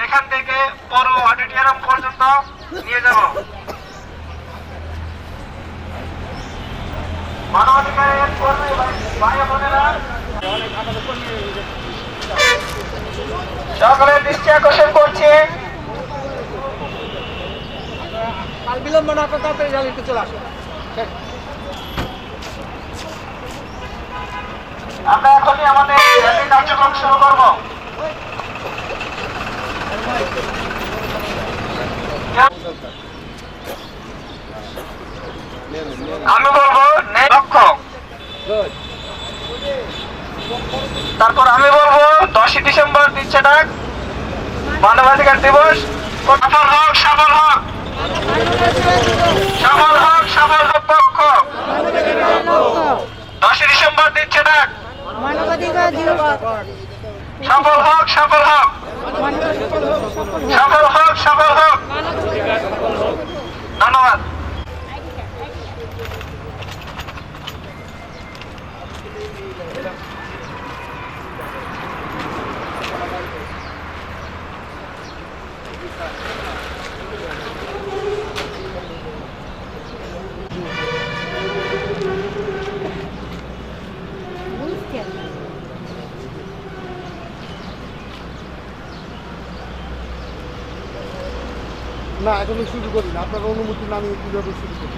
এখান থেকে বড় অডিটোরিয়াম পর্যন্ত নিয়ে যাব। মানবাধিকারের কর্মী ভাই বোনেরা সকলের দৃষ্টি আকর্ষণ করছে। কাল বিলম্ব না করতে তাড়াতাড়ি র্যালিতে চলে আসো। আমরা এখনই আমাদের র্যালি কার্যক্রম শুরু করব। আমি বলবো লক্ষ্য, তারপর আমি বলবো 10ই ডিসেম্বর দিচ্ছে ডাক, মানবাধিকার দিবস। সফল হোক, সফল হোক, সফল হোক, সফল হোক পক্ষ। 10ই ডিসেম্বর দিচ্ছে ডাক, মানবাধিকার দিবস সফল হোক, সফল হোক, সফল হোক, সফল হোক। ধন্যবাদ। না, এখনো শুরু করি না। আপনার অনুমতি না নিয়ে কীভাবে শুরু করি?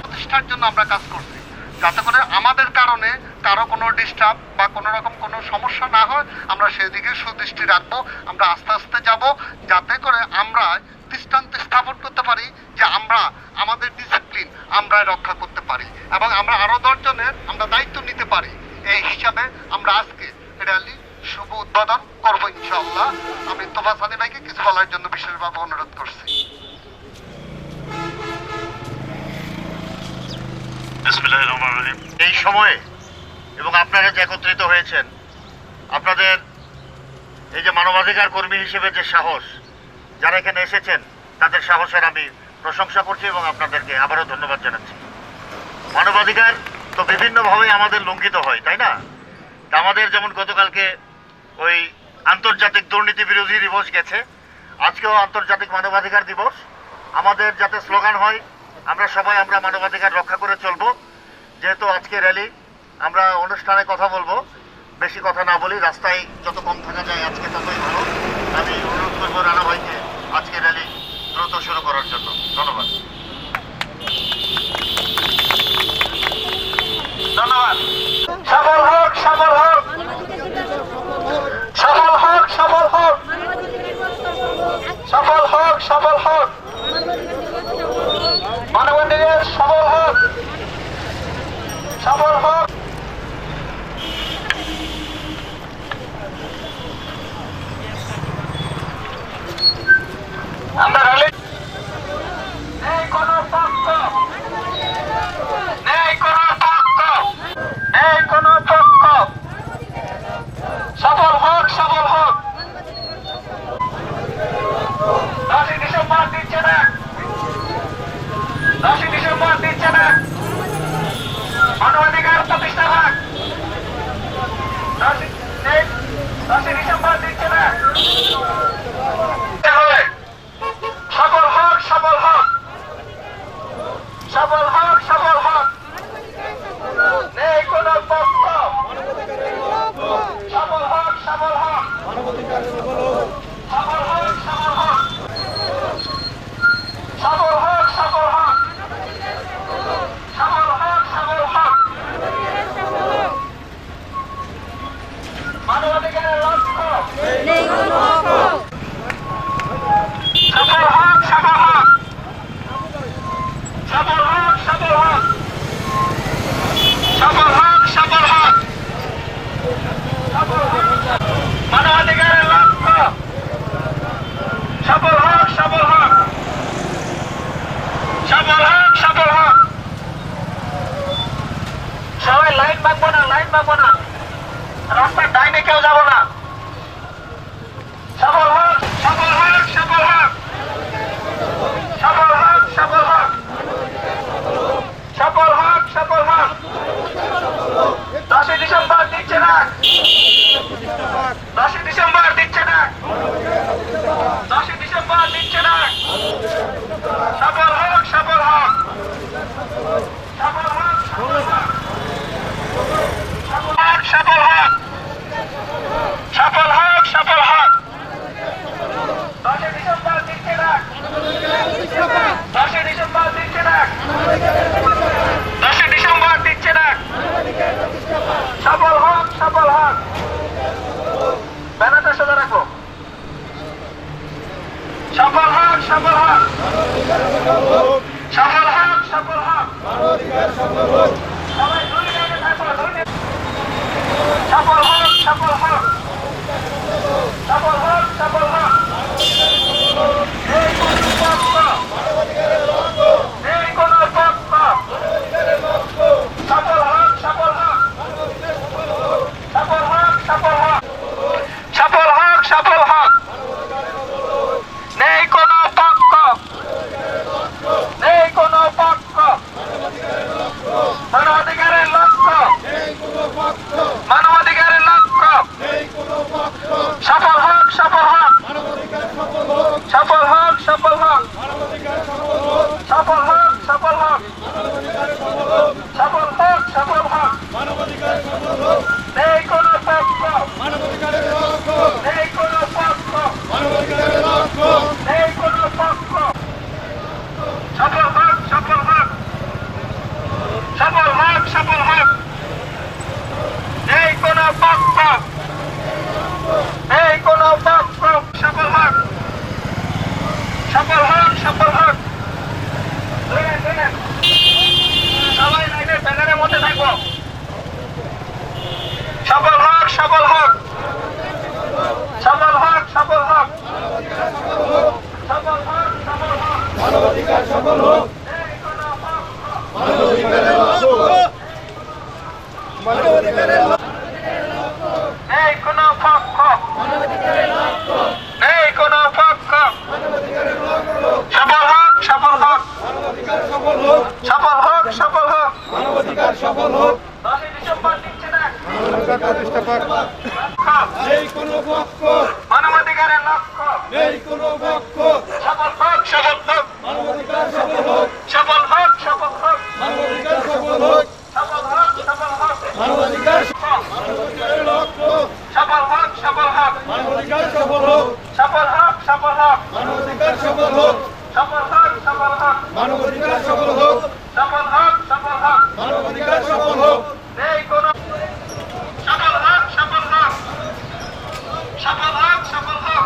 প্রতিষ্ঠার জন্য আমরা কাজ করছি, যাতে করে আমাদের কারণে কারো কোনো ডিস্টার্ব বা কোনো রকম কোনো সমস্যা না হয়। আমরা সেদিকে সুদৃষ্টি রাখবো। আমরা আস্তে আস্তে যাব, যাতে করে আমরা দৃষ্টান্ত স্থাপন করতে পারি যে আমরা আমাদের ডিসিপ্লিন আমরা রক্ষা করতে পারি এবং আমরা আরও 10 জনের আমরা দায়িত্ব নিতে পারি। এই হিসাবে আমরা আজকে র্যালি শুভ উদ্বোধন করবো ইনশাআল্লাহ। আমি তোফা সানি ভাইকে কিছু বলার জন্য বিশেষভাবে অনুরোধ করছি। এই সময়ে এবং আপনারা যে একত্রিত হয়েছেন, আপনাদের এই যে মানবাধিকার কর্মী হিসেবে যে সাহস, যারা এখানে এসেছেন তাদের সাহসের আমি প্রশংসা করছি এবং আপনাদেরকে আবারও ধন্যবাদ জানাচ্ছি। মানবাধিকার তো বিভিন্নভাবে আমাদের লঙ্ঘিত হয়, তাই না? আমাদের যেমন গতকালকে ওই আন্তর্জাতিক দুর্নীতি বিরোধী দিবস গেছে, আজকেও আন্তর্জাতিক মানবাধিকার দিবস। আমাদের যাতে স্লোগান হয় আমরা সবাই আমরা মানবাধিকার রক্ষা করে চলবো। যেহেতু আজকে র্যালি, আমরা অনুষ্ঠানে কথা বলবো, বেশি কথা না বলি, রাস্তায় যত কম থাকা যায় আজকে ততই ভালো। আমি অনুরোধ করবো রানা ভাইকে আজকে র্যালি দ্রুত শুরু করার জন্য। ধন্যবাদ। ধন্যবাদ। সফল হোক, সফল হোক, সফল হোক, সফল হোক, সফল হোক, সফল হোক, মানবাধিকার সফল হোক, সফল হোক। সফল হোক। সফল হোক, সফল হোক। সবাই দুই লাইনে থাকো, দুই লাইনে। সফল হোক, সফল হোক। সফল হোক, সফল হোক। এই কোনো পক্ষ, এই কোনো পক্ষ। সফল হোক, সফল হোক। সফল হোক, সফল হোক। সফল হোক, সফল হোক। নেই কোনো পক্ষ, নেই কোনো পক্ষ। মানবাধিকারের লক্ষ্য, মানবাধিকারের লক্ষ্য। সফল হোক, সফল হোক। সফল হোক, সফল হোক। সফল হোক, সফল হোক। সফল হোক, সফল হোক। নেই কোনো পক্ষ, নেই কোনো পক্ষ, নেই কোনো পক্ষ। সফল হোক, সফল হোক। সফল হোক, সফল হোক। নেই কোনো পক্ষ, নেই কোনো পক্ষ। সফল হোক, সফল হোক, সফল হোক। ধরেন, ধরেন। সবাই লাইনের ব্যানারের মধ্যে থাকবো। সফল হোক, সফল হোক। সফল হোক, সফল হোক। সফল হোক, সফল হোক। মানবাধিকার সফল হোক। এই কোনো পক্ষ, মানবাধিকারের লক্ষ্য। মানবাধিকারের লক্ষ্য। এই কোনো পক্ষ, এই কোনো পক্ষ। সফল হোক, সফল হোক। মানবাধিকার সফল হোক। সফল হোক, সফল হোক। মানবাধিকার সফল হোক। 10 ডিসেম্বর দিচ্ছে না। মানবাধিকার প্রতিষ্ঠা পাক। এই কোনো পক্ষ, মানবাধিকারের লক্ষ্য। এই কোনো পক্ষ। সফল হোক, সফল হোক। মানবাধিকার সফল হোক। সফল হোক, সফল হোক। মানবাধিকার সফল হোক। সফল হোক, সফল হোক। মানবাধিকার মানবাধিকারের লক্ষ্য। সফল হোক, সফল হোক। মানবাধিকার সফল হোক। সফল হোক, সফল হোক। মানবাধিকার সফল হোক। সফল হোক, সফল হোক। মানবাধিকার সফল হোক। সফল হোক, সফল হোক। মানবাধিকার সফল হোক। এই কোনো সফল হোক, সফল হোক। সফল হোক, সফল হোক।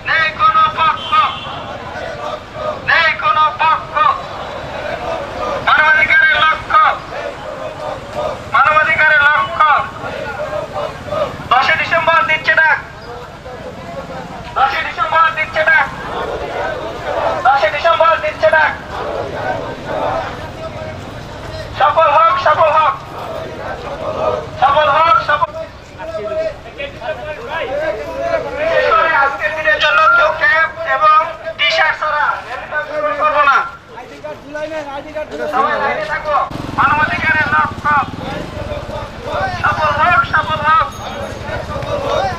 নেই কোনো পক্ষ, নেই কোনো পক্ষ। মানবাধিকারের লক্ষ্য, মানবাধিকারের লক্ষ্য। 10 ডিসেম্বর দিচ্ছে ডাক। 10 ডিসেম্বর দিচ্ছে ডাক। 10 ডিসেম্বর দিচ্ছে ডাক। সফল হোক, সফল হোক। সফল হোক, সফল। বিশেষ করে আজকের দিনের জন্য কেউ ক্যাপ এবং টি শার্ট ছাড়া করবো না। আইডি কার্ড ঝুলাই নেন, আইডি কার্ড সবাই লাইনে থাকবো। মানবাধিকারের লক্ষ্য। সফল হোক, সফল হোক।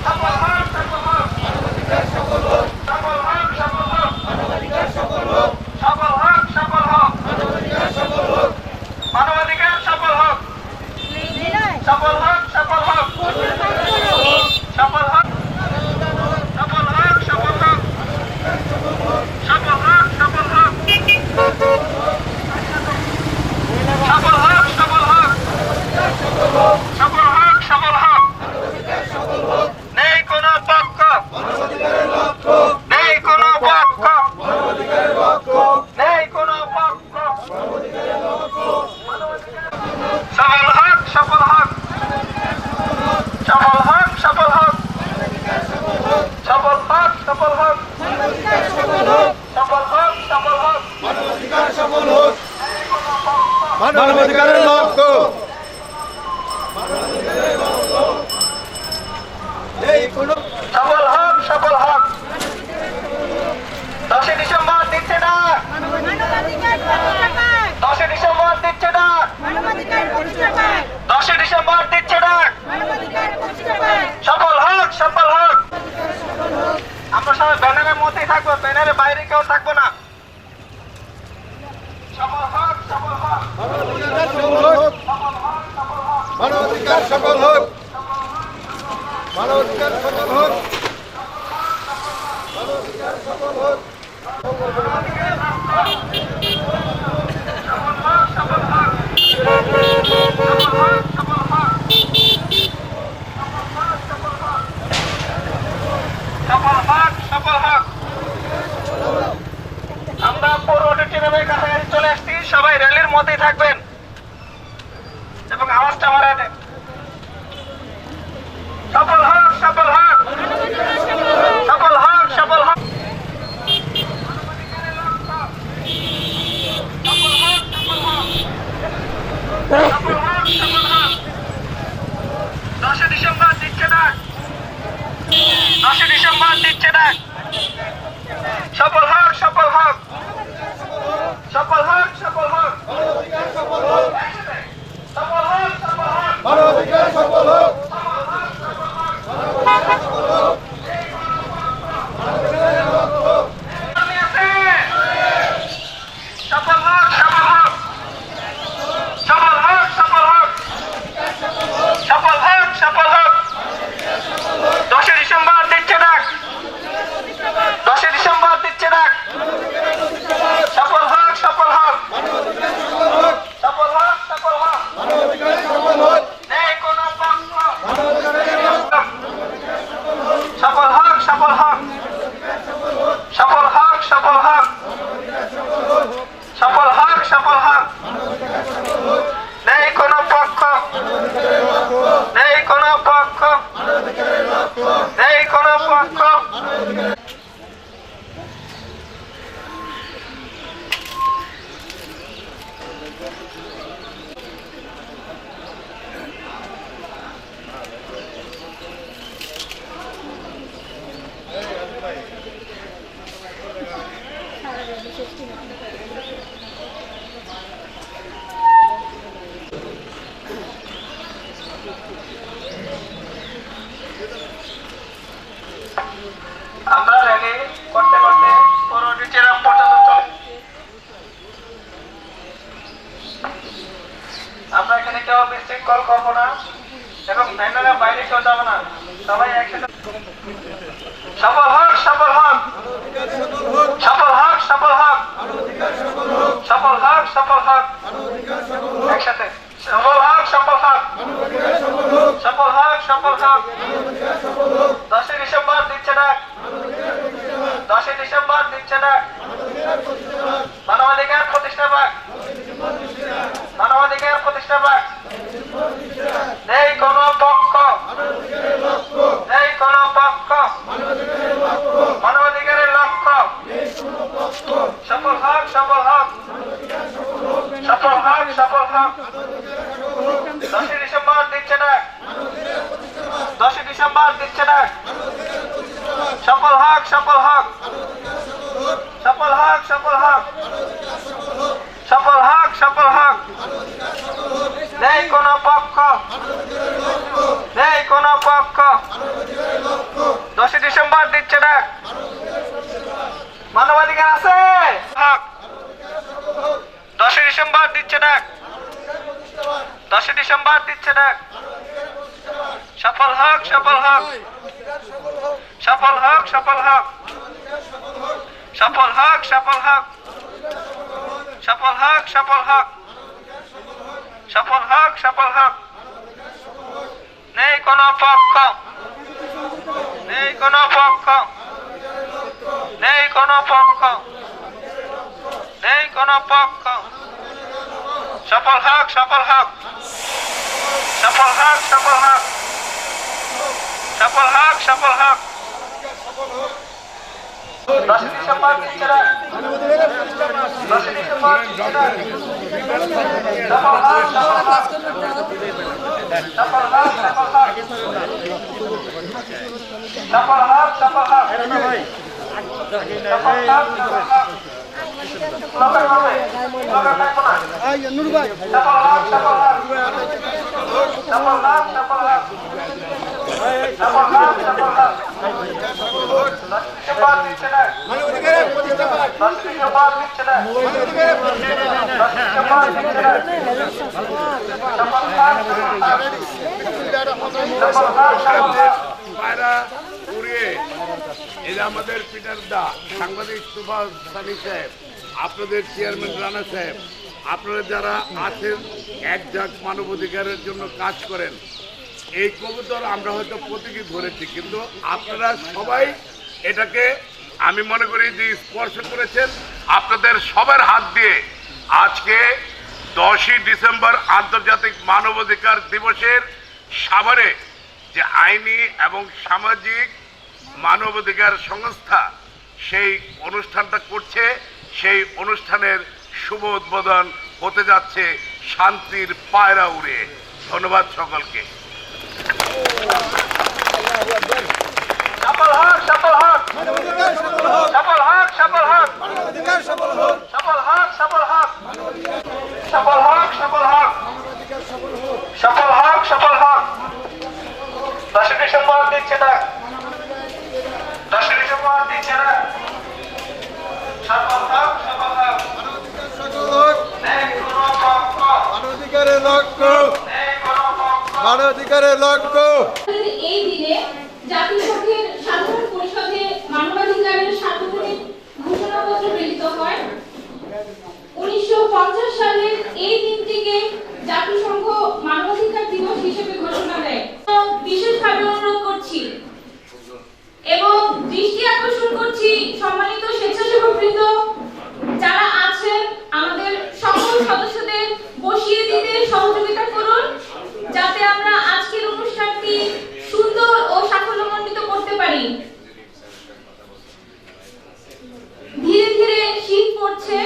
সফল হোক, সফল হোক। সফল হোক, সফল হোক। সফল হোক, সফল হোক। মানবাধিকার সফল হোক। সফল হোক, সফল হোক। সফল হোক, সফল হোক, সফল হোক। সফল হোক, সফল হোক। সফল হোক, সফল হোক। সফল হোক, সফল হোক। নেই কোনো পক্ষ, নেই কোনো পক্ষ। নেই কোনো পক্ষ। সফল হোক, সফল হোক। সফল হোক, সফল হোক। সফল হোক, সফল হোক। সফল হোক, সফল হোক। মানবাধিকার সফল হোক। মানবাধিকারের লক্ষ্য। এই কোনো সফল হোক, সফল হোক। 10 ডিসেম্বর দিচ্ছে না। 10 ডিসেম্বর দিচ্ছে না। 10 ডিসেম্বর দিচ্ছে না। সফল হোক, সফল হোক। আমরা সবাই ব্যানারের মধ্যেই থাকবো, ব্যানারের বাইরে কেউ থাকবো না। সফল হোক, সফল হোক। মানবাধিকার সফল হোক। মানবাধিকার সফল হোক। মানবাধিকার সফল হোক। মানবাধিকার সফল হোক। সফল হোক, সফল হোক। সবাই র্যালির মধ্যেই থাকবেন এবং আওয়াজটা বাড়ায় দেন। সফল হোক, সফল হোক, সফল হোক, সফল হোক। সফল হোক, সফল হোক। 10 ডিসেম্বর দিচ্ছে ডাক, 10 ডিসেম্বর দিচ্ছে ডাক। সফল হোক, সফল হোক, সফল হোক, সফল হোক, সফল হোক, সফল হোক, মানবাধিকার সফল হোক। সফল হোক, সফল হোক, সফল হোক, সফল হোক, সফল হোক, সফল হোক। 10 ডিসেম্বর দিচ্ছে ডাক, 10 ডিসেম্বর দিচ্ছে ডাক। সফল হোক, সফল হোক, সফল হোক, সফল হোক। মানবাধিকার সফল হোক। নেই কোনো পক্ষ। সফল হোক, সফল হোক, সফল হোক, সফল হোক, সফল হোক, সফল হোক। নেই কোনো পক্ষ, নেই কোনো পক্ষ, নেই কোনো পক্ষ। আমরা র্যালি করতে করতে পুরো নিচেরা পর্যন্ত চলে। আমরা এখানে কেউ বিশৃঙ্খল করবো না এবং ভ্যানেরা বাইরে কেউ যাবো না, সবাই একসাথে। সফল হোক, সফল হোক, সফল হোক, সফল হোক, সফল হোক, সফল হোক, একসাথে। সফল হোক, সফল হোক, সফল হোক, সফল হোক। 10 ডিসেম্বর দিচ্ছে ডাক, 10 ডিসেম্বর দিচ্ছে ডাক। মানবাধিকার প্রতিষ্ঠা পাক, মানবাধিকার প্রতিষ্ঠা পাক। নেই কোনো পক্ষ, নেই কোনো পক্ষ, মানবাধিকারের লক্ষ্য। সফল হোক, সফল হোক, সফল হোক, সফল হোক। 10 ডিসেম্বর দিচ্ছে ডাক, 10 ডিসেম্বর দিচ্ছে ডাক। সফল হোক, সফল হোক, সফল হোক, সফল হোক, সফল হোক, সফল হোক। নেই কোনো পক্ষ, নেই কোনো পক্ষ। 10 ডিসেম্বর দিচ্ছে ডাক। মানবাধিকার আছে। হক 10 ডিসেম্বর দিচ্ছে ডাক, 10 ডিসেম্বর দিচ্ছে ডাক। সফল হোক, সফল হোক, সফল হোক, সফল হোক, সফল হোক, সফল হোক, সফল হোক, সফল হোক, সফল হোক, সফল হোক। নেই কোনো পক্ষ, নেই কোনো পক্ষ, নেই কোনো পক্ষ, নেই কোনো পক্ষ। সফল হোক, সফল হোক, সফল হোক, সফল হোক, সফল হোক, সফল হোক। 10 ডিসেম্বর দিচ্ছে ডাক, 10 ডিসেম্বর দিচ্ছে ডাক। সফল হোক, সফল হোক, সফল হোক, সফল হোক, সফল হোক, সফল হোক, সফল হোক, সফল হোক। লোকের হবে, লোকের থাকবো না। নুর ভাই সফল হোক, সফল হোক, সফল হোক, সফল হোক, সফল হোক, সফল হোক। 10 ডিসেম্বর দিচ্ছে ডাক, মানবাধিকার প্রতিষ্ঠা পাক। 10 ডিসেম্বর দিচ্ছে ডাক, মানবাধিকার প্রতিষ্ঠা পাক। 10 ডিসেম্বর দিচ্ছে ডাক। সফল হোক, সফল হোক, সফল হোক, সফল হোক। পায়রা উড়িয়ে এই যে আমাদের পিটার দা সাংবাদিক সুভাষ সানি সাহেব, আপনাদের চেয়ারম্যান রানা সাহেব, আপনারা যারা আছেন এক ঝাঁক মানবাধিকারের জন্য কাজ করেন, এই কবুতর আমরা হয়তো প্রতীকী ধরেছি, কিন্তু আপনারা সবাই এটাকে আমি মনে করি যে স্পর্শ করেছেন। আপনাদের সবার হাত দিয়ে আজকে 10ই ডিসেম্বর আন্তর্জাতিক মানবাধিকার দিবসের সাভারে যে আইনি এবং সামাজিক মানবাধিকার সংস্থা সেই অনুষ্ঠানটা করছে, সেই অনুষ্ঠানের শুভ উদ্বোধন হতে যাচ্ছে শান্তির পায়রা উড়ে। ধন্যবাদ সকলকে। সফল হোক, সফল হোক, সফল হোক, সফল হোক, সফল হোক, সফল হোক, সফল হোক, সফল হোক, সফল হোক, সফল হোক। 10 ডিসেম্বর দিচ্ছে না, 10 ডিসেম্বর দিচ্ছে না। সফল হোক, সফল হোক, নেই কোনো পক্ষ, মানবাধিকারের লক্ষ্য, নেই কোনো পক্ষ। মানবাধিকারের লক্ষ্য। এই দিনে জাতিসংঘের সাধারণ পরিষদে মানবাধিকারের সার্বজনীন ঘোষণাপত্র গৃহীত হয়। 1950 সালের এই দিনটিকে জাতিসংঘ মানবাধিকার দিবস হিসেবে ঘোষণা দেয়। বিশেষভাবে অনুরোধ করছি এবং দৃষ্টি আকর্ষণ করছি সম্মানিত স্বেচ্ছাসেবকবৃন্দ যারা আছেন, আমাদের সকল সদস্যদের বসিয়ে দিতে সহযোগিতা করুন, যাতে আমরা আজকের অনুষ্ঠানটি সুন্দর ও সাফল্যমণ্ডিত করতে পারি। ধীরে ধীরে শীত পড়ছে,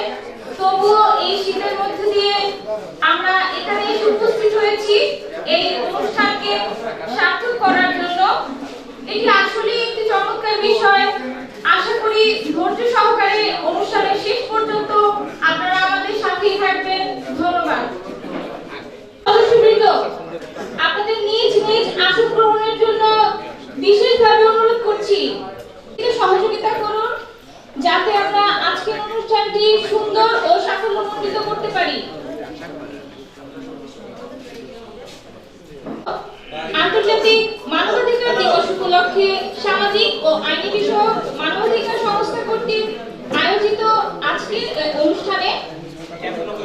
তবুও এই শীতের মধ্যে দিয়ে আমরা এখানে এসে উপস্থিত হয়েছি এই অনুষ্ঠানকে সার্থক করার জন্য। এটি আসলে একটি চমৎকার বিষয়। আশা করি ধৈর্য সহকারে অনুষ্ঠানের শেষ পর্যন্ত আপনারা আমাদের সাথেই থাকবেন। ধন্যবাদ। সদস্যবৃন্দ, আপনাদের নিজ নিজ আসন গ্রহণের জন্য বিশেষভাবে অনুরোধ করছি, সহযোগিতা করুন যাতে আমরা আজকের অনুষ্ঠানটি সুন্দর ও সাফল্যমণ্ডিত করতে পারি। আন্তর্জাতিক মানবাধিকার দিবস উপলক্ষে সামাজিক ও আইনি বিষয়ক মানবাধিকার সংস্থা কর্তৃক আয়োজিত আজকের অনুষ্ঠানে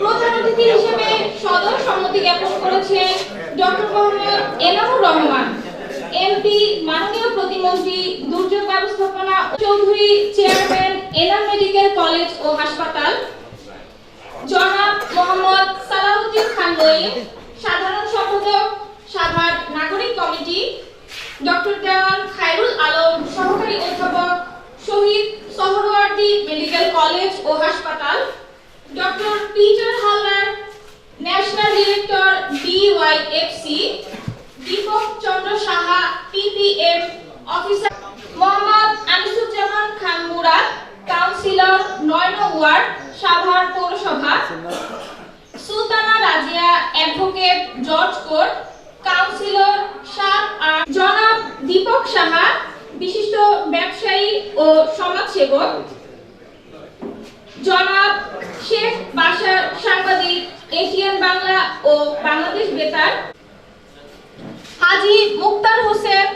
প্রধান অতিথি হিসেবে সদয় সম্মতি জ্ঞাপন করেছেন ডক্টর মোহাম্মদ এনামুর রহমান, এমপি, মাননীয় প্রতিমন্ত্রী, দুর্যোগ ব্যবস্থাপনা Chowdhury, chairman, Enam medical college ও হাসপাতাল, জনাব মোহাম্মদ সালাউদ্দিন খান নঈম, সাধারণ সম্পাদক, সাভার নাগরিক কমিটি, ডক্টর দেওয়ান খায়রুল আলম, সহকারী অধ্যাপক, শহীদ সোহরাওয়ার্দী মেডিকেল কলেজ ও হাসপাতাল, doctor Peter Haldar, national director, BYFC, Dipak Chandra Saha, PPM officer, Mohammad Anisuzzaman Khan Murad, councillor 9 নং ওয়ার্ড, সাভার পৌরসভা, Sultana Razia, advocate, George court, councillor 7-8, জনাব দীপক সাহা, বিশিষ্ট ব্যবসায়ী ও সমাজসেবক, জনাব শেখ বাশার, সাংবাদিক, এশিয়ান বাংলা ও বাংলাদেশ বেতার, হাজী মুক্তার হোসেন,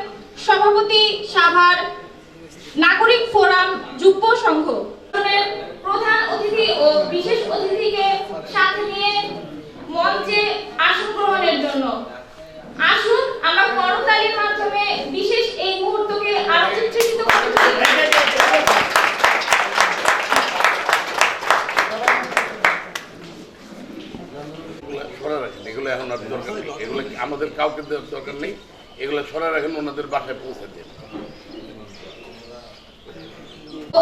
সভাপতি, সাভার নাগরিক ফোরাম যুব সংঘ। প্রধান অতিথি ও বিশেষ অতিথিকে সাথে নিয়ে মঞ্চে আসন গ্রহণের জন্য আসুন আমরা করতালির মাধ্যমে বিশেষ এই মুহূর্তকে আরো চিত্রিত করতে চাই। এগুলো এখন আর দরকার নেই, এগুলো আমাদের কাউকে দেওয়ার দরকার নেই, এগুলো সরাই রাখেন, ওনাদের বাসায় পৌঁছে দেন।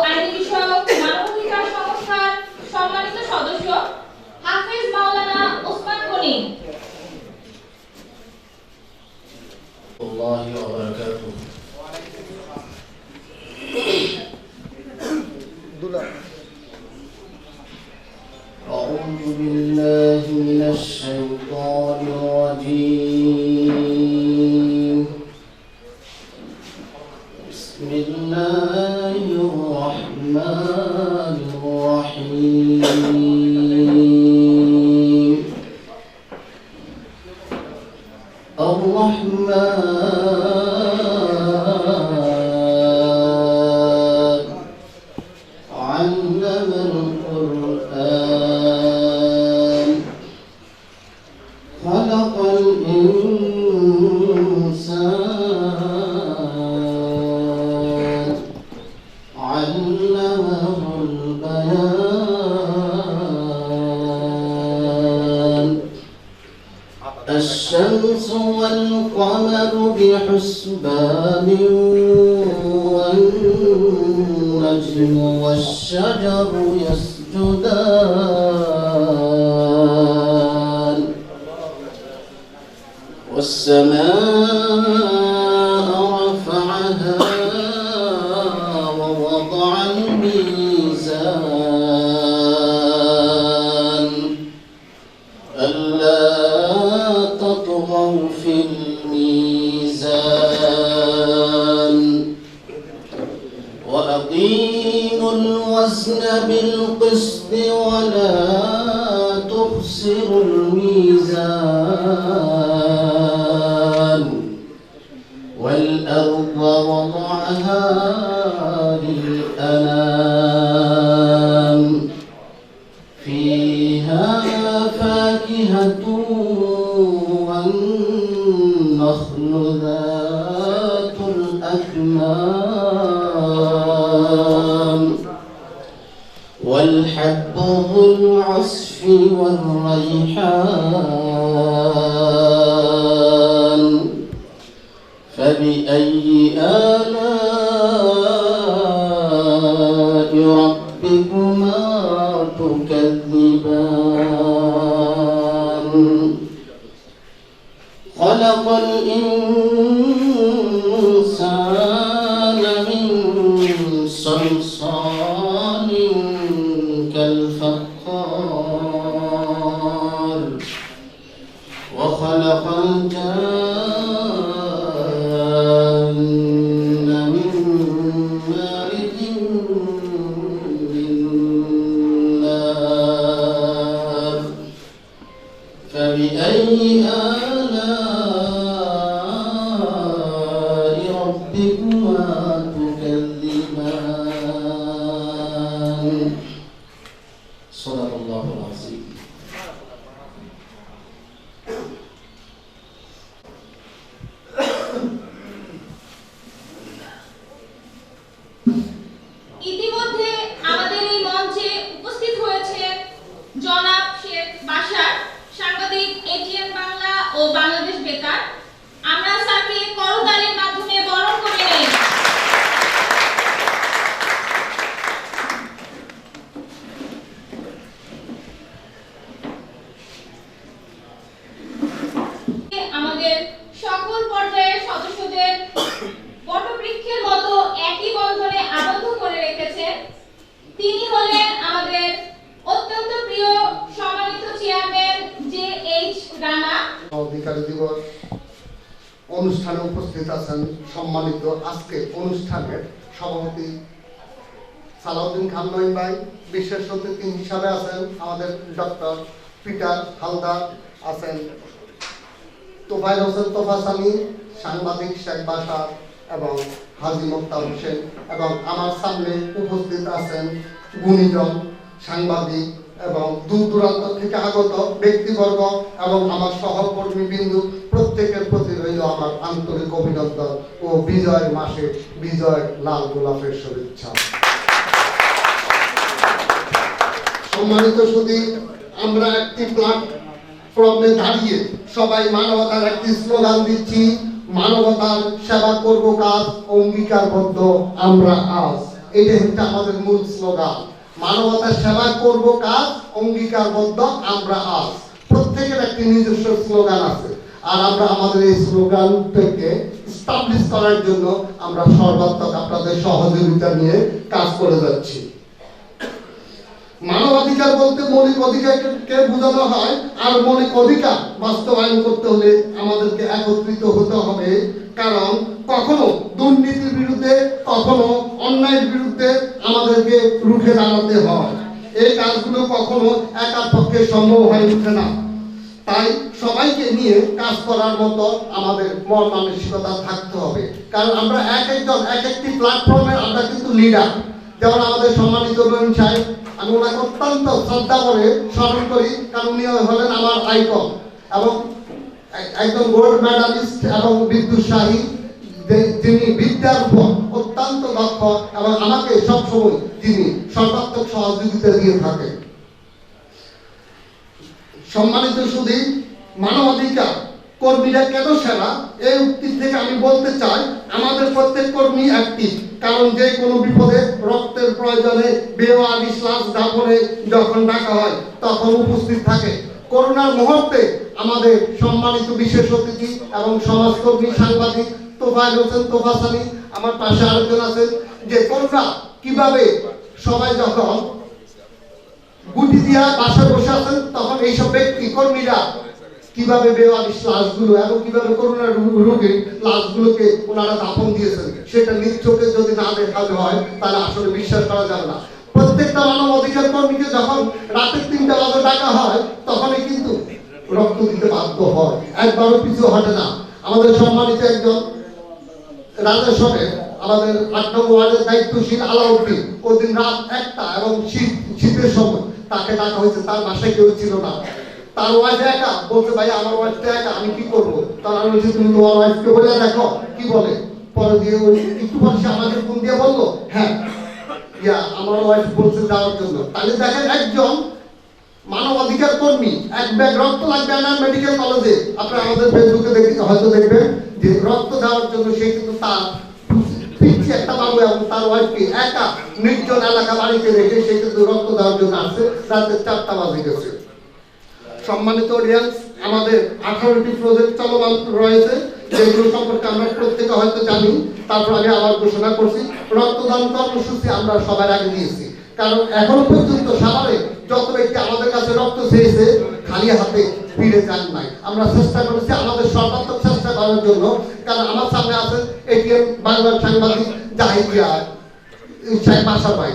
আইনি বিষয়ক মানবাধিকার সংস্থার সম্মানিত সদস্য হাফেজ মাওলানা ওসমান গনি। الله وبركاته. أعوذ بالله من الشيطان الرجيم. بسم الله الرحمن الرحيم. الرحمن علم القرآن خلق الإنسان علمه البيان والنجم والشجر يسجدان والسماء رفعها ووضع الميزان ألا تطغوا في الميزان وأقيموا الوزن بالقسط ولا تخسروا الميزان والأرض وضعها للأنام فيها فاكهة والنخل ذات الأكمام والحب ذو العصف والريحان فبأي آلاء ربكما تكذبان خلق الإنسان من صلصال كالفخار وخلق الجان من مارج من نار فبأي آلاء ربكما تكذبان صدق الله العظيم ইতিমধ্যে আমাদের এই মঞ্চে উপস্থিত হয়েছে জনাব শেখ বাশার, সাংবাদিক এটিএন বাংলা ও বাংলাদেশ বেতার। আমরা স্যারকে করতালির মাধ্যমে বরণ করে নেই। আমাদের সকল পর্যায়ের সদস্যদের বটবৃক্ষের মতো একই বন্ধনে আবদ্ধ করে রেখেছেন। তিনি হলেন আমাদের অত্যন্ত প্রিয় সম্মানিত চেয়ারম্যান JH রানা। অধিকারী দিবস অনুষ্ঠানে উপস্থিত আছেন সম্মানিত আজকে অনুষ্ঠানের সভাপতি সালাউদ্দিন খান নঈম ভাই, বিশেষ অতিথি হিসাবে আছেন আমাদের ডক্টর পিটার হালদার, আছেন তোফায়েল হোসেন তোফাসানি, সাংবাদিক শেখ বাশার এবং হাজী মোক্তার হোসেন, এবং আমার সামনে উপস্থিত আছেন গুণীজন সাংবাদিক এবং দূর দূরান্ত থেকে আগত ব্যক্তিবর্গ এবং আমার সহকর্মী বিন্দু, প্রত্যেকের প্রতি রইল আমার আন্তরিক অভিনন্দন ও বিজয়ের মাসে বিজয় লাল গোলাপের শুভেচ্ছা। সম্মানিত সুধী, আমরা একটি প্ল্যাটফর্মে দাঁড়িয়ে সবাই মানবতার একটি স্লোগান দিচ্ছি, মানবতার সেবা করব কাজ, অঙ্গীকারবদ্ধ আমরা আজ। এটা হচ্ছে আমাদের মূল স্লোগান, মানবতার সেবা করব কাজ, অঙ্গীকারবদ্ধ আমরা আজ। প্রত্যেকের একটি নিজস্ব স্লোগান আছে, আর আমরা আমাদের এই স্লোগানটাকে এস্টাবলিশ করার জন্য আমরা সর্বাত্মক আপনাদের সহযোগিতা নিয়ে কাজ করে যাচ্ছি। মানবাধিকার বলতে মৌলিক অধিকারকে বোঝানো হয়, আর মৌলিক অধিকার বাস্তবায়ন করতে হলে আমাদেরকে একত্রিত হতে হবে। কারণ কখনো দুর্নীতির বিরুদ্ধে, কখনো অন্যায়ের বিরুদ্ধে আমাদেরকে রুখে দাঁড়াতে হয়। এই কাজগুলো কখনো একার পক্ষে সম্ভব হয়ে ওঠে না। তাই সবাইকে নিয়ে কাজ করার মতো আমাদের মন মানসিকতা থাকতে হবে। কারণ আমরা এক একটি প্ল্যাটফর্মের আমরা কিন্তু লিডার। যেমন আমাদের সম্মানিত নঈম সাহেব, আমি ওনাকে অত্যন্ত শ্রদ্ধা করে স্মরণ করি, কারণ উনি হলেন আমার আইকন এবং একজন গোল্ড মেডালিস্ট এবং বিদ্যুৎসাহী, যিনি বিদ্যার উপর অত্যন্ত দক্ষ এবং আমাকে সবসময় তিনি সর্বাত্মক সহযোগিতা দিয়ে থাকেন। সম্মানিত সুধী, মানবাধিকার কর্মীরা কেন সেরা, এই উক্তি থেকে আমি বলতে চাই আমাদের প্রত্যেক কর্মী অ্যাক্টিভ। কারণ যে কোনো বিপদে রক্তের প্রয়োজনে বেওয়ারি শ্বাস দাপনে যখন ডাকা হয় তখন উপস্থিত থাকে। করোনার মুহূর্তে আমাদের সম্মানিত বিশেষ অতিথি এবং সমাজকর্মী সাংবাদিক তোফায়েল হোসেন তোফাস আলী, আমার পাশে আরেকজন আছেন, যে করোনা কিভাবে সবাই যখন গুটি দিয়া বাসায় বসে আছেন তখন এইসব ব্যক্তি কর্মীরা কিভাবে বেওয়ারি লাশগুলো এবং কিভাবে করোনার রোগীর লাশগুলোকে ওনারা দাফন দিয়েছেন সেটা নিজ চোখে যদি না দেখা হয় তাহলে আসলে বিশ্বাস করা যাবে না। প্রত্যেকটা মানব অধিকার কর্মীকে যখন রাতের 3টা বাজে ডাকা হয় তখনই কিন্তু রক্ত দিতে বাধ্য হয়, একবারও পিছু হটে না। আমাদের সম্মানিত একজন রাজেশ্বরের আমাদের 8 নম্বর ওয়ার্ডের দায়িত্বশীল আলাউদ্দিন, ওই দিন রাত 1টা এবং শীতের সময় তাকে ডাকা হয়েছে, তার বাসায় কেউ ছিল না। তার ওয়াইফ একা বলছে, ভাই আমার ওয়াইফটা একা, আমি কি করবো? তারা বলছে তুমি তোমার ওয়াইফকে বলে দেখো কি বলে। পরে দিয়ে ওই একটু পরে সে আমাকে ফোন দিয়ে বললো, হ্যাঁ আমার ওয়াইফ বলছে যাওয়ার জন্য। তাহলে দেখেন একজন মানবাধিকার কর্মী, এক ব্যাগ রক্ত লাগবে না মেডিকেল কলেজে, আপনারা আমাদের ফেসবুকে হয়তো দেখবেন যে রক্ত দেওয়ার জন্য সে কিন্তু তার পিছিয়ে একটা বাবু এবং তার ওয়াইফকে একা নির্জন এলাকা বাড়িতে রেখে সে কিন্তু রক্ত দেওয়ার জন্য আসছে। রাতে 4টা বাজে গেছে। সম্মানিত অডিয়েন্স, আমাদের 18টি প্রজেক্ট চলমান রয়েছে যেগুলো সম্পর্কে আমরা প্রত্যেকে হয়তো জানি। তারপর আমি আবার ঘোষণা করছি রক্তদান কর্মসূচি আমরা সবার আগে দিয়েছি, কারণ এখনো পর্যন্ত সাভারে যত ব্যক্তি আমাদের কাছে রক্ত চেয়েছে খালি হাতে ফিরে যান নাই। আমরা চেষ্টা করেছি আমাদের সর্বাত্মক চেষ্টা করার জন্য, কারণ আমার সামনে আছেন এটিএম বাংলার সাংবাদিক জাহিদিয়া বাসা ভাই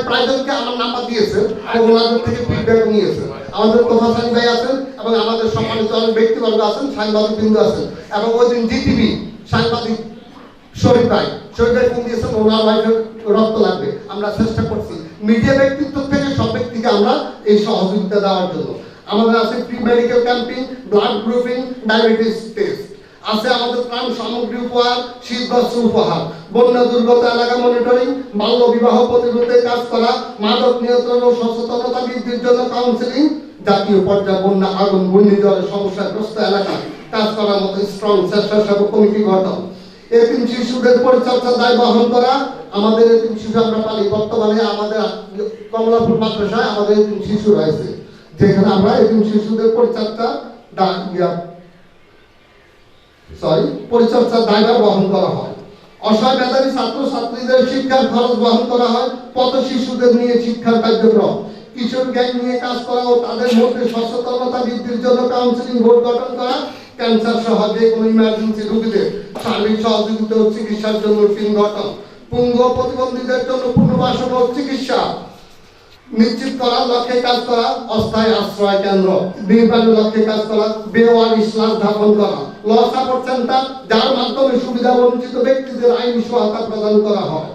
প্রায়জনকে আমার নাম্বার দিয়েছেন এবং ওনাদের থেকে ফিডব্যাক নিয়েছেন। আমাদের তোফাস আলী ভাই আছেন এবং আমাদের সম্মানিত অনেক ব্যক্তিবর্গ আছেন, সাংবাদিক বিন্দু আছেন, এবং ওই দিন জিটিভি সাংবাদিক শরীফ ভাই ফোন দিয়েছেন ওনার ওয়াইফের রক্ত লাগবে। আমরা চেষ্টা করছি মিডিয়া ব্যক্তিত্ব থেকে সব ব্যক্তিকে আমরা এই সহযোগিতা দেওয়ার জন্য। আমাদের আছে pre medical camping, blood grouping, diabetes test আছে, আমাদের ত্রাণ সামগ্রী উপহার, শীতবস্ত্র উপহার, বন্যা দুর্গত এলাকা মনিটরিং, বাল্য বিবাহ প্রতিরোধে কাজ করা, মাদক নিয়ন্ত্রণ ও সচেতনতা বৃদ্ধির জন্য কাউন্সিলিং, জাতীয় পর্যায়ে বন্যা আগুন ঘূর্ণিঝড়ের সমস্যাগ্রস্ত এলাকায় কাজ করার মতো স্ট্রং স্বেচ্ছাসেবক কমিটি গঠন, এতিম শিশুদের পরিচর্যার দায় বহন করা। আমাদের এতিম শিশু আমরা পালি, বর্তমানে আমাদের কমলাপুর মাদ্রাসায় আমাদের এতিম শিশু রয়েছে, যেখানে আমরা এতিম শিশুদের পরিচর্যার দায়ভার বহন করা হয়। অসহায় মেধাবী ছাত্র ছাত্রীদের শিক্ষার খরচ বহন করা হয়। পথ শিশুদের নিয়ে শিক্ষার কার্যক্রম, কিশোর গ্যাং নিয়ে কাজ করা ও তাদের মধ্যে সচেতনতা বৃদ্ধির জন্য কাউন্সিলিং বোর্ড গঠন করা। ক্যান্সার সহ যে কোনো ইমার্জেন্সি রোগীদের সার্বিক সহযোগিতা ও চিকিৎসার জন্য টিম গঠন। পঙ্গু ও প্রতিবন্ধীদের জন্য পুনর্বাসন ও চিকিৎসা নিশ্চিত করার লক্ষ্যে কাজ করা। অস্থায়ী আশ্রয় কেন্দ্র নির্মাণের লক্ষ্যে কাজ করা। বেওয়ারি লাশ দাফন করা। ল সাপোর্ট সেন্টার, যার মাধ্যমে সুবিধা বঞ্চিত ব্যক্তিদের আইনি সহায়তা প্রদান করা হয়।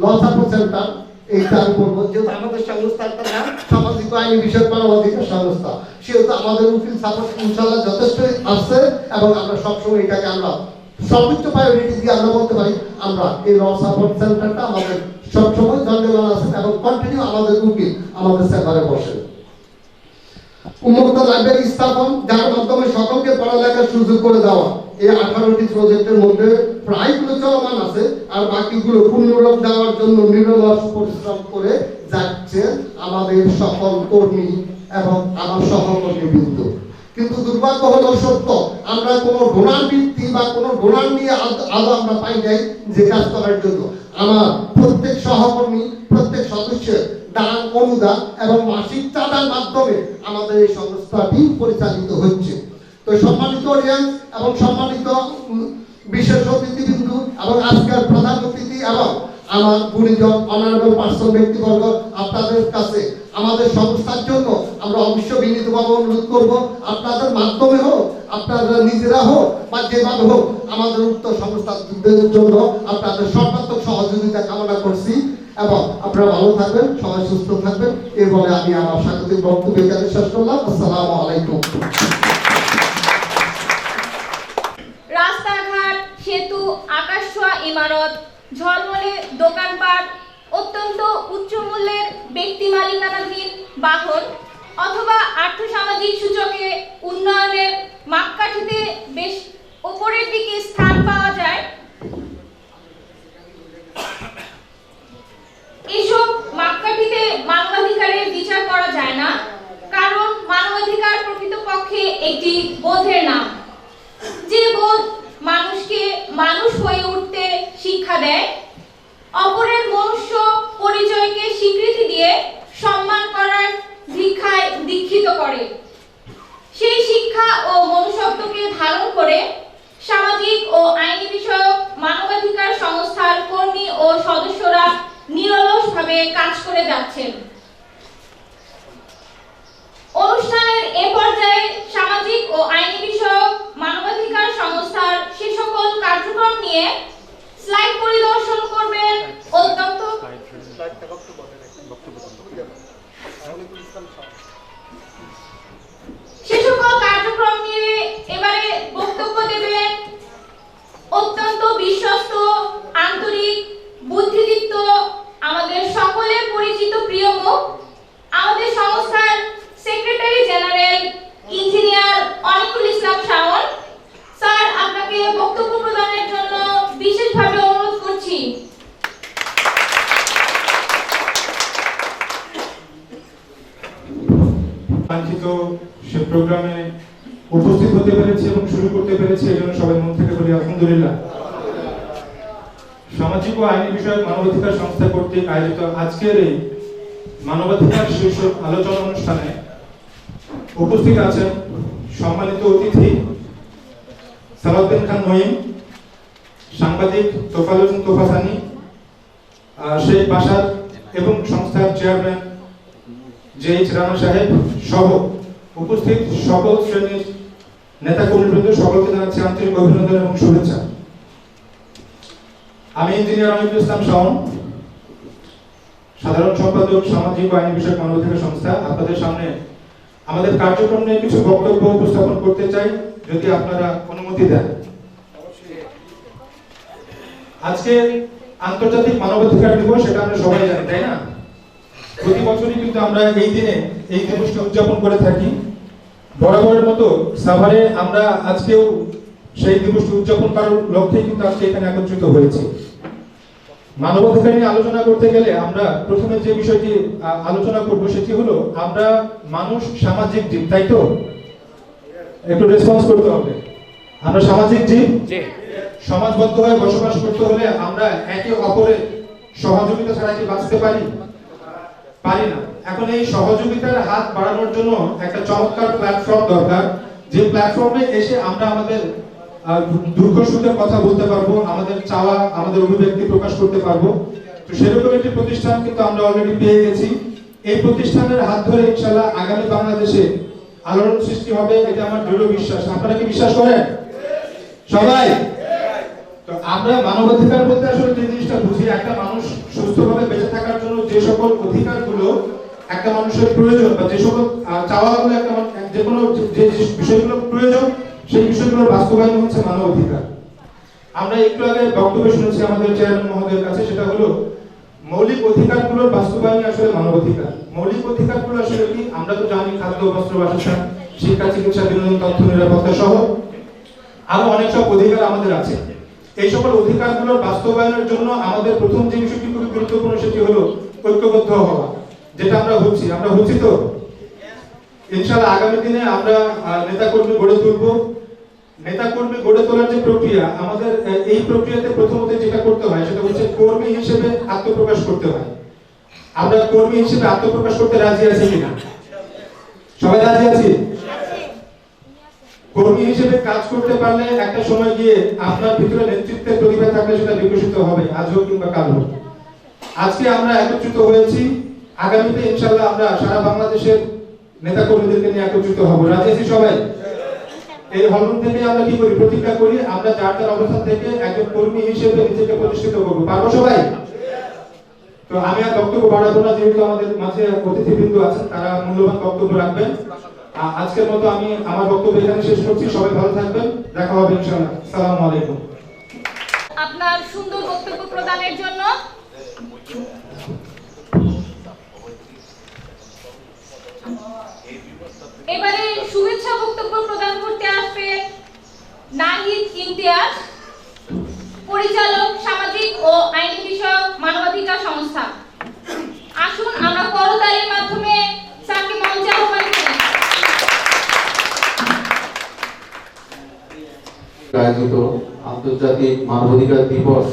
ল সাপোর্ট সেন্টার এইটা আমি বলবো, যেহেতু আমাদের সংস্থার নাম সামাজিক আইনি বিষয়ক মানবাধিকার সংস্থা, সেহেতু আমাদের উকিল সাপোর্ট ইনশাআল্লাহ যথেষ্ট আছে এবং আমরা সবসময় এটাকে আমরা সর্বোচ্চ প্রায়োরিটি দিয়ে আমরা বলতে পারি আমরা এই ল সাপোর্ট সেন্টারটা আমাদের সবসময় জনগণ আছেন এবং কন্টিনিউ আমাদের উকিল আমাদের সেন্টারে বসেন। উন্মুক্ত লাইব্রেরি স্থাপন, যার মাধ্যমে সকলকে পড়ালেখার সুযোগ করে দেওয়া। এই 18টি প্রজেক্টের মধ্যে প্রায়গুলো চলমান আছে আর বাকিগুলো পূর্ণরূপ দেওয়ার জন্য নিরলস পরিশ্রম করে যাচ্ছে আমাদের সকল কর্মী এবং আমার সহকর্মীবৃন্দ। কিন্তু দুর্ভাগ্য হলো সত্য, আমরা কোনো ডোনার বৃত্তি বা কোনো ডোনার নিয়ে আলো আমরা পাই নাই যে কাজ করার জন্য। আমার প্রত্যেক সহকর্মী, প্রত্যেক সদস্যের দান, অনুদান এবং মাসিক চাঁদার মাধ্যমে আমাদের এই সংস্থাটি পরিচালিত হচ্ছে। তো সম্মানিত অডিয়েন্স এবং সম্মানিত বিশেষ অতিথিবৃন্দ এবং আজকের প্রধান অতিথি এবং আমার গুণীজন অনারেবল পার্সন ব্যক্তিবর্গ, আপনাদের কাছে আমাদের সংস্থার জন্য আমরা অবশ্য বিনীতভাবে অনুরোধ করব, আপনাদের মাধ্যমে হোক, আপনারা নিজেরা হোক বা যেভাবে হোক আমাদের উক্ত সংস্থাদের জন্য আপনাদের সর্বাত্মক সহযোগিতা কামনা করছি এবং আপনারা ভালো থাকবেন, সবাই সুস্থ থাকবেন। এই বলে আমি আমার স্বাগতিক বক্তব্য এখানে শেষ করলাম। আসসালামু আলাইকুম। রাস্তাঘাট, সেতু, আকাশছোঁয়া ইমারত, ঝলমলে দোকানপাট, অত্যন্ত উচ্চ মূল্যের ব্যক্তি মালিকানাধীন বাহন অথবা আর্থসামাজিক সূচকে উন্নয়নের মাপকাঠিতে বেশ উপরের দিকে স্থান পাওয়া যায় একটি বোধের নাম, যে বোধ মানুষকে মানুষ হয়ে উঠতে শিক্ষা দেয়, অপরের মনুষ্য পরিচয়কে স্বীকৃতি দিয়ে সম্মান করার দীক্ষায় দীক্ষিত করে। সেই শিক্ষা ও মনুষ্যত্বকে ধারণ করে সামাজিক ও আইনি বিষয়ক মানবাধিকার সংস্থার কর্মী ও সদস্যরা নিরলসভাবে কাজ করে যাচ্ছেন। অনুষ্ঠানের এ পর্যায়ে সামাজিক ও আইনি বিষয়ক মানবাধিকার সংস্থার সে সকল কার্যক্রম নিয়ে স্লাইড পরিদর্শন করবেন অত্যন্ত সে সকল কার্যক্রম নিয়ে এবারে বক্তব্য দেবেন অত্যন্ত বিশ্বস্ত, আন্তরিক, বুদ্ধিদীপ্ত, আমাদের সকলের পরিচিত প্রিয় মুখ, আমাদের সংস্থার সেক্রেটারি জেনারেল ইঞ্জিনিয়ার অনিকুল ইসলাম শাওন। স্যার, আপনাকে বক্তব্য প্রদানের জন্য বিশেষভাবে অনুরোধ করছি। কাঙ্ক্ষিত সে প্রোগ্রামে উপস্থিত হতে পেরেছি এবং শুরু করতে পেরেছি, এই জন্য সবাই মন থেকে বলি আলহামদুলিল্লাহ। সামাজিক ও আইনি বিষয়ক মানবাধিকার সংস্থা কর্তৃক আয়োজিত আজকের এই মানবাধিকার শীর্ষক আলোচনা অনুষ্ঠানে উপস্থিত আছেন সম্মানিত অতিথি সালাউদ্দিন খান নঈম, সাংবাদিক তোফাল হোসেন তোফাসানি, শেখ বাসার এবং সংস্থার চেয়ারম্যান জে.এইচ রানা সাহেব সহ উপস্থিত সকল শ্রেণীর নেতা কর্মীবৃন্দ, সকলকে জানাচ্ছি আন্তরিক অভিনন্দন এবং শুভেচ্ছা। আমি ইঞ্জিনিয়ার অনিকুল ইসলাম শাওন, সাধারণ সম্পাদক সামাজিক ও আইনি বিষয়ক মানবাধিকার সংস্থা। আপনাদের সামনে আমাদের কার্যক্রম নিয়ে কিছু বক্তব্য উপস্থাপন করতে চাই, যদি আপনারা অনুমতি দেন। আজকে আন্তর্জাতিক মানবাধিকার দিবস, সেটা আমরা সবাই জানি, তাই না? প্রতি বছরই কিন্তু আমরা এই দিনে এই দিবসটা উদযাপন করে থাকি। বরাবরের মতো সাভারে আমরা আজকেও সেই দিবসটি উদযাপন করার লক্ষ্যে কিন্তু আজকে এখানে একত্রিত হয়েছি। মানবাধিকার নিয়ে আলোচনা করতে গেলে আমরা প্রথমে যে বিষয়টি আলোচনা করব সেটি হলো আমরা মানুষ সামাজিক জীব, তাই তো? একটু রেসপন্স করতে হবে। আমরা সামাজিক জীব, সমাজবদ্ধ হয়ে বসবাস করতে হলে আমরা একে অপরের সহযোগিতা ছাড়া কি বাঁচতে পারি? পারি না। এখন এই সহযোগিতার হাত বাড়ানোর জন্য একটা চমৎকার প্ল্যাটফর্ম দরকার, যে প্ল্যাটফর্মে এসে আমরা আমাদের দুঃখ সুখের কথা বলতে পারবো, আমাদের চাওয়া, আমাদের অভিব্যক্তি প্রকাশ করতে পারবো। তো সেরকম একটি প্রতিষ্ঠান কিন্তু আমরা অলরেডি পেয়ে গেছি। এই প্রতিষ্ঠানের হাত ধরে ইনশাআল্লাহ আগামী বাংলাদেশে আলোড়ন সৃষ্টি হবে, এটা আমার দৃঢ় বিশ্বাস। আপনারা কি বিশ্বাস করেন সবাই? তো আমরা মানবাধিকার বলতে আসলে যে জিনিসটা বুঝি, একটা মানুষ সুস্থভাবে বেঁচে থাকার জন্য যে সকল অধিকারগুলো একটা মানুষের প্রয়োজন, বা যে সকল চাওয়াগুলো একটা যে কোনো যে বিষয়গুলো প্রয়োজন, সেই বিষয়গুলোর বাস্তবায়ন হচ্ছে মানবাধিকার। আমরা একটু আগে বক্তব্য শুনেছি আমাদের চেয়ারম্যান মহোদয়ের কাছে, সেটা হলো মৌলিক অধিকারগুলোর বাস্তবায়ন আসলে মানবাধিকার। মৌলিক অধিকারগুলো আসলে কি? আমরা তো জানি খাদ্য, বস্ত্র, বাসস্থান, শিক্ষা, চিকিৎসা, বিনোদন, তথ্য, নিরাপত্তা সহ আরো অনেক সব অধিকার আমাদের আছে। এই সকল অধিকারগুলোর বাস্তবায়নের জন্য আমাদের প্রথম যে বিষয়টি খুব গুরুত্বপূর্ণ সেটি হলো ঐক্যবদ্ধ হওয়া, যেটা আমরা হচ্ছি তো ইনশাআল্লাহ। আগামী দিনে আমরা নেতাকর্মী গড়ে তুলবো। নেতাকর্মী গড়ে তোলার যে প্রক্রিয়া, আমাদের এই প্রক্রিয়াতে প্রথমত যেটা করতে হয় সেটা হচ্ছে কর্মী হিসেবে আত্মপ্রকাশ করতে হয়। আমরা কর্মী হিসেবে আত্মপ্রকাশ করতে রাজি আছি কিনা? সবাই রাজি আছি? কর্মী হিসেবে কাজ করতে পারলে একটা সময় গিয়ে আপনার ভিতরে নেতৃত্বের প্রতিভা থাকলে সেটা বিকশিত হবে, আজ হোক কিংবা কাল হোক। আজকে আমরা একত্রিত হয়েছি, আগামীতে ইনশাআল্লাহ আমরা সারা বাংলাদেশের নেতা কর্মীদেরকে নিয়ে একত্রিত হব। রাজি আছি সবাই? এই হলরুম থেকে আমরা কি করি? প্রতিজ্ঞা করি আমরা যার যার অবস্থান থেকে একজন কর্মী হিসেবে নিজেকে প্রতিষ্ঠিত করবো। পারবো সবাই? তো আমি আর বক্তব্য বাড়াবো না, যেহেতু আমাদের মাঝে অতিথিবৃন্দ আছেন, তারা মূল্যবান বক্তব্য রাখবেন। আজকের মতো আমি আমার বক্তব্য এখানে শেষ করছি। সবাই ভালো থাকবেন, দেখা হবে ইনশাআল্লাহ। আসসালামু আলাইকুম। আপনার সুন্দর বক্তব্য প্রদানের জন্য এবারে শুভেচ্ছা বক্তব্য প্রদান করতে আসবে নাহিদ ইমতিয়াজ, পরিচালক সামাজিক ও আইনি বিষয়ক মানবাধিকার সংস্থা। আসুন আমরা করতালির মাধ্যমে স্যারকে মঞ্চে আহ্বান করি। আয়োজিত আন্তর্জাতিক মানবাধিকার দিবস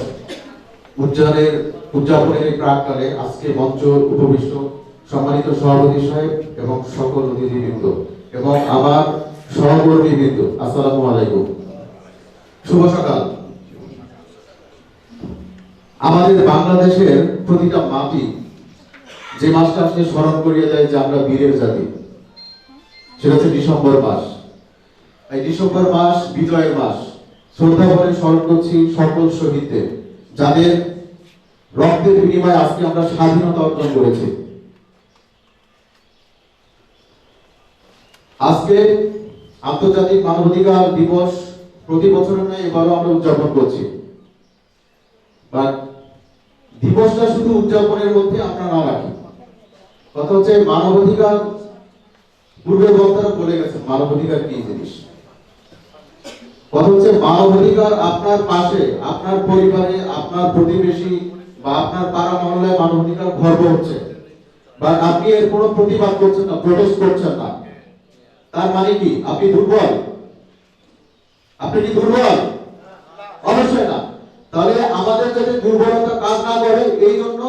উদযাপনের প্রাক্কালে আজকে মঞ্চ উপবিষ্ট সম্মানিত সভাপতি সাহেব এবং সকল অতিথিবৃন্দ এবং আমার সহকর্মীবৃন্দ, আসসালামু আলাইকুম, শুভ সকাল। আমাদের বাংলাদেশের প্রতিটা মাটি যে মাসটা আসলে স্মরণ করিয়ে দেয় যে আমরা বীরের জাতি, সেটা হচ্ছে ডিসেম্বর মাস। এই ডিসেম্বর মাস বিজয়ের মাস। শ্রদ্ধা ভরে স্মরণ করছি সকল শহীদদের, যাদের রক্তের বিনিময়ে আজকে আমরা স্বাধীনতা অর্জন করেছি। আজকে আন্তর্জাতিক মানবাধিকার দিবস প্রতি বছরের ন্যায় এবারও আমরা উদযাপন করছি। বাট দিবসটা শুধু উদযাপনের মধ্যে আমরা না রাখি। কথা হচ্ছে মানবাধিকার, পূর্বে বক্তারা বলে গেছেন মানবাধিকার কি জিনিস। কথা হচ্ছে মানবাধিকার আপনার পাশে, আপনার পরিবারে, আপনার প্রতিবেশী বা আপনার পাড়া মহল্লায় মানবাধিকার খর্ব হচ্ছে, বাট আপনি এর কোনো প্রতিবাদ করছেন না, প্রোটেস্ট করছেন না, তার মানে কি আপনি দুর্বল? আপনি কি দুর্বল? অবশ্যই না। তাহলে আমাদের যাতে দুর্বলতা কাজ না করে এই জন্য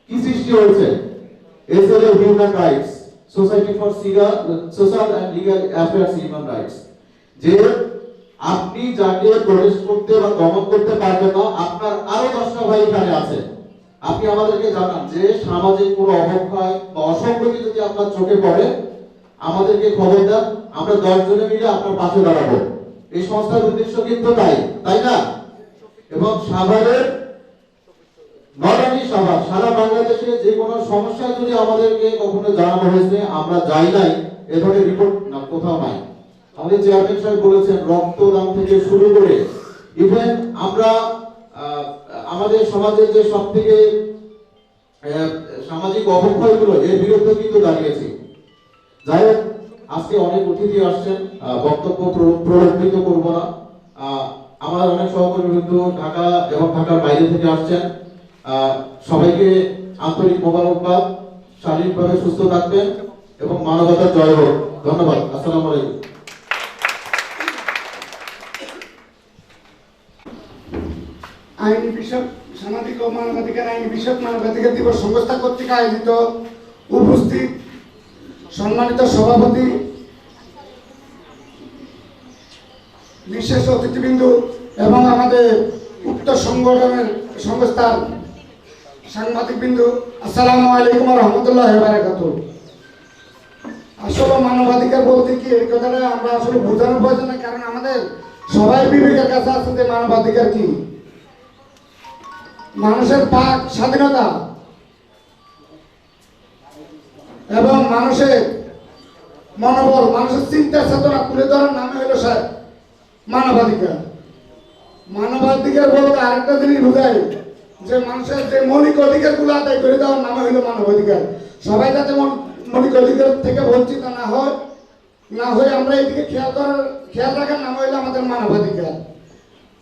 কি সৃষ্টি হয়েছে? SLA human rights, society for social and legal affairs human rights, যে আপনি যাকে প্রোটেস্ট করতে বা দমন করতে পারবেন না, আপনার আরো 10টা ভাই এখানে আছে। আপনি আমাদেরকে জানান যে সামাজিক কোনো অবক্ষয় বা অসঙ্গতি যদি আপনার চোখে পড়ে আমাদেরকে খবর দেন, আমরা 10 জনে মিলে আপনার পাশে দাঁড়াবো। এই সংস্থার উদ্দেশ্য কিন্তু তাই না? এবং সাভারের নটানি সাভার, সারা বাংলাদেশে যে কোনো সমস্যা যদি আমাদেরকে কখনো জানানো হয়েছে আমরা যাই নাই, এ ধরনের রিপোর্ট না কোথাও নাই। আমাদের চেয়ারম্যান সাহেব বলেছেন রক্তদান থেকে শুরু করে ইভেন আমরা আমাদের সমাজের যে সব থেকে সামাজিক অবক্ষয়গুলো এর বিরুদ্ধে কিন্তু দাঁড়িয়েছি। যাই হোক, আজকে অনেক অতিথি আসছেন, বক্তব্য প্রলম্বিত করব না। আমার অনেক সহকর্মী কিন্তু ঢাকা এবং ঢাকার বাইরে থেকে আসছেন। সবাইকে আন্তরিক মোবারকবাদ, শারীরিকভাবে সুস্থ থাকবেন এবং মানবতার জয় হোক। ধন্যবাদ। আসসালামু আলাইকুম। আইনি বিষয়ক সামাজিক ও মানবাধিকার আইনি বিষয়ক মানবাধিকার দিবস সংস্থা কর্তৃক আয়োজিত উপস্থিত সম্মানিত সভাপতি, বিশেষ অতিথিবৃন্দ এবং আমাদের উক্ত সংগঠনের সংস্থার সাংবাদিকবৃন্দ, আসসালামু আলাইকুম ওয়া রাহমাতুল্লাহি ওয়া বারাকাতুহু। আসলে মানবাধিকার বলতে কি এই কথাটা আমরা আসলে বোঝানোর প্রয়োজন না, কারণ আমাদের সবাই বিবেকের কাছে আছে যে মানবাধিকার কি। মানুষের বাক স্বাধীনতা এবং মানুষের মনোবল, মানুষের চিন্তা চেতনা তুলে ধরার নামে হলো মানবাধিকার। মানবাধিকার বলতে আরেকটা জিনিস বোঝায় যে মানুষের যে মৌলিক অধিকারগুলো আদায় করে দেওয়ার নামে হলো মানবাধিকার। সবাই যাতে মৌলিক অধিকার থেকে বঞ্চিত না হয়ে আমরা এইদিকে খেয়াল রাখার নাম হইলো আমাদের মানবাধিকার।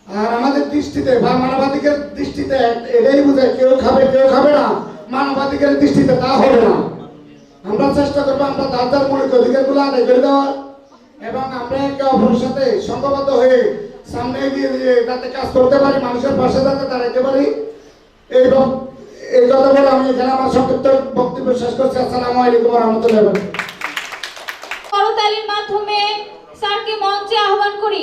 আর আমাদের দৃষ্টিতে বা মানবাধিকার দৃষ্টিতে এটাই বোঝায় কেউ খাবে না, মানবাধিকারের দৃষ্টিতে তা হবে না। আমরা চেষ্টা করবো আমরা যার মৌলিক অধিকারগুলো আদায় করে দেওয়ার এবং আমরা একে অপরের সাথে সংঘবদ্ধ হয়ে সামনে এগিয়ে যাতে কাজ করতে পারি, মানুষের পাশে যাতে দাঁড়াইতে পারি। এই কথা বলে আমি এখানে আমার সংক্ষিপ্ত বক্তব্য শেষ করছি। আসসালামু আলাইকুম ওয়া রাহমাতুল্লাহি ওয়া বারাকাতুহু। করতালির মাধ্যমে স্যারকে মঞ্চে আহ্বান করি।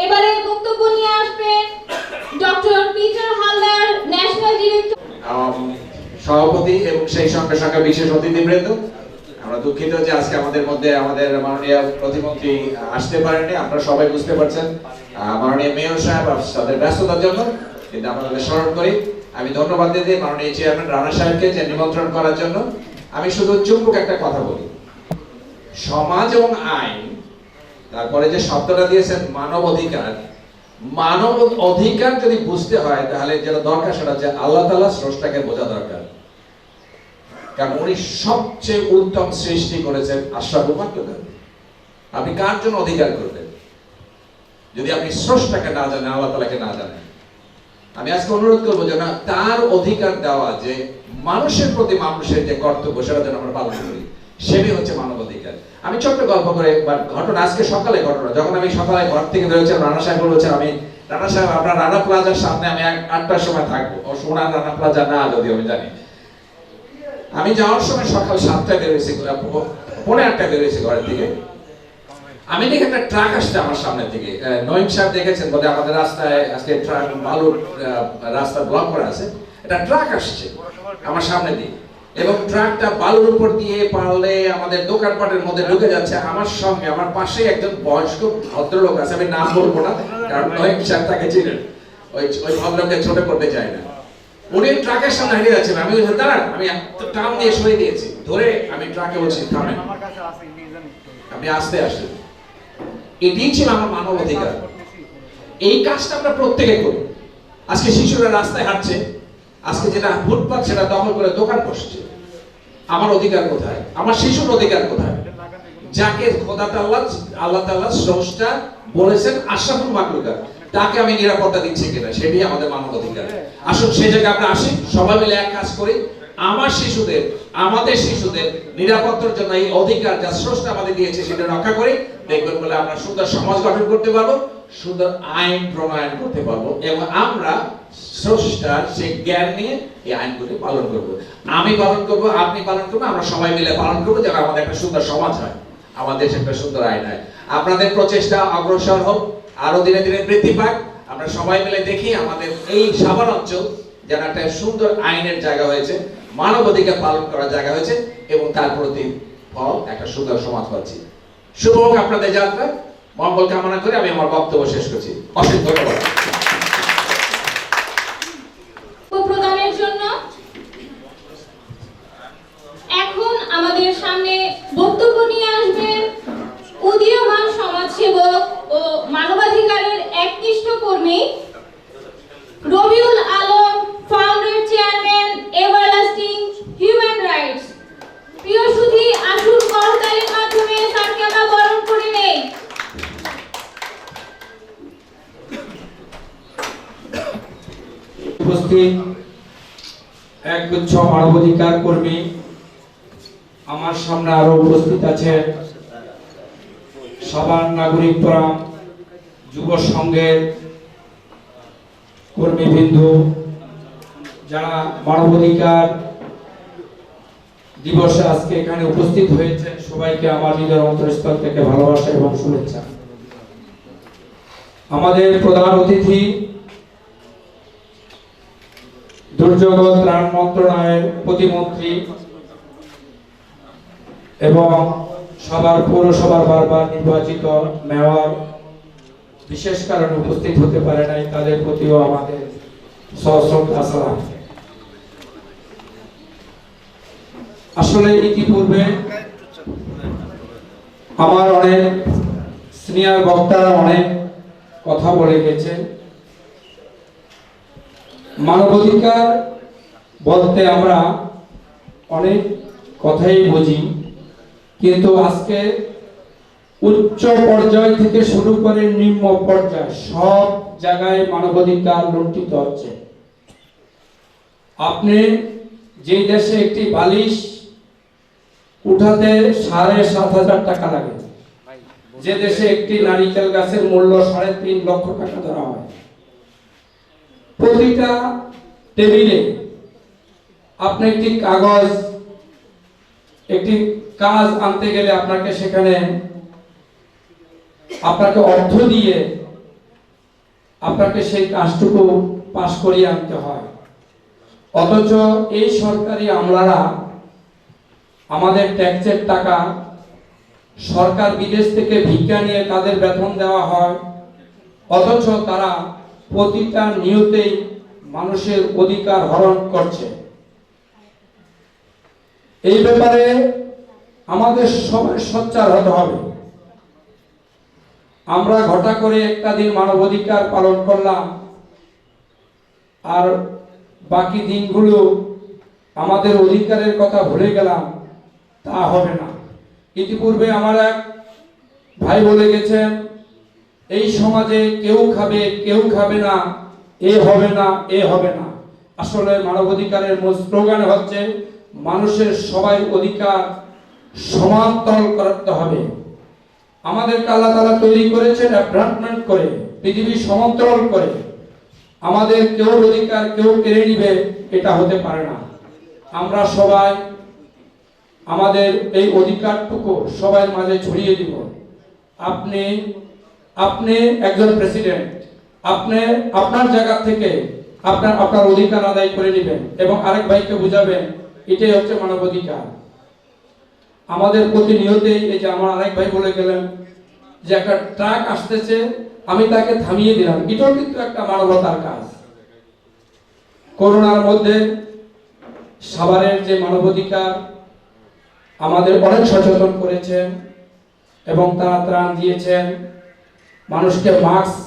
এবারে বক্তব্য নিয়ে আসবেন doctor Peter Haldar, national director. সভাপতি এবং সেই সঙ্গে সঙ্গে বিশেষ অতিথিবৃন্দ, আমরা দুঃখিত যে আজকে আমাদের মধ্যে আমাদের মাননীয় প্রতিমন্ত্রী আসতে পারেননি। আপনারা সবাই বুঝতে পারছেন মাননীয় মেয়র সাহেব তাদের ব্যস্ততার জন্য, কিন্তু আমাদের স্মরণ করি। আমি ধন্যবাদ দিই মাননীয় চেয়ারম্যান রানা সাহেবকে যে নিমন্ত্রণ করার জন্য। আমি শুধু চুম্বক একটা কথা বলি, সমাজ এবং আইন, তারপরে যে শব্দটা দিয়েছেন মানব অধিকার, মানব অধিকার যদি বুঝতে হয় তাহলে যেটা দরকার সেটা হচ্ছে আল্লাহ তাআলা স্রষ্টাকে বোঝা দরকার। কারণ উনি সবচেয়ে উত্তম সৃষ্টি করেছেন আশরাফুল মাখলুকাত। আপনি কার জন্য অধিকার করবেন যদি আপনি স্রষ্টাকে না জানেন, আল্লাহ তাআলাকে না জানেন? আমি আজকে অনুরোধ করবো যে না, তার অধিকার দেওয়া যে মানুষের প্রতি মানুষের যে কর্তব্য সেটা যেন আমরা পালন করি, সেটাই হচ্ছে মানবাধিকার। আমি ছোট্ট গল্প করে ঘটনা, আজকে সকালে ঘটনা, যখন আমি সকালে ঘর থেকে বেরোচ্ছিলাম, রানা সাহেব বলেছেন রানা সাহেব আপনার রানা প্লাজার সামনে আমি 8টার সময় থাকবো। ও সোনার রানা প্লাজা না, যদিও আমি জানি। আমি যাওয়ার সময় সকাল 7টায় বেরোয়েছি, 8:30 বেরোয়েছি ঘরের থেকে। আমি দেখি একটা ট্রাক আসছে আমার সামনে থেকে। নঈম সাহেব দেখেছেন বলে আমাদের রাস্তায় আজকে ট্রাক বালুর রাস্তা ব্লক করা আছে, একটা ট্রাক আসছে আমার সামনে দিয়ে, এবং ট্রাকটা বালুর উপর দিয়ে পারলে আমাদের দোকানপাটের মধ্যে ঢুকে যাচ্ছে। আমার সঙ্গে আমার পাশে একজন বয়স্ক ভদ্রলোক আছে, আমি নাম বলবো না কারণ নঈম সাহেব তাকে চিনেন, ওই ভদ্রলোককে ছোট করতে চাই না। উনি ট্রাকের সামনে হেঁটে যাচ্ছেন, আমি বলছি দাঁড়ান, আমি টান দিয়ে সরিয়ে দিয়েছি, ধরে আমি ট্রাকে বলছি থামেন, আপনি আস্তে আসেন। এটাই ছিল আমার মানব অধিকার। এই কাজটা আমরা প্রত্যেকে করি। আজকে শিশুরা রাস্তায় হাঁটছে, আজকে যেটা ফুটপাত সেটা দখল করে দোকান বসছে। আমার অধিকার কোথায়? আমার শিশুর অধিকার কোথায়? যাকে আল্লাহ তাআলা স্রষ্টা বলেছেন আশরাফুল মাখলুকাত, তাকে আমি নিরাপত্তা দিচ্ছি কিনা, সেটাই আমাদের মানব অধিকার। আসুন সেই জায়গায় আমরা আসি, সবাই মিলে এক কাজ করি, আমাদের শিশুদের নিরাপত্তার জন্য এই অধিকার যা স্রষ্টা আমাদের দিয়েছে সেটা রক্ষা করি। দেখবেন বলে আমরা সুন্দর সমাজ গঠন করতে পারবো, সুন্দর আইন প্রণয়ন করতে পারবো, এবং আমরা স্রষ্টার সেই জ্ঞান নিয়ে এই আইনগুলি পালন করবো। আমি পালন করবো, আপনি পালন করবো, আমরা সবাই মিলে পালন করবো, যেন আমাদের একটা সুন্দর সমাজ হয়, আমাদের দেশে একটা সুন্দর আইন হয়। আপনাদের প্রচেষ্টা অগ্রসর হোক, আরো দিনে দিনে বৃদ্ধি পাক। আমরা সবাই মিলে দেখি আমাদের এই সাভার অঞ্চল যেন একটা সুন্দর আইনের জায়গা হয়েছে, মানবাধিকার পালন করার জায়গা হয়েছে, এবং তার প্রতি ফল একটা সুন্দর সমাজ পাচ্ছি। শুভ হোক আপনাদের যাত্রা, মঙ্গল কামনা করে আমি আমার বক্তব্য শেষ করছি। অসংখ্য ধন্যবাদ। প্রদানের জন্য এখন আমাদের সামনে বক্তব্য নিয়ে আসবেন উদীয়মান সমাজসেবক ও মানবাধিকারের একনিষ্ঠ কর্মী Rabiul Alam, founder chairman everlasting human rights. প্রিয় সুধী, আসুন করতালির মাধ্যমে স্যারকে আমরা বরণ করে নেই। উপস্থিত একগুচ্ছ মানবাধিকার কর্মী, আমার সামনে আরো উপস্থিত আছেন সাভার নাগরিক ফোরাম যুব সংঘের কর্মীবৃন্দ, যারা মানবাধিকার দিবসে আজকে এখানে উপস্থিত হয়েছেন, সবাইকে আমার হৃদয়ের অন্তরস্থল থেকে ভালোবাসা এবং শুভেচ্ছা। আমাদের প্রধান অতিথি দুর্যোগ ত্রাণ মন্ত্রণালয়ের প্রতিমন্ত্রী এবং সাভার পৌরসভার বারবার নির্বাচিত মেয়র বিশেষ কারণে উপস্থিত হতে পারে নাই, তাদের প্রতিও আমাদের সশ্রদ্ধা সালাম। আসলে ইতিপূর্বে আমার অনেক সিনিয়র বক্তারা অনেক কথা বলে গেছেন। মানবাধিকার বলতে আমরা অনেক কথাই বুঝি, কিন্তু আজকে উচ্চ পর্যায় থেকে শুরু করে নিম্ন পর্যায় সব জায়গায় মানবাধিকার লুণ্ঠিত হচ্ছে। আপনি যে দেশে একটি বালিশ উঠাতে 7,500 টাকা লাগে, যে দেশে একটি নারিকেল গাছের মূল্য 3.5 লক্ষ টাকা ধরা হয়, প্রতিটা টেবিলে আপনি একটি কাগজ, একটি কাজ আনতে গেলে আপনাকে সেখানে আপনাকে অর্থ দিয়ে আপনাকে সেই কাজটুকু পাস করিয়ে আনতে হয়। অথচ এই সরকারি আমলারা আমাদের ট্যাক্সের টাকা, সরকার বিদেশ থেকে ভিক্ষা নিয়ে তাদের বেতন দেওয়া হয়, অথচ তারা প্রতিটা নিয়তেই মানুষের অধিকার হরণ করছে। এই ব্যাপারে আমাদের সবাই সোচ্চার হতে হবে। আমরা ঘটা করে একটা দিন মানবাধিকার পালন করলাম, আর বাকি দিনগুলো আমাদের অধিকারের কথা ভুলে গেলাম, তা হবে না। ইতিপূর্বে আমার এক ভাই বলে গেছেন, এই সমাজে কেউ খাবে কেউ খাবে না, এ হবে না এ হবে না। আসলে মানবাধিকারের মূল স্লোগান হচ্ছে মানুষের সবাই অধিকার সমান্তরাল করতে হবে। আমাদেরকে আল্লাহ তাআলা তৈরি করেছেন অ্যাডভান্সমেন্ট করে, পৃথিবী সমান্তরাল করে। আমাদের কেউ অধিকার কেউ কেড়ে নিবে, এটা হতে পারে না। আমরা সবাই আমাদের এই অধিকারটুকু সবার মাঝে ছড়িয়ে দিব। আপনি একজন প্রেসিডেন্ট, আপনি আপনার জায়গা থেকে আপনার অধিকার আদায় করে নেবেন এবং আরেক ভাইকে বুঝাবেন, এটাই হচ্ছে মানবাধিকার। আমাদের প্রতিনিয়তই এই যে আমার আরেক ভাই বলে গেলেন যে একটা ট্রাক আসতেছে, আমি তাকে থামিয়ে দিলাম, এটাও কিন্তু একটা মানবতার কাজ। করোনার মধ্যে সাভারের যে মানবাধিকার আমাদের অনেক সচেতন করেছেন এবং তারা ত্রাণ দিয়েছেন, মানুষকে মাস্ক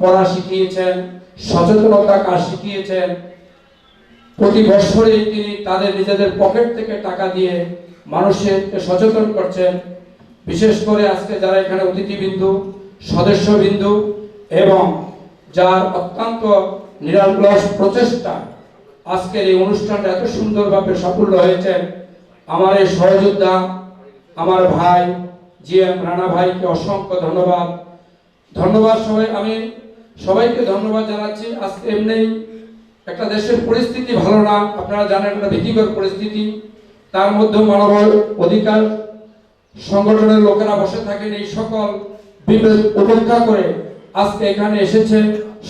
পরা শিখিয়েছেন, সচেতনতা কাজ শিখিয়েছেন। প্রতি বছরই তিনি তাদের নিজেদের পকেট থেকে টাকা দিয়ে মানুষকে সচেতন করছেন। বিশেষ করে আজকে যারা এখানে অতিথিবৃন্দু, সদস্যবৃন্দু এবং যার অত্যন্ত নিরলস প্রচেষ্টা আজকের এই অনুষ্ঠানটা এত সুন্দরভাবে সাফল্য হয়েছে, আমার এই সহযোদ্ধা আমার ভাই জিএম রানা ভাইকে অসংখ্য ধন্যবাদ। আমি সবাইকে ধন্যবাদ জানাচ্ছি। আজকে এমনি একটা দেশের পরিস্থিতি ভালো না, আপনারা জানেন একটা ভীতিকর পরিস্থিতি, তার মধ্যে মানব অধিকার সংগঠনের লোকেরা বসে থাকেন। এই সকল বিপদ উপেক্ষা করে আজকে এখানে এসেছে।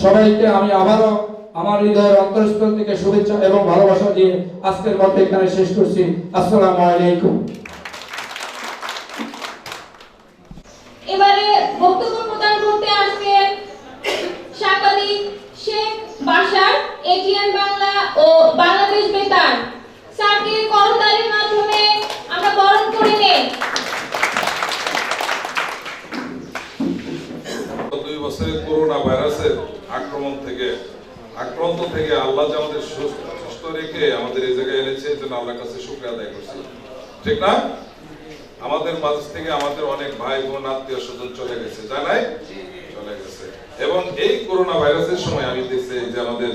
সবাইকে আমি আবারও আমার হৃদয়ের অন্তঃস্থল থেকে শুভেচ্ছা এবং ভালোবাসা দিয়ে আজকের মতো এখানে শেষ করছি। আসসালামু আলাইকুম। এবারে বক্তব্য প্রদান করতে আসবে সাংবাদিক শেখ বাশার, এটিএন বাংলা ও বাংলাদেশ বেতার। স্যারকে করতালির মাধ্যমে আমরা বরণ করে নেই। 2 বছরের করোনা ভাইরাসের আক্রান্ত থেকে আল্লাহ যে আমাদের সুস্থ রেখে আমাদের এই জায়গায় এনেছে, এই জন্য আল্লাহর কাছে শুকরিয়া আদায় করছি। ঠিক না? আমাদের মাঝ থেকে আমাদের অনেক ভাই বোন আত্মীয় স্বজন চলে গেছে, জানাই চলে গেছে। এবং এই করোনা ভাইরাসের সময় আমি দেখছি যে আমাদের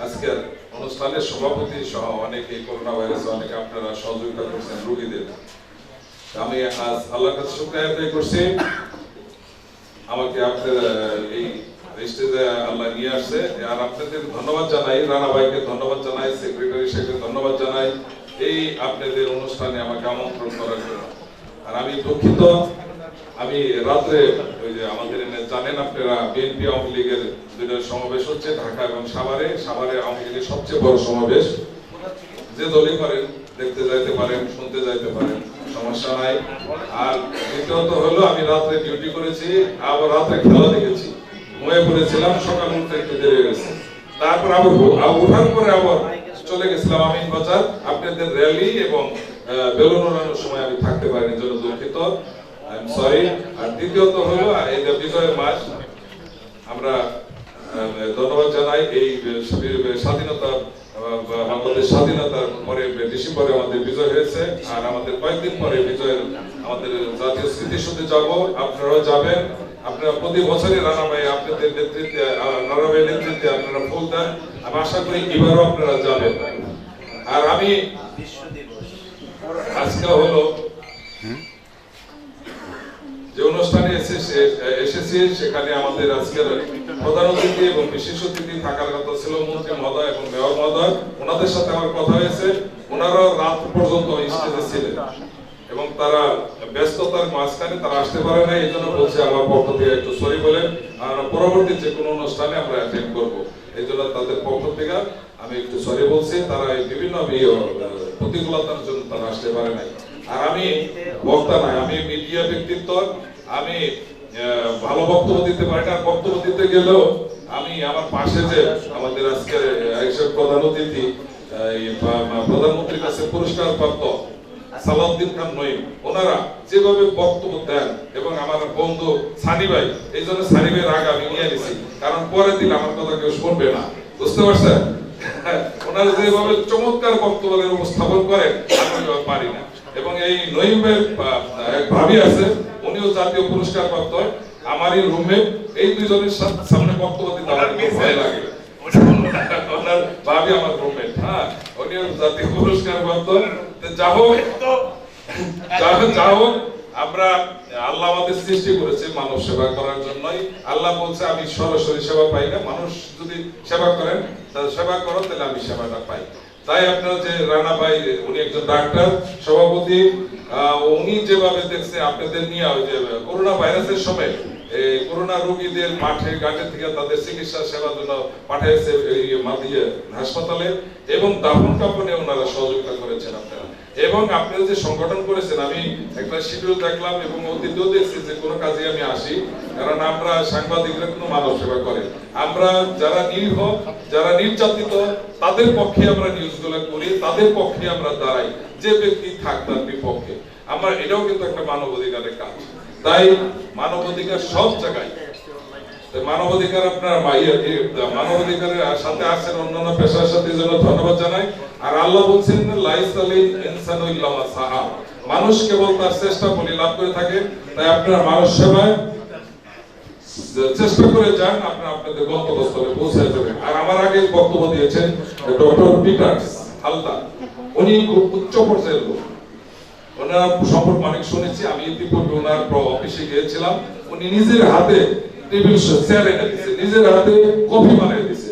আজকের অনুষ্ঠানের সভাপতি সহ অনেকে করোনা ভাইরাসে অনেকে আপনারা সহযোগিতা করছেন রোগীদের। আমি আজ আল্লাহর কাছে শুকরিয়া আদায় করছি, আমাকে আপনাদের এই স্টেজে আল্লাহ নিয়ে আসছে। আর আপনাদের ধন্যবাদ জানাই, রানা ভাইকে ধন্যবাদ জানাই, সেক্রেটারি সাহেবকে ধন্যবাদ জানাই এই আপনাদের অনুষ্ঠানে আমাকে আমন্ত্রণ করার জন্য। আর আমি দুঃখিত, আমি রাত্রে ওই যে আমাদের জানেন আপনারা বিএনপি আওয়ামী লীগের দুটো সমাবেশ হচ্ছে ঢাকা এবং সাভারে আওয়ামী লীগের সবচেয়ে বড় সমাবেশ। যে দলই করেন দেখতে যাইতে পারেন, শুনতে যাইতে পারেন, সমস্যা নাই। আর দ্বিতীয়ত হলো আমি রাত্রে ডিউটি করেছি, আবার রাত্রে খেলা দেখেছি, ঘুমিয়ে পড়েছিলাম, সকাল উঠতে একটু দেরি হয়ে গেছে। তারপর আবার ওঠার পরে আবার চলে গেছিলাম আমিন বাজার, আপনাদের র্যালি এবং বেলুন উড়ানোর সময় আমি থাকতে পারিনি, জন্য দুঃখিত, আই এম সরি। আর দ্বিতীয়ত হলো এই যে বিজয়ের মাস, আমরা ধন্যবাদ জানাই। এই স্বাধীনতা বাংলাদেশ স্বাধীনতার পরে ডিসেম্বরে আমাদের বিজয় হয়েছে, আর আমাদের কয়েকদিন পরে বিজয়ের আমাদের জাতীয় স্মৃতিসৌধে যাব, আপনারাও যাবেন। আপনারা প্রতি বছরই রানা ভাই আপনাদের নেতৃত্বে, রানা ভাইয়ের নেতৃত্বে আপনারা ফুল দেন, আমি আশা করি এবারও আপনারা যাবেন। আর আমি আজকে হলো যে অনুষ্ঠানে এসেছি সেখানে আমাদের আজকের প্রধান অতিথি এবং বিশেষ অতিথি থাকার কথা ছিল মন্ত্রী মহোদয় এবং মেয়র মহোদয়। ওনাদের সাথে আমার কথা হয়েছে, ওনারাও রাত পর্যন্ত স্টেজে ছিলেন এবং তারা ব্যস্ততার মাঝখানে তারা আসতে পারে না, এই জন্য বলছে আমার পক্ষ থেকে একটু সরি বলেন, আর পরবর্তী যে কোনো অনুষ্ঠানে আমরা অ্যাটেন্ড করবো, এই জন্য তাদের পক্ষ থেকে আমি একটু সরি বলছি। তারা বিভিন্ন প্রতিকূলতার জন্য তারা আসতে পারে নাই। আর আমি বক্তা নাই, আমি মিডিয়া ব্যক্তিত্ব, আমি ভালো বক্তব্য দিতে পারি না। বক্তব্য দিতে গেলেও আমি আমার পাশে যে আমাদের আজকের প্রধান অতিথি প্রধানমন্ত্রীর কাছে পুরস্কার প্রাপ্ত সালাউদ্দিন খান নঈম, ওনারা যেভাবে বক্তব্য দেন এবং আমার বন্ধু সানি ভাই, এই জন্য সানি ভাইয়ের আগে আমি নিয়ে নিছি, কারণ পরে দিলে আমার কথা কেউ শুনবে না, বুঝতে পারছেন? ওনারা যেভাবে চমৎকার বক্তব্য উপস্থাপন করেন আমি ওইভাবে পারি না। এবং এই নইমের এক ভাবি আছে, উনিও জাতীয় পুরস্কার প্রাপ্ত, আমারই রুমমেট। এই দুইজনের সামনে বক্তব্য দিতে আমার ভয় লাগে। ওনার ভাবি আমার রুমমেট, হ্যাঁ, উনিও জাতীয় পুরস্কার প্রাপ্ত। যা হোক, আমরা আল্লাহ আমাদের সৃষ্টি করেছে মানব সেবা করার জন্যই। আল্লাহ বলছে আমি সরাসরি সেবা পাই না, মানুষ যদি সেবা করেন, তাহলে সেবা করো, তাহলে আমি সেবাটা পাই। তাই আপনারা যে রানা ভাই, উনি একজন ডাক্তার সভাপতি, উনি যেভাবে দেখছে আপনাদের নিয়ে ওই যে করোনা ভাইরাসের সময় এই করোনা রোগীদের মাঠে ঘাটে থেকে তাদের চিকিৎসা সেবার জন্য পাঠিয়েছে হাসপাতালে, এবং দাফন কাফনে ওনারা সহযোগিতা করেছেন আপনারা। এবং আপনারা যে সংগঠন করেছেন, আমি একটা শিডিউল দেখলাম এবং অতীতেও দেখছি যে কোনো কাজে আমি আসি, কারণ আমরা সাংবাদিকরা কোনো মানব সেবা করে, আমরা যারা নিরীহ, যারা নির্যাতিত, তাদের পক্ষে আমরা নিউজগুলো করি, তাদের পক্ষে আমরা দাঁড়াই, যে ব্যক্তি থাক তার বিপক্ষে। আমরা এটাও কিন্তু একটা মানবাধিকারের কাজ। তাই মানবাধিকার সব জায়গায়, মানবাধিকার আপনার মানবাধিকারের সাথে আছেন অন্যান্য পেশার সাথে, জন্য ধন্যবাদ জানাই। আর আল্লাহ বলছেন মানুষ কেবল তার চেষ্টা বলে লাভ করে থাকে। তাই আপনার মানুষ সেবায় চেষ্টা করে যান, আপনারা আপনাদের গন্তব্যস্থলে পৌঁছায় যাবেন। আর আমার আগে বক্তব্য দিয়েছেন ডক্টর পিটার্স হালদার, উনি খুব উচ্চ পর্যায়ের লোক। ওনার সম্পর্কে অনেক শুনেছি, আমি ইতিপূর্বে ওনার অফিসে গিয়েছিলাম। উনি নিজের হাতে টেবিল চেয়ার এনে দিচ্ছে, নিজের হাতে কফি বানিয়ে দিচ্ছে,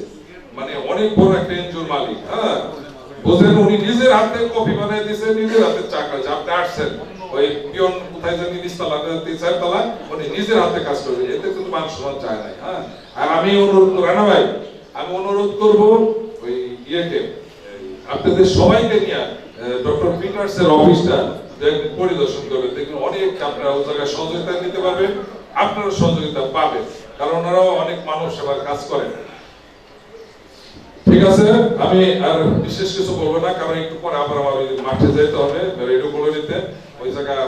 মানে অনেক বড় একটা এনজিওর মালিক। হ্যাঁ, বুঝলেন, উনি নিজের হাতে কফি বানিয়ে দিচ্ছে, নিজের হাতে চা খাচ্ছে। আপনি আসছেন, ওই পিয়ন কোথায় জানি নিচতলা, চারতলা, উনি নিজের হাতে কাজ করবে, এতে কিন্তু মানুষ সমান চায় নাই। হ্যাঁ, আর আমি অনুরোধ করবো, রানা ভাই, আমি অনুরোধ করবো ওই ইয়েকে, আপনাদের সবাইকে নিয়ে ডক্টর পিটার্সের অফিসটা পরিদর্শন করবেন, দেখবেন অনেক আপনারা ওই জায়গায় সহযোগিতা নিতে পারবেন, আপনারা সহযোগিতা পাবেন, কারণ ওনারাও অনেক মানুষ সেবার কাজ করেন। ঠিক আছে, আমি আর বিশেষ কিছু বলবো না, কারণ একটু পরে আবার আমার মাঠে যেতে হবে, রেডিও বলে নিতে, ওই জায়গায়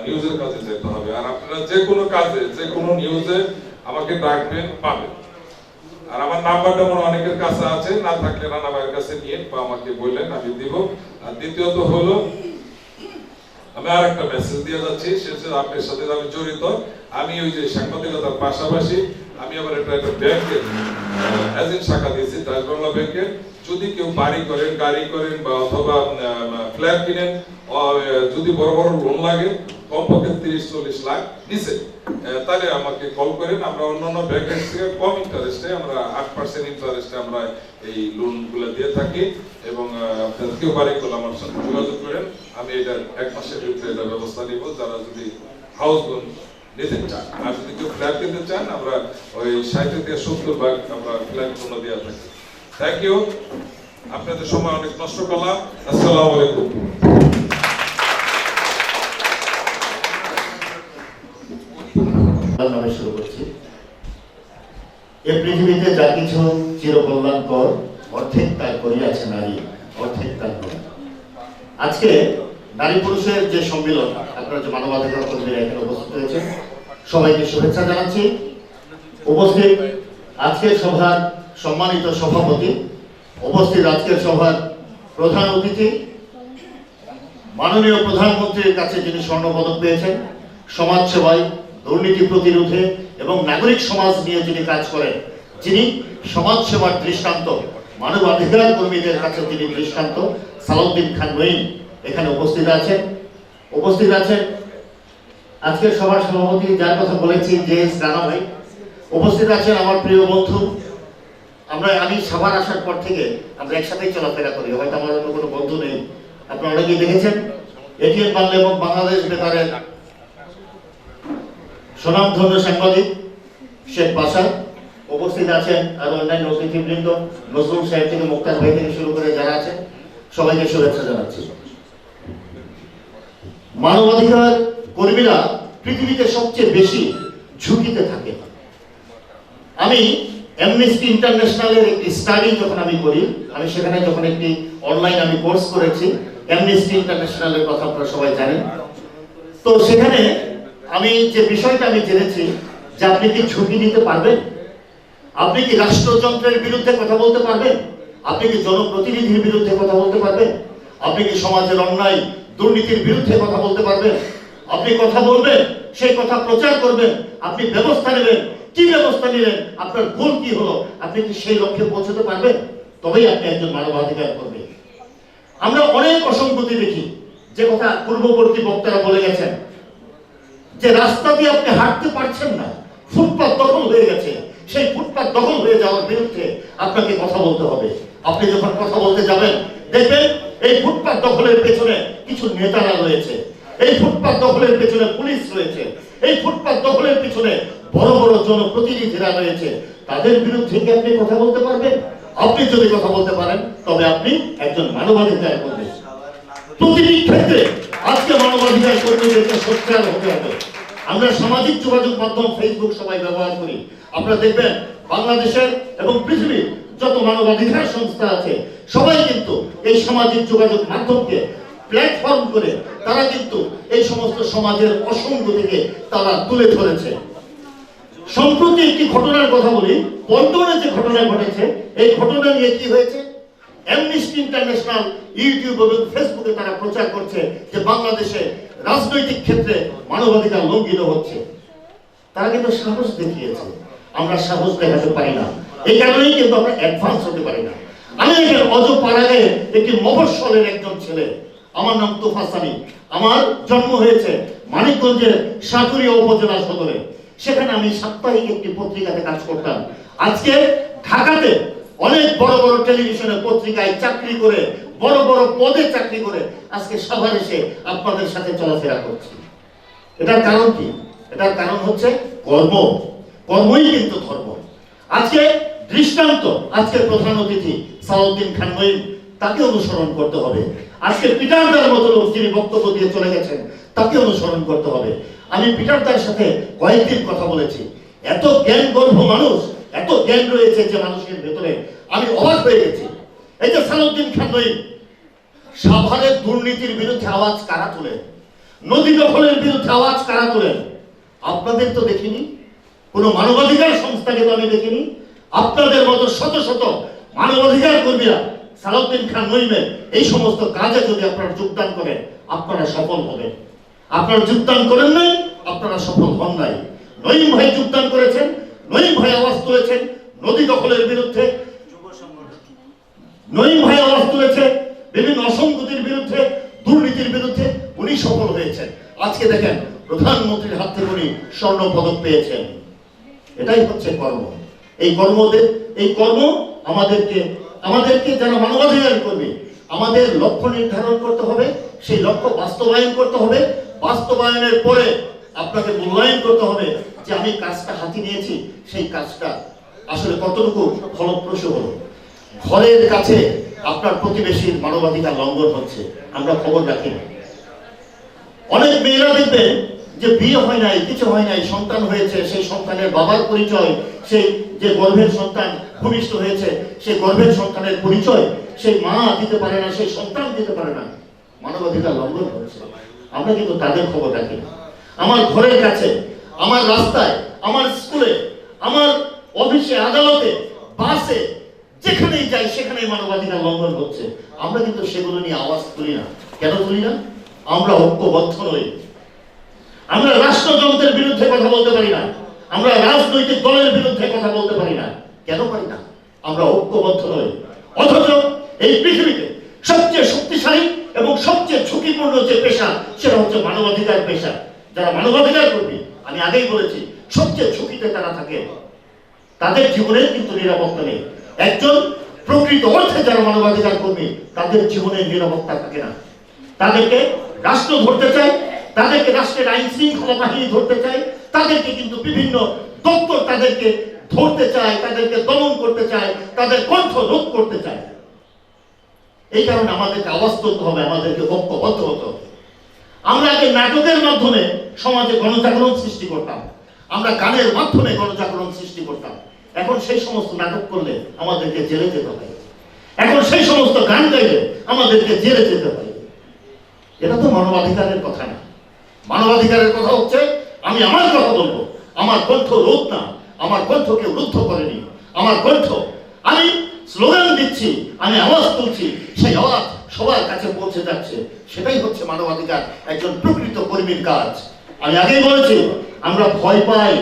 নিউজের কাজে যেতে হবে। আর আপনারা যে কোনো কাজে, যে কোনো নিউজে আমাকে ডাকবেন, পাবেন। আর আমার নাম্বারটা মনে অনেকের কাছে আছে, না থাকলে রানা ভাইয়ের কাছে নিয়ে বা আমাকে বললেন, আমি দিব। আর দ্বিতীয়ত হলো, আমি আর একটা মেসেজ দিয়ে যাচ্ছি, সেটা আপনার সাথে আমি জড়িত। আমি ওই যে সাংবাদিকতার পাশাপাশি আমি আবার একটা ব্যাংকে এজেন্ট শাখা দিয়েছি, ডাচ বাংলা ব্যাংকে। যদি কেউ বাড়ি করেন, গাড়ি করেন, বা অথবা ফ্ল্যাট কিনেন, যদি বড় বড় লোন লাগে, কমপক্ষে 30-40 লাখ নিচে, তাহলে আমাকে কল করেন। আমরা অন্যান্য ব্যাংকের থেকে কম ইন্টারেস্টে, আমরা 8% ইন্টারেস্টে আমরা এই লোনগুলো দিয়ে থাকি। এবং আপনারা কেউ বাড়ি করলে আমার সাথে যোগাযোগ করেন, আমি এটা 1 মাসের ভিতরে এটা ব্যবস্থা নিব, যারা যদি হাউস লোন নিতে চান। আর যদি কেউ ফ্ল্যাট কিনতে চান, আমরা ওই 60 থেকে 70 ভাগ আমরা ফ্ল্যাট লোন দিয়ে থাকি। থ্যাংক ইউ, আপনাদের সময় অনেক নষ্ট করলাম। আসসালামু আলাইকুম। শুরু করছি। এই পৃথিবীতে যা কিছু চিরকল্যাণকর, অর্ধেক তার করিয়াছে নারী, অর্ধেক তার নয়। আজকে নারী পুরুষের যে সম্মেলন, আপনারা যে মানবাধিকার কর্মীরা এখানে উপস্থিত হয়েছেন, সবাইকে শুভেচ্ছা জানাচ্ছি। উপস্থিত আজকের সভার সম্মানিত সভাপতি, উপস্থিত আজকের সভার প্রধান অতিথি, মাননীয় প্রধানমন্ত্রীর কাছে যিনি স্বর্ণপদক পেয়েছেন, সমাজ সেবায়, দুর্নীতি প্রতিরোধে এবং নাগরিক সমাজ নিয়ে যিনি কাজ করেন, যিনি সমাজ সেবার দৃষ্টান্ত, মানবাধিকার কর্মীদের কাছে যিনি দৃষ্টান্ত, সালাউদ্দিন খান নঈম এখানে উপস্থিত আছেন। উপস্থিত আছেন আজকের সভার সভাপতি, যার কথা বলেছি, যে রানা ভাই। উপস্থিত আছেন আমার প্রিয় বন্ধু, আমি সবার আসার পর থেকে আমরা একসাথেই চলাফেরা করি, হয়তো আমার অন্য কোনো বন্ধু নেই। আপনারা অনেকেই দেখেছেন, এটিএন বাংলা এবং বাংলাদেশ বেতারের স্বনামধন্য সাংবাদিক শেখ বাসার। উপস্থিত আছেন আর অন্যান্য অতিথিবৃন্দ, নজরুল সাহেব থেকে মুক্তার ভাই থেকে শুরু করে যারা আছেন, সবাইকে শুভেচ্ছা জানাচ্ছি। মানবাধিকার কর্মীরা পৃথিবীতে সবচেয়ে বেশি ঝুঁকিতে থাকে। আমি অ্যামনেস্টি ইন্টারন্যাশনালের একটি স্টাডি যখন আমি করি, আমি সেখানে যখন একটি অনলাইন আমি কোর্স করেছি, অ্যামনেস্টি ইন্টারন্যাশনালের কথা আপনারা সবাই জানেন। তো সেখানে আমি যে বিষয়টা আমি জেনেছি, যে আপনি কি ঝুঁকি নিতে পারবেন, আপনি কি রাষ্ট্রযন্ত্রের বিরুদ্ধে কথা বলতে পারবেন, আপনি কি জনপ্রতিনিধির বিরুদ্ধে কথা বলতে পারবেন? আপনি কি সমাজের অন্যায় দুর্নীতির বিরুদ্ধে কথা বলতে পারবেন? আপনি কথা বলবেন, সেই কথা প্রচার করবেন, আপনি ব্যবস্থা নেবেন, কি ব্যবস্থা নিলেন, আপনার গোল কি হলো, আপনি কি সেই লক্ষ্যে পৌঁছতে পারবেন? তবেই আপনি একজন মানবাধিকার কর্মী। আমরা অনেক অসঙ্গতি দেখি, যে কথা পূর্ববর্তী বক্তারা বলে গেছেন, যে রাস্তা দিয়ে আপনি হাঁটতে পারছেন না, ফুটপাত দখল হয়ে গেছে, সেই ফুটপাত দখল হয়ে যাওয়ার বিরুদ্ধে আপনাকে কথা বলতে হবে। আপনি যখন কথা বলতে যাবেন, দেখবেন এই ফুটপাত দখলের পেছনে কিছু নেতারা রয়েছে, এই ফুটপাত দখলের পেছনে পুলিশ রয়েছে, এই ফুটপাত দখলের পিছনে বড় বড় জনপ্রতিনিধিরা রয়েছে। তাদের বিরুদ্ধে কি আপনি কথা বলতে পারবেন? আপনি যদি কথা বলতে পারেন, তবে আপনি একজন মানবাধিকার কর্মী। প্রতিটি ক্ষেত্রে আজকে মানবাধিকার কর্মীদেরকে সোচ্চার হতে হবে। আমরা সামাজিক যোগাযোগ মাধ্যম ফেসবুক সবাই ব্যবহার করি। আপনারা দেখবেন বাংলাদেশের এবং পৃথিবীর যত মানবাধিকার সংস্থা আছে, সবাই কিন্তু এই সামাজিক যোগাযোগ মাধ্যমকে প্ল্যাটফর্ম করে তারা কিন্তু এই সমস্ত সমাজের অসঙ্গতিকে তারা তুলে ধরেছে। সম্প্রতি একটি ঘটনার কথা বলি, পল্টনে যে ঘটনা ঘটেছে, এই ঘটনা নিয়ে কি হয়েছে? অ্যামনেস্টি ইন্টারন্যাশনাল ইউটিউব এবং ফেসবুকে তারা প্রচার করছে যে বাংলাদেশে রাজনৈতিক ক্ষেত্রে মানবাধিকার লঙ্ঘিত হচ্ছে। তারা কিন্তু সাহস দেখিয়েছে, আমরা সাহস দেখাতে পারি না, এই কারণেই কিন্তু আমরা অ্যাডভান্স হতে পারি না। আমি এখানে অজপাড়ায় একটি মফস্বলের একজন ছেলে, আমার নাম তোফা সানি। আমার জন্ম হয়েছে মানিকগঞ্জের সাটুরিয়া উপজেলা সদরে। সেখানে আমি সাপ্তাহিক একটি পত্রিকাতে কাজ করতাম। আজকে ঢাকাতে অনেক বড় বড় টেলিভিশনের পত্রিকায় চাকরি করে, বড় বড় পদে চাকরি করে আজকে সবার এসে আপনাদের সাথে চলাফেরা করছি। এটার কারণ কি? এটার কারণ হচ্ছে কর্ম। কর্মই কিন্তু ধর্ম। আজকে দৃষ্টান্ত, আজকে প্রধান অতিথি সালাউদ্দিন খান নঈম, তাকে অনুসরণ করতে হবে। আজকে পিটারদার মতো লোক যিনি বক্তব্য দিয়ে চলে গেছেন, তাকে অনুসরণ করতে হবে। আমি পিটারদার সাথে কয়েকদিন কথা বলেছি। এত জ্ঞান গর্ভ মানুষ, এত জ্ঞান রয়েছে যে মানুষের ভেতরে, আমি অবাক হয়ে গেছি। এই যে সালাউদ্দিন খান নঈম, সাভারের দুর্নীতির বিরুদ্ধে আওয়াজ কারা তোলেন, নদী দখলের বিরুদ্ধে আওয়াজ কারা তোলেন? আপনাদের তো দেখিনি, কোনো মানবাধিকার সংস্থাকে তো আমি দেখিনি। আপনাদের মতো শত শত মানবাধিকার কর্মীরা সালাউদ্দিন খান নঈমের এই সমস্ত কাজে যদি আপনারা যোগদান করেন, আপনারা সফল হবেন। আপনারা যোগদান করেন নাই, আপনারা সফল হন নাই। নঈম ভাই যোগদান করেছেন, নঈম ভাই আওয়াজ তুলেছেন নদী দখলের বিরুদ্ধে, নঈম ভাই আওয়াজ তুলেছে বিভিন্ন অসঙ্গতির বিরুদ্ধে, দুর্নীতির বিরুদ্ধে, উনি সফল হয়েছেন। আজকে দেখেন প্রধানমন্ত্রীর হাত থেকে উনি স্বর্ণ পদক পেয়েছেন। এটাই হচ্ছে কর্ম। এই কর্ম আমাদেরকে যারা মানবাধিকার করবে, আমাদের লক্ষ্য নির্ধারণ করতে হবে, সেই লক্ষ্য বাস্তবায়ন করতে হবে। বাস্তবায়নের পরে আপনাকে মূল্যায়ন করতে হবে যে আমি কাজটা হাতে নিয়েছি, সেই কাজটা আসলে কতটুকু ফলপ্রসূ হলো। ঘরের কাছে আপনার প্রতিবেশীর মানবাধিকার লঙ্ঘন হচ্ছে, আমরা খবর রাখি না। অনেক মেয়েরা দেখবেন যে বিয়ে হয় নাই, কিছু হয় নাই, সন্তান হয়েছে, সেই সন্তানের বাবার পরিচয়, সেই যে গর্ভের সন্তান ভূমিষ্ঠ হয়েছে, সেই গর্ভের সন্তানের পরিচয় সেই মা দিতে পারে না, সেই সন্তান দিতে পারে না, মানবাধিকার লঙ্ঘন হচ্ছে। আমরা কিন্তু তাদের খবর রাখি না। আমার ঘরের কাছে, আমার রাস্তায়, আমার স্কুলে, আমার অফিসে, আদালতে, বাসে, যেখানেই যাই সেখানেই মানবাধিকার লঙ্ঘন হচ্ছে। আমরা কিন্তু সেগুলো নিয়ে আওয়াজ তুলি না। কেন তুলি না? আমরা ঐক্যবদ্ধ নই। আমরা রাষ্ট্রযন্ত্রের বিরুদ্ধে কথা বলতে পারি না, আমরা রাজনৈতিক দলের বিরুদ্ধে কথা বলতে পারি না। কেন পারি না? আমরা ঐক্যবদ্ধ নই। অথচ এই পৃথিবীতে সবচেয়ে শক্তিশালী এবং সবচেয়ে ঝুঁকিপূর্ণ যে পেশা, সেটা হচ্ছে মানবাধিকার পেশা। যারা মানবাধিকার কর্মী, আমি আগেই বলেছি, সবচেয়ে ঝুঁকিতে তারা থাকে। তাদের জীবনের কিন্তু নিরাপত্তা নেই। একজন প্রকৃত অর্থে যারা মানবাধিকার কর্মী, তাদের জীবনের নিরাপত্তা থাকে না। তাদেরকে রাষ্ট্র ধরতে চায়, তাদেরকে রাষ্ট্রের আইন শৃঙ্খলা বাহিনী ধরতে চায়, তাদেরকে কিন্তু বিভিন্ন দপ্তর তাদেরকে ধরতে চায়, তাদেরকে দমন করতে চায়, তাদের কণ্ঠ রোধ করতে চায়। এই কারণে আমাদেরকে আওয়াজ তুলতে হবে, আমাদেরকে ঐক্যবদ্ধ হতে হবে। আমরা আগে নাটকের মাধ্যমে সমাজে গণজাগরণ সৃষ্টি করতাম, আমরা গানের মাধ্যমে গণজাগরণ সৃষ্টি করতাম। এখন সেই সমস্ত নাটক করলে আমাদেরকে জেলে যেতে হয়, এখন সেই সমস্ত গান গাইলে আমাদেরকে জেলে যেতে হয়। এটা তো মানবাধিকারের কথা না। মানবাধিকারের কথা হচ্ছে আমি আমার কথা বলবো, আমার কণ্ঠ রোধ না, আমার কণ্ঠ কেউ রুদ্ধ করেনি, আমার কণ্ঠ আমি স্লোগান দিচ্ছি, আমি আওয়াজ তুলছি, সেই আওয়াজ সবার কাছে পৌঁছে যাচ্ছে, সেটাই হচ্ছে মানবাধিকার একজন প্রকৃত কর্মীর কাজ। আমি আগেই বলেছি, আমরা ভয় পাই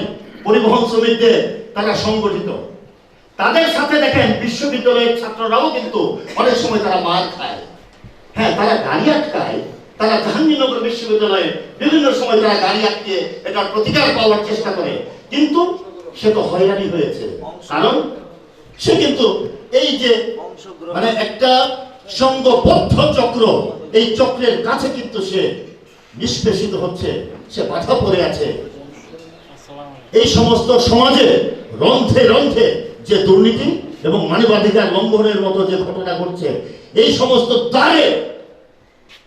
পরিবহন শ্রমিকদের, তারা সংগঠিত, তাদের সাথে দেখেন বিশ্ববিদ্যালয়ের ছাত্ররাও কিন্তু অনেক সময় তারা মার খায়। হ্যাঁ, তারা গাড়ি আটকায়, তারা জাহাঙ্গীরনগর বিশ্ববিদ্যালয়ে বিভিন্ন সময় তারা গাড়ি আটকে এটার প্রতিকার পাওয়ার চেষ্টা করে, কিন্তু সে তো হয়রানি হয়েছে। কারণ সে কিন্তু এই যে মানে একটা সংঘবদ্ধ চক্র, এই চক্রের কাছে কিন্তু সে নিষ্পেষিত হচ্ছে, সে বাধা পড়ে আছে। এই সমস্ত সমাজে রন্ধ্রে রন্ধ্রে যে দুর্নীতি এবং মানবাধিকার লঙ্ঘনের মতো যে ঘটনা ঘটছে, এই সমস্ত দ্বারে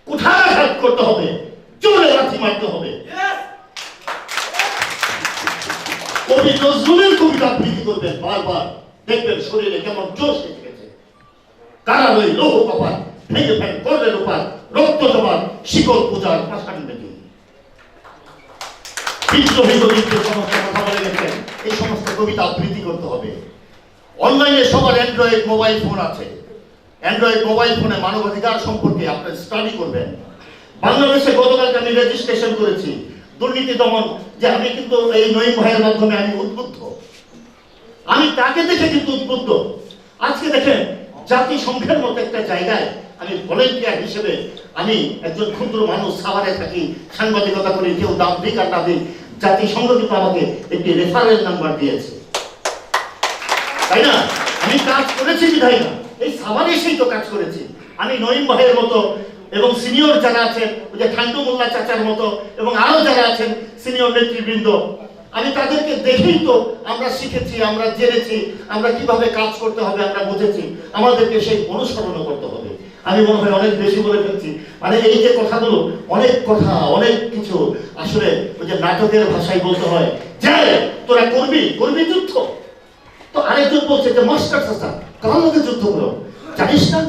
কুঠারাঘাত করতে হবে, জোরে লাথি মারতে হবে। কবি নজরুলের কবিতা আবৃত্তি করবেন বারবার, দেখবেন শরীরে কেমন জোশ এসে গেছে। কারা ওই লৌহ কপাট ভেঙে ফেল করলে রূপার রক্ত জবাব শিকল পূজার পাশান বেদি। বিদ্রোহী কবিদের সমস্ত কথা বলে গেছেন, এই সমস্ত কবিতা আবৃত্তি করতে হবে। অনলাইনে সবার অ্যান্ড্রয়েড মোবাইল ফোন আছে, অ্যান্ড্রয়েড মোবাইল ফোনে মানবাধিকার সম্পর্কে আপনারা স্টাডি করবেন। বাংলাদেশে গতকালকে আমি রেজিস্ট্রেশন করেছি দুর্নীতি দমন, যে আমি কিন্তু এই নঈম ভাইয়ের মাধ্যমে আমি উদ্বুদ্ধ, আমি তাকে দেখে কিন্তু উদ্বুদ্ধ। আজকে দেখেন জাতিসংঘের মতো একটা জায়গায় আমি ভলেন্টিয়ার হিসেবে, আমি একজন ক্ষুদ্র মানুষ, সাভারে থাকি, সাংবাদিকতা করি, কেউ দাম দিক আর না দিক, জাতিসংঘ কিন্তু আমাকে একটি রেফারেল নাম্বার দিয়েছে, তাই না? আমি কাজ করেছি বিধায় না, এই সাভারে এসেই তো কাজ করেছি। আমি নঈম ভাইয়ের মতো এবং সিনিয়র যারা আছেন, ওই যে ঠান্ডু মোল্লা চাচার মতো এবং আরো যারা আছেন সিনিয়র নেতৃবৃন্দ, আমি তাদেরকে দেখেই তো আমরা শিখেছি, আমরা জেনেছি, আমরা কিভাবে কাজ করতে হবে আমরা বুঝেছি, আমাদেরকে সেই অনুসরণ করতে হবে। আমি মনে হয় অনেক বেশি বলে ফেলছি, মানে এই যে কথাগুলো, অনেক কথা, অনেক কিছু আসলে ওই যে নাটকের ভাষায় বলতে হয় যে তোরা করবি করবি যুদ্ধ, তো আরেকজন বলছে যে মাস্টার চাচা কার লোকে যুদ্ধ করো, জানিস না?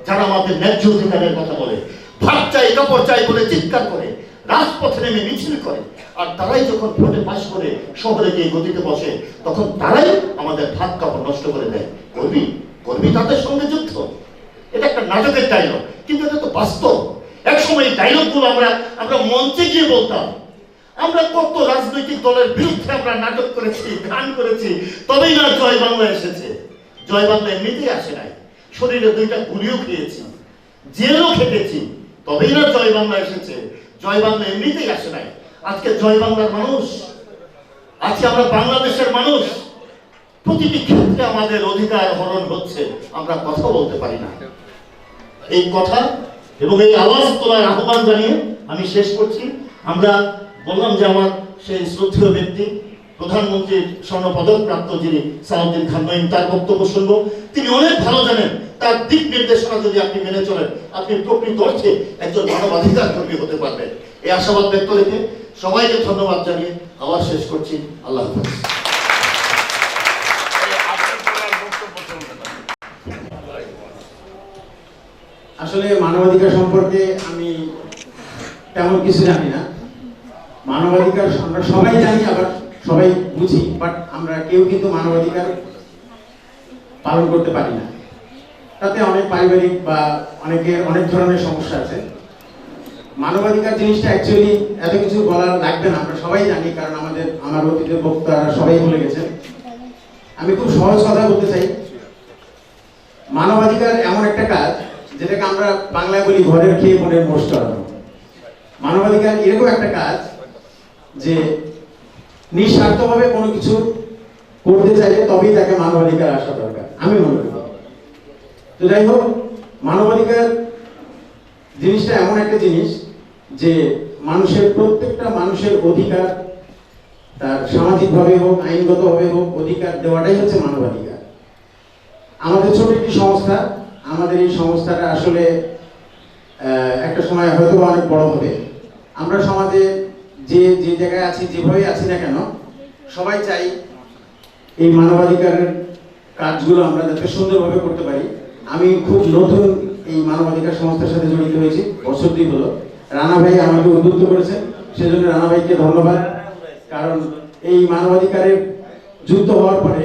যারা আমাদের ন্যায্য অধিকারের কথা বলে, ভাত চাই কাপড় চাই বলে চিৎকার করে, রাজপথে নেমে মিছিল করে, আর তারাই যখন ভোটে পাশ করে শহরে গিয়ে গদিতে বসে, তখন তারাই আমাদের ভাত কাপড় নষ্ট করে দেয়। করবি করবি তাদের সঙ্গে যুদ্ধ, এটা একটা নাটকের ডায়লগ, কিন্তু এটা তো বাস্তব। এক সময় এই ডায়লগগুলো আমরা মঞ্চে গিয়ে বলতাম, আমরা কত রাজনৈতিক দলের বিরুদ্ধে আমরা নাটক করেছি, গান করেছি, তবেই না জয় বাংলা এসেছে। জয় বাংলা এমনিতেই আসে নাই, শরীরে 2টা গুলিও খেয়েছি, জেলও খেটেছি, তবেই না জয় বাংলা এসেছে। জয় বাংলা এমনিতেই আসে নাই। আজকে জয় বাংলার মানুষ, আজকে আমরা বাংলাদেশের মানুষ, প্রতিটি ক্ষেত্রে আমাদের অধিকার হরণ হচ্ছে, আমরা কথা বলতে পারি না। এই কথা এবং এই আওয়াজ তোলার আহ্বান জানিয়ে আমি শেষ করছি। আমরা বললাম যে আমার সেই শ্রদ্ধেয় ব্যক্তি প্রধানমন্ত্রীর স্বর্ণপদক প্রাপ্ত যিনি সালাউদ্দিন খান নঈম, তার বক্তব্য শুনবো। তিনি অনেক ভালো জানেন, তার দিক নির্দেশনা যদি আপনি মেনে চলেন, আপনি প্রকৃত অর্থে একজন মানবাধিকার কর্মী হতে পারবেন। এই আশাবাদ ব্যক্ত রেখে সবাইকে ধন্যবাদ জানিয়ে আবার শেষ করছি। আল্লাহ হাফেজ। আসলে মানবাধিকার সম্পর্কে আমি তেমন কিছু জানি না। মানবাধিকার আমরা সবাই জানি, আবার সবাই বুঝি, বাট আমরা কেউ কিন্তু মানবাধিকার পালন করতে পারি না। তাতে অনেক পারিবারিক বা অনেক ধরনের সমস্যা আছে। মানবাধিকার জিনিসটা অ্যাকচুয়ালি এত কিছু বলার লাগবে না, আমরা সবাই জানি, কারণ আমার অতীতের বক্তারা সবাই বলে গেছেন। আমি খুব সহজ কথা বলতে চাই। মানবাধিকার এমন একটা কাজ যেটাকে আমরা বাংলায় বলি ঘরের খেয়ে মনের মোষ চড়ানো। মানবাধিকার এরকম একটা কাজ যে নিঃস্বার্থভাবে কোনো কিছু করতে চাইলে তবেই তাকে মানবাধিকার আসা দরকার, আমি মনে করি। তো যাই হোক, মানবাধিকার জিনিসটা এমন একটা জিনিস যে মানুষের প্রত্যেকটা মানুষের অধিকার, তার সামাজিকভাবে হোক আইনগতভাবে হোক, অধিকার দেওয়াটাই হচ্ছে মানবাধিকার। আমাদের ছোট একটি সংস্থা, আমাদের এই সংস্থাটা আসলে একটা সময় হয়তো অনেক বড় হবে। আমরা সমাজে যে জায়গায় আছি, যেভাবে আছি না কেন, সবাই চাই এই মানবাধিকারের কাজগুলো আমরা যাতে সুন্দরভাবে করতে পারি। আমি খুব নতুন এই মানবাধিকার সংস্থার সাথে জড়িত হয়েছি, বছর 2 হলো। রানা ভাই আমাকে উদ্বুদ্ধ করেছেন, সেজন্য রানা ভাইকে ধন্যবাদ। কারণ এই মানবাধিকারের যুক্ত হওয়ার পরে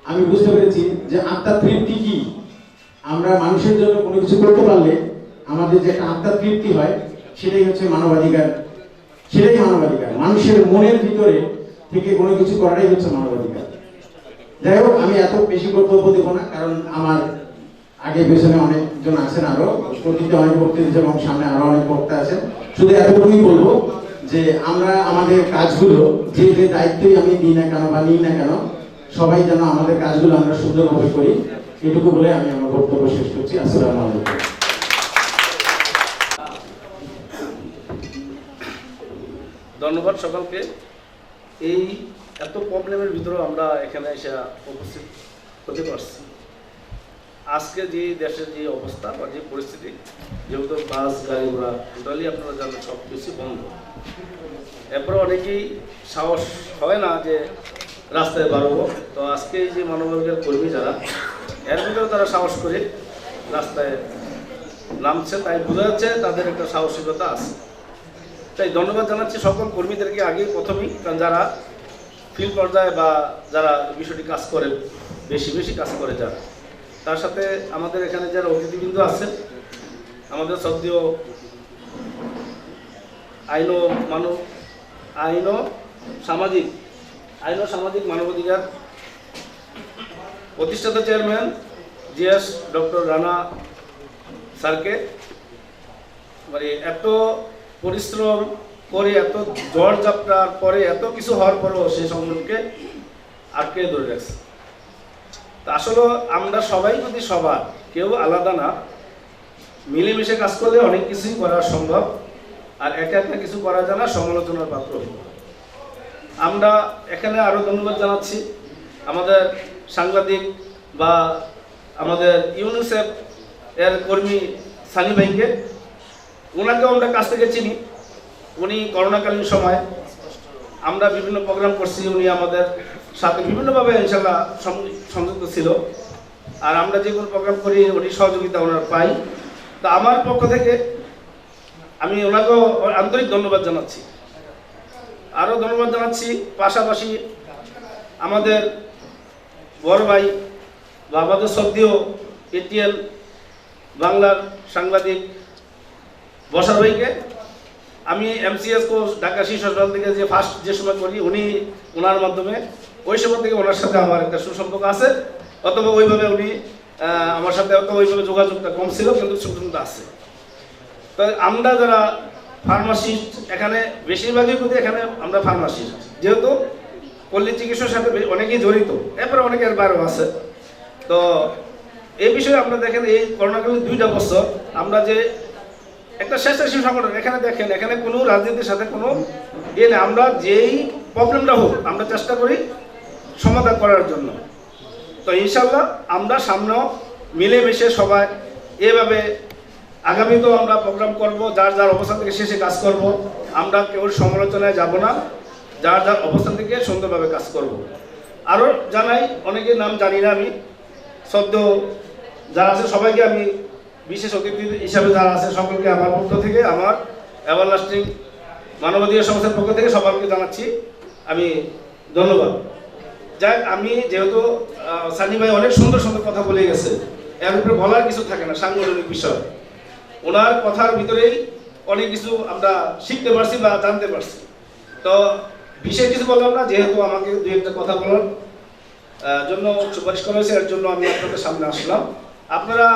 আমি বুঝতে পেরেছি যে আত্মার তৃপ্তি কি, আমরা মানুষের জন্য কোনো কিছু করতে পারলে আমাদের যে একটা আত্মার তৃপ্তি হয়, সেটাই হচ্ছে মানবাধিকার। সেটাই মানবাধিকার, মানুষের মনের ভিতরে থেকে কোনো কিছু করাটাই হচ্ছে মানবাধিকার। যাই হোক, আমি এত বেশি বক্তব্য দেবো না, কারণ আমার আগে পেছনে অনেকজন আছেন, আরো প্রতিটি অনেক বক্তা দিচ্ছে এবং সামনে আরো অনেক বক্তা আছেন। শুধু এতটুকুই বলবো যে আমরা আমাদের কাজগুলো যে যে দায়িত্বই আমি দিই না কেন বা নিই না কেন, সবাই যেন আমাদের কাজগুলো আমরা সুন্দরভাবে করি, এটুকু বলে আমি আমার বক্তব্য শেষ করছি। আসসালামু আলাইকুম। ধন্যবাদ সকলকে। এই এত প্রবলেমের ভিতরেও আমরা এখানে এসে উপস্থিত হতে পারছি। আজকে যে দেশের যে অবস্থা বা যে পরিস্থিতি, যেহেতু বাস গাড়ি ঘোড়া টোটালি আপনারা জানেন সব কিছু বন্ধ, এরপরে অনেকেই সাহস হয় না যে রাস্তায় বাড়বো। তো আজকে এই যে মানবাধিকার কর্মী যারা, এর ভিতরে তারা সাহস করে রাস্তায় নামছে, তাই বোঝা যাচ্ছে তাদের একটা সাহসিকতা আছে। তাই ধন্যবাদ জানাচ্ছি সকল কর্মীদেরকে আগেই প্রথমেই, কারণ যারা ফিল্ড পর্যায়ে বা যারা বিষয়টি কাজ করে, বেশি বেশি কাজ করে যারা, তার সাথে আমাদের এখানে যারা অতিথিবৃন্দ আছেন, আমাদের শ্রদ্ধেয় আইন ও সামাজিক মানবাধিকার প্রতিষ্ঠাতা চেয়ারম্যান জিএস ডক্টর রানা স্যারকে, মানে এত পরিশ্রম করে, এত ঝড় ঝাপটার পরে, এত কিছু হওয়ার পরেও সেই সংগঠনকে আটকে ধরে রাখছে। তা আসলে আমরা সবাই যদি সবার, কেউ আলাদা না, মিলেমিশে কাজ করলে অনেক কিছুই করা সম্ভব। আর একা একা কিছু করা যায় না, সমালোচনার পাত্র। আমরা এখানে আরও ধন্যবাদ জানাচ্ছি আমাদের সাংবাদিক বা আমাদের ইউনিসেফ এর কর্মী সানি ভাইকে। ওনাকেও আমরা কাছ থেকে চিনি। উনি করোনাকালীন সময় আমরা বিভিন্ন প্রোগ্রাম করছি, উনি আমাদের সাথে বিভিন্নভাবে ইনশাল্লাহ সংযুক্ত ছিল। আর আমরা যে কোনো প্রোগ্রাম করি উনি সহযোগিতা ওনার পাই। তা আমার পক্ষ থেকে আমি ওনাকেও আন্তরিক ধন্যবাদ জানাচ্ছি। আরও ধন্যবাদ জানাচ্ছি পাশাপাশি আমাদের বড় ভাই বা আমাদের শ্রদ্ধেয় এটিএল বাংলার সাংবাদিক বসার ভাইকে। আমি এমসিএস কোর্স ঢাকা শীর্ষ হাসপাতাল থেকে যে ফার্স্ট যে সময় করি, ওনার মাধ্যমে ওই সময় থেকে ওনার সাথে আমার একটা সুসম্পর্ক আছে। অথবা ওইভাবে উনি আমার সাথে অত ওইভাবে যোগাযোগটা কম ছিল, কিন্তু সুসম্পর্ক আছে। তো আমরা যারা ফার্মাসিস্ট, এখানে বেশিরভাগই কিন্তু এখানে আমরা ফার্মাসিস্ট, যেহেতু পল্লী চিকিৎসার সাথে অনেকেই জড়িত, এরপরে অনেকের বাইরেও আছে। তো এই বিষয়ে আপনারা দেখেন, এই করোনাকালীন 2টা বছর আমরা যে একটা স্বেচ্ছাসেবী সংগঠন, এখানে দেখেন এখানে কোনো রাজনীতির সাথে কোনো নেই। আমরা যেই প্রবলেমটা হোক আমরা চেষ্টা করি সমাধান করার জন্য। তো ইনশাল্লাহ আমরা সামনেও মিলেমিশে সবাই এভাবে আগামীতেও আমরা প্রোগ্রাম করব, যার যার অবস্থান থেকে শেষে কাজ করব। আমরা কেউ সমালোচনায় যাব না, যার যার অবস্থান থেকে সুন্দরভাবে কাজ করব। আরও জানাই, অনেকের নাম জানি না আমি, সদ্য যারা আছে সবাইকে আমি, বিশেষ অতিথি হিসাবে যারা আছে সকলকে আমার পক্ষ থেকে, আমার এভারলাস্টিং মানবাধিকার সংস্থার পক্ষ থেকে সবাইকে জানাচ্ছি আমি ধন্যবাদ। যাক, আমি যেহেতু সানি ভাই অনেক সুন্দর সুন্দর কথা বলে গেছে, এর উপরে বলার কিছু থাকে না, সাংগঠনিক বিষয়। ওনার কথার ভিতরেই অনেক কিছু আমরা শিখতে পারছি বা জানতে পারছি। তো বিশেষ কিছু বললাম না, যেহেতু আমাকে দুই একটা কথা বলার জন্য সুপারিশ করা হয়েছে, এর জন্য আমি আপনাদের সামনে আসলাম। আপনারা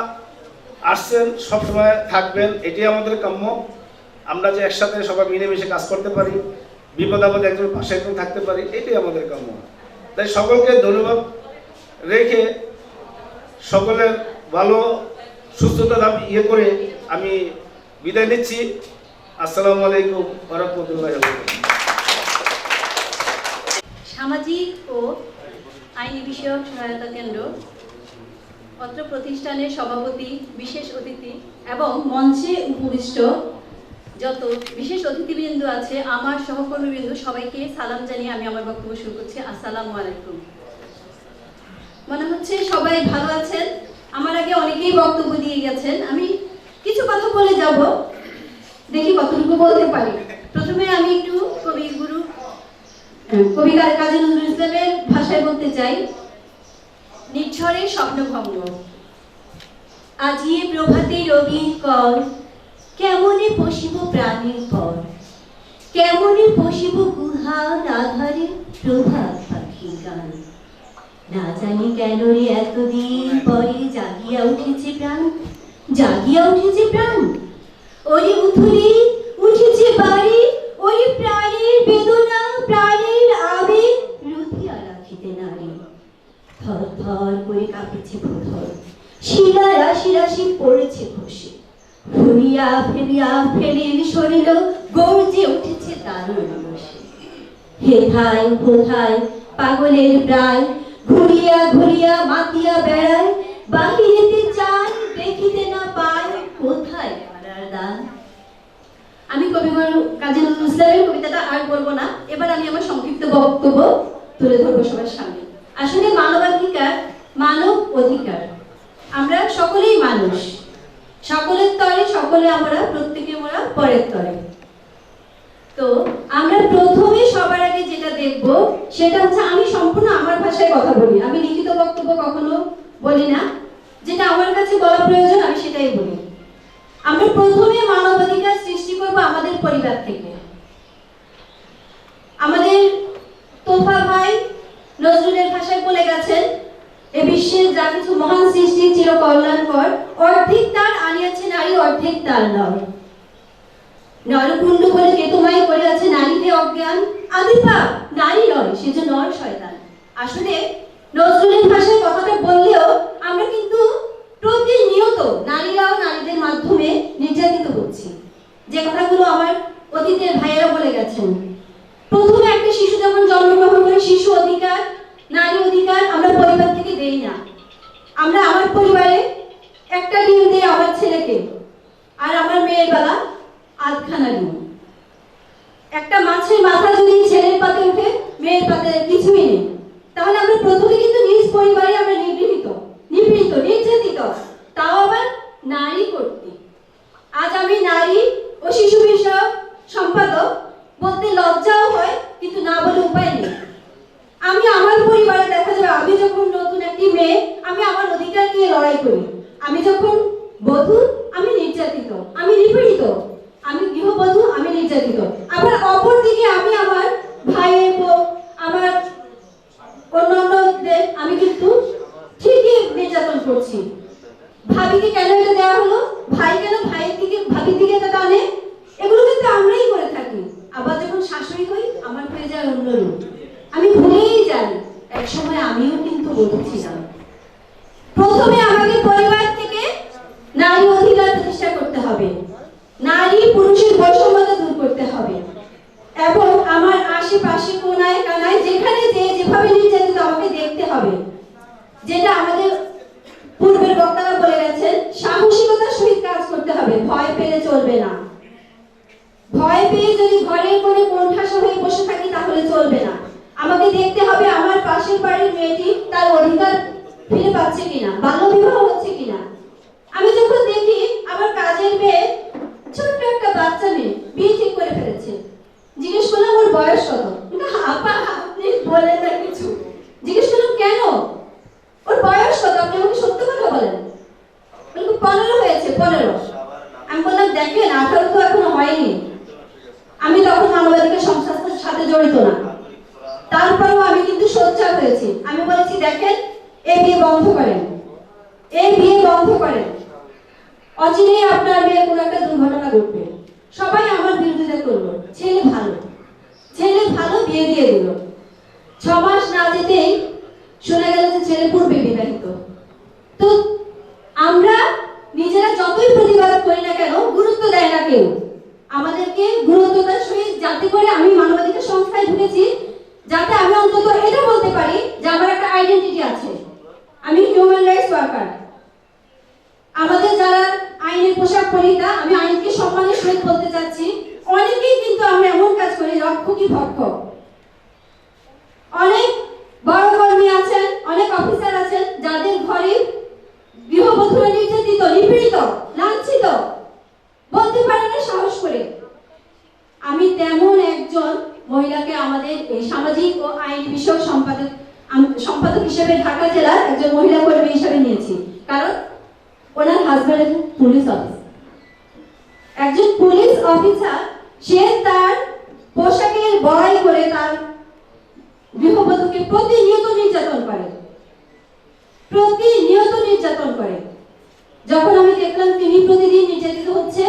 আসছেন, সবসময় থাকবেন, এটাই আমাদের কাম্য। আমরা যে একসাথে সবাই মিলেমিশে কাজ করতে পারি, বিপদ আপদে একজন পাশে একজন থাকতে পারি, এটাই আমাদের কাম্য। তাই সকলকে ধন্যবাদ রেখে, সকলের ভালো সুস্থতা ইয়ে করে আমি বিদায় নিচ্ছি। আসসালামু আলাইকুম ওয়া রাহমাতুল্লাহি ওয়া বারাকাতুহু। সামাজিক ও আইনি বিষয়ক সহায়তা কেন্দ্র অত্র প্রতিষ্ঠানের সভাপতি, বিশেষ অতিথি এবং মঞ্চে উপবিষ্ট যত বিশেষ অতিথিবৃন্দ আছে, আমার সহকর্মীবৃন্দ, সবাইকে সালাম জানিয়ে আমি আমার বক্তব্য শুরু করছি। আসসালামু আলাইকুম। মনে হচ্ছে সবাই ভালো আছেন। আমার আগে অনেকেই বক্তব্য দিয়ে গেছেন, আমি কিছু কথা বলে যাব, দেখি কতটুকু বলতে পারি। প্রথমে আমি একটু কবিগুরু কবি কাজী নজরুল ইসলামের ভাষায় বলতে চাই, নির্ঝরে স্বপ্নভঙ্গ। আজিয়ে প্রভাতে রবির কর, কেমনে পশিব প্রাণের পর, কেমনে পশিব গুহার আধারে প্রভাত পাখির গান। না জানি কেন রে এতদিন পরে জাগিয়া উঠেছে প্রাণ, জাগিয়া উঠেছে প্রাণ। ওরে উথুলি উঠেছে বাড়ি, ওরে প্রাণের বেদনা প্রাণের আবেগ রুধিয়া রাখিতে নারী। থর থর করে কাঁপিছে ভূধর, শিলা রাশি রাশি পড়েছে খসে, ফুলিয়া ফেলিয়া ফেলির শরীর গর্জে উঠেছে দারুণ রসে। হেথায় হোথায় পাগলের প্রায়, ঘুরিয়া ঘুরিয়া মাতিয়া বেড়ায়, বাহিরেতে চায় দেখিতে না পায় কোথায় পাড়ার দান। আমি কবিগুরু কাজী নজরুল ইসলামের কবিতাটা আর বলবো না, এবার আমি আমার সংক্ষিপ্ত বক্তব্য তুলে ধরবো সবার সামনে। আসলে মানবাধিকার, মানব অধিকার, আমরা সকলেই মানুষ, সকলের তরে সকলে আমরা, প্রত্যেকে আমরা পরের তরে। তো আমরা প্রথমে সবার আগে যেটা দেখব সেটা হচ্ছে, আমি সম্পূর্ণ আমার ভাষায় কথা বলি, আমি লিখিত বক্তব্য কখনো বলি না, যেটা আমার কাছে বলা প্রয়োজন আমি সেটাই বলি। আমরা প্রথমে মানবাধিকার সৃষ্টি করব আমাদের পরিবার থেকে। আমাদের তোফা ভাই নজরুলের ভাষায় বলে গেছেন, এ বিশ্বের যা কিছু মহান সৃষ্টি চির কল্যাণকর, অর্ধেক তার আনিয়াছে নারী, অর্ধেক তার নয়। নরকুণ্ড বলে কে তোমায় করিয়াছে নারীতে অজ্ঞান, আদিপা নারী নয় সে যে নর শয়তান। আসলে নজরুলের ভাষায় কথাটা বললেও আমরা কিন্তু প্রতিনিয়ত নারীরাও নারীদের মাধ্যমে নির্যাতিত হচ্ছি, যে কথাগুলো আমার অতীতের ভাইয়েরা বলে গেছেন। প্রথমে একটা শিশু যখন জন্মগ্রহণ করে, শিশু অধিকার, নারী অধিকার আমরা পরিবার থেকে দেই না। আমরা আমার পরিবারে একটা ডিম দিই আমার ছেলেকে, আর আমার মেয়ের বেলা আধখানা ডিম। একটা মাছের মাথা যদি ছেলের পাতে উঠে, মেয়ের পাতে কিছুই নেই, তাহলে আমরা প্রথমে কিন্তু নিজ পরিবারে আমরা নিপীড়িত, নির্যাতিত, তাও আবার নারী কর্তৃক। আজ আমি নারী ও শিশু বিষয়ক সম্পাদক, বলতে লজ্জাও হয় কিন্তু না বলে উপায় নেই। আমি আমার পরিবারে দেখা যাবে, আমি যখন নতুন একটি মেয়ে, আমি আমার অধিকার নিয়ে লড়াই করি। আমি যখন বধূ, আমি নির্যাতিত, আমি নিপীড়িত। আমি গৃহবধূ, আমি নির্যাতিত। আবার অপরদিকে আমি আমার ভাইয়ের বউ, আমার অন্যান্যদের আমি কিন্তু ঠিকই নির্যাতন করছি। ভাবিকে কেন এটা দেওয়া হলো, ভাই কেন ভাইয়ের দিকে ভাবির দিকে এটা টানে, এগুলো কিন্তু আমরাই করে থাকি। আবার যখন শাশুড়ি হই, আমার হয়ে যায় অন্য রূপ, আমি ভুলেই যাই এক সময় আমিও কিন্তু বলছিলাম। প্রথমে আমাকে পরিবার থেকে নারী অধিকার প্রতিষ্ঠা করতে হবে, নারী পুরুষের বৈষম্যতা দূর করতে হবে, এবং আমার আশেপাশে কোনায় কানায় যেখানে যেভাবে নির্যাতিত আমাকে দেখতে হবে। যেটা আমাদের পূর্বের বক্তারা বলে গেছেন, সাহসিকতার সহিত কাজ করতে হবে, ভয় পেলে চলবে না। ভয় পেয়ে যদি ঘরের কোণে কোণঠাসা হয়ে বসে থাকি তাহলে চলবে না। আমাকে দেখতে হবে আমার পাশের বাড়ির মেয়েটি তার অধিকার ফিরে পাচ্ছে কিনা, বাল্য বিবাহ হচ্ছে কিনা। আমি যখন দেখি আমার কাজের মেয়ে, ছোট্ট একটা বাচ্চা মেয়ে, বিয়ে ঠিক করে ফেলেছে, জিজ্ঞেস করলাম ওর বয়স কত, আপা আপনি বলেন না কিছু। জিজ্ঞেস করলাম কেন, ওর বয়স কত, আপনি আমাকে সত্য কথা বলেন। 15 হয়েছে, 15। আমি বললাম দেখেন 18 তো এখনো হয়নি। আমি তখন মানবাধিকার সংস্থার সাথে জড়িত না, তারপরেও আমি কিন্তু সোচ্চার হয়েছি। আমি বলেছি দেখেন, এই বিয়ে বন্ধ করেন, এই বিয়ে বন্ধ করেন, অচিরেই আপনার মেয়ের কোনো একটা দুর্ঘটনা ঘটবে, সবাই আমার বিরোধিতা করলো। ছেলে ভালো বিয়ে দিয়ে দিল। 6 মাস না যেতেই শোনা গেল যে ছেলে পূর্বে বিবাহিত। তো আমরা নিজেরা যতই প্রতিবাদ করি না কেন, গুরুত্ব দেয় না কেউ আমাদেরকে। গুরুত্বতার সহিত, যাতে করে আমি মানবাধিকার সংস্থায় ঢুকেছি, যাতে আমি অন্তত এটা বলতে পারি যে আমার একটা আইডেন্টিটি আছে, আমি হিউম্যান রাইটস ওয়ার্কার। আমাদের যারা আইনের পোশাক পরিহিতা, আমি আইনকে সম্মানের সহিত বলতে চাচ্ছি, অনেকেই কিন্তু আমরা এমন কাজ করি রক্ষকই ভক্ষক। অনেক বড় কর্মী আছেন, অনেক অফিসার আছেন যাদের ঘরে গৃহবধূরা নির্যাতিত, নিপীড়িত, লাঞ্ছিত, বলতে পারে না সাহস করে। আমি তেমন একজন মহিলাকে আমাদের এই সামাজিক ও আইন বিষয়ক সম্পাদক হিসেবে ঢাকা জেলার একজন মহিলা কর্মী হিসেবে নিয়েছি। কারণ ওনার হাজবেন্ড পুলিশ অফিসার। একজন পুলিশ অফিসার সে তার পোশাকের বড়াই করে তার গৃহবধূকে প্রতিনিয়ত নির্যাতন করে, প্রতিনিয়ত নির্যাতন করে। যখন আমি দেখলাম তিনি প্রতিদিন নির্যাতিত হচ্ছে,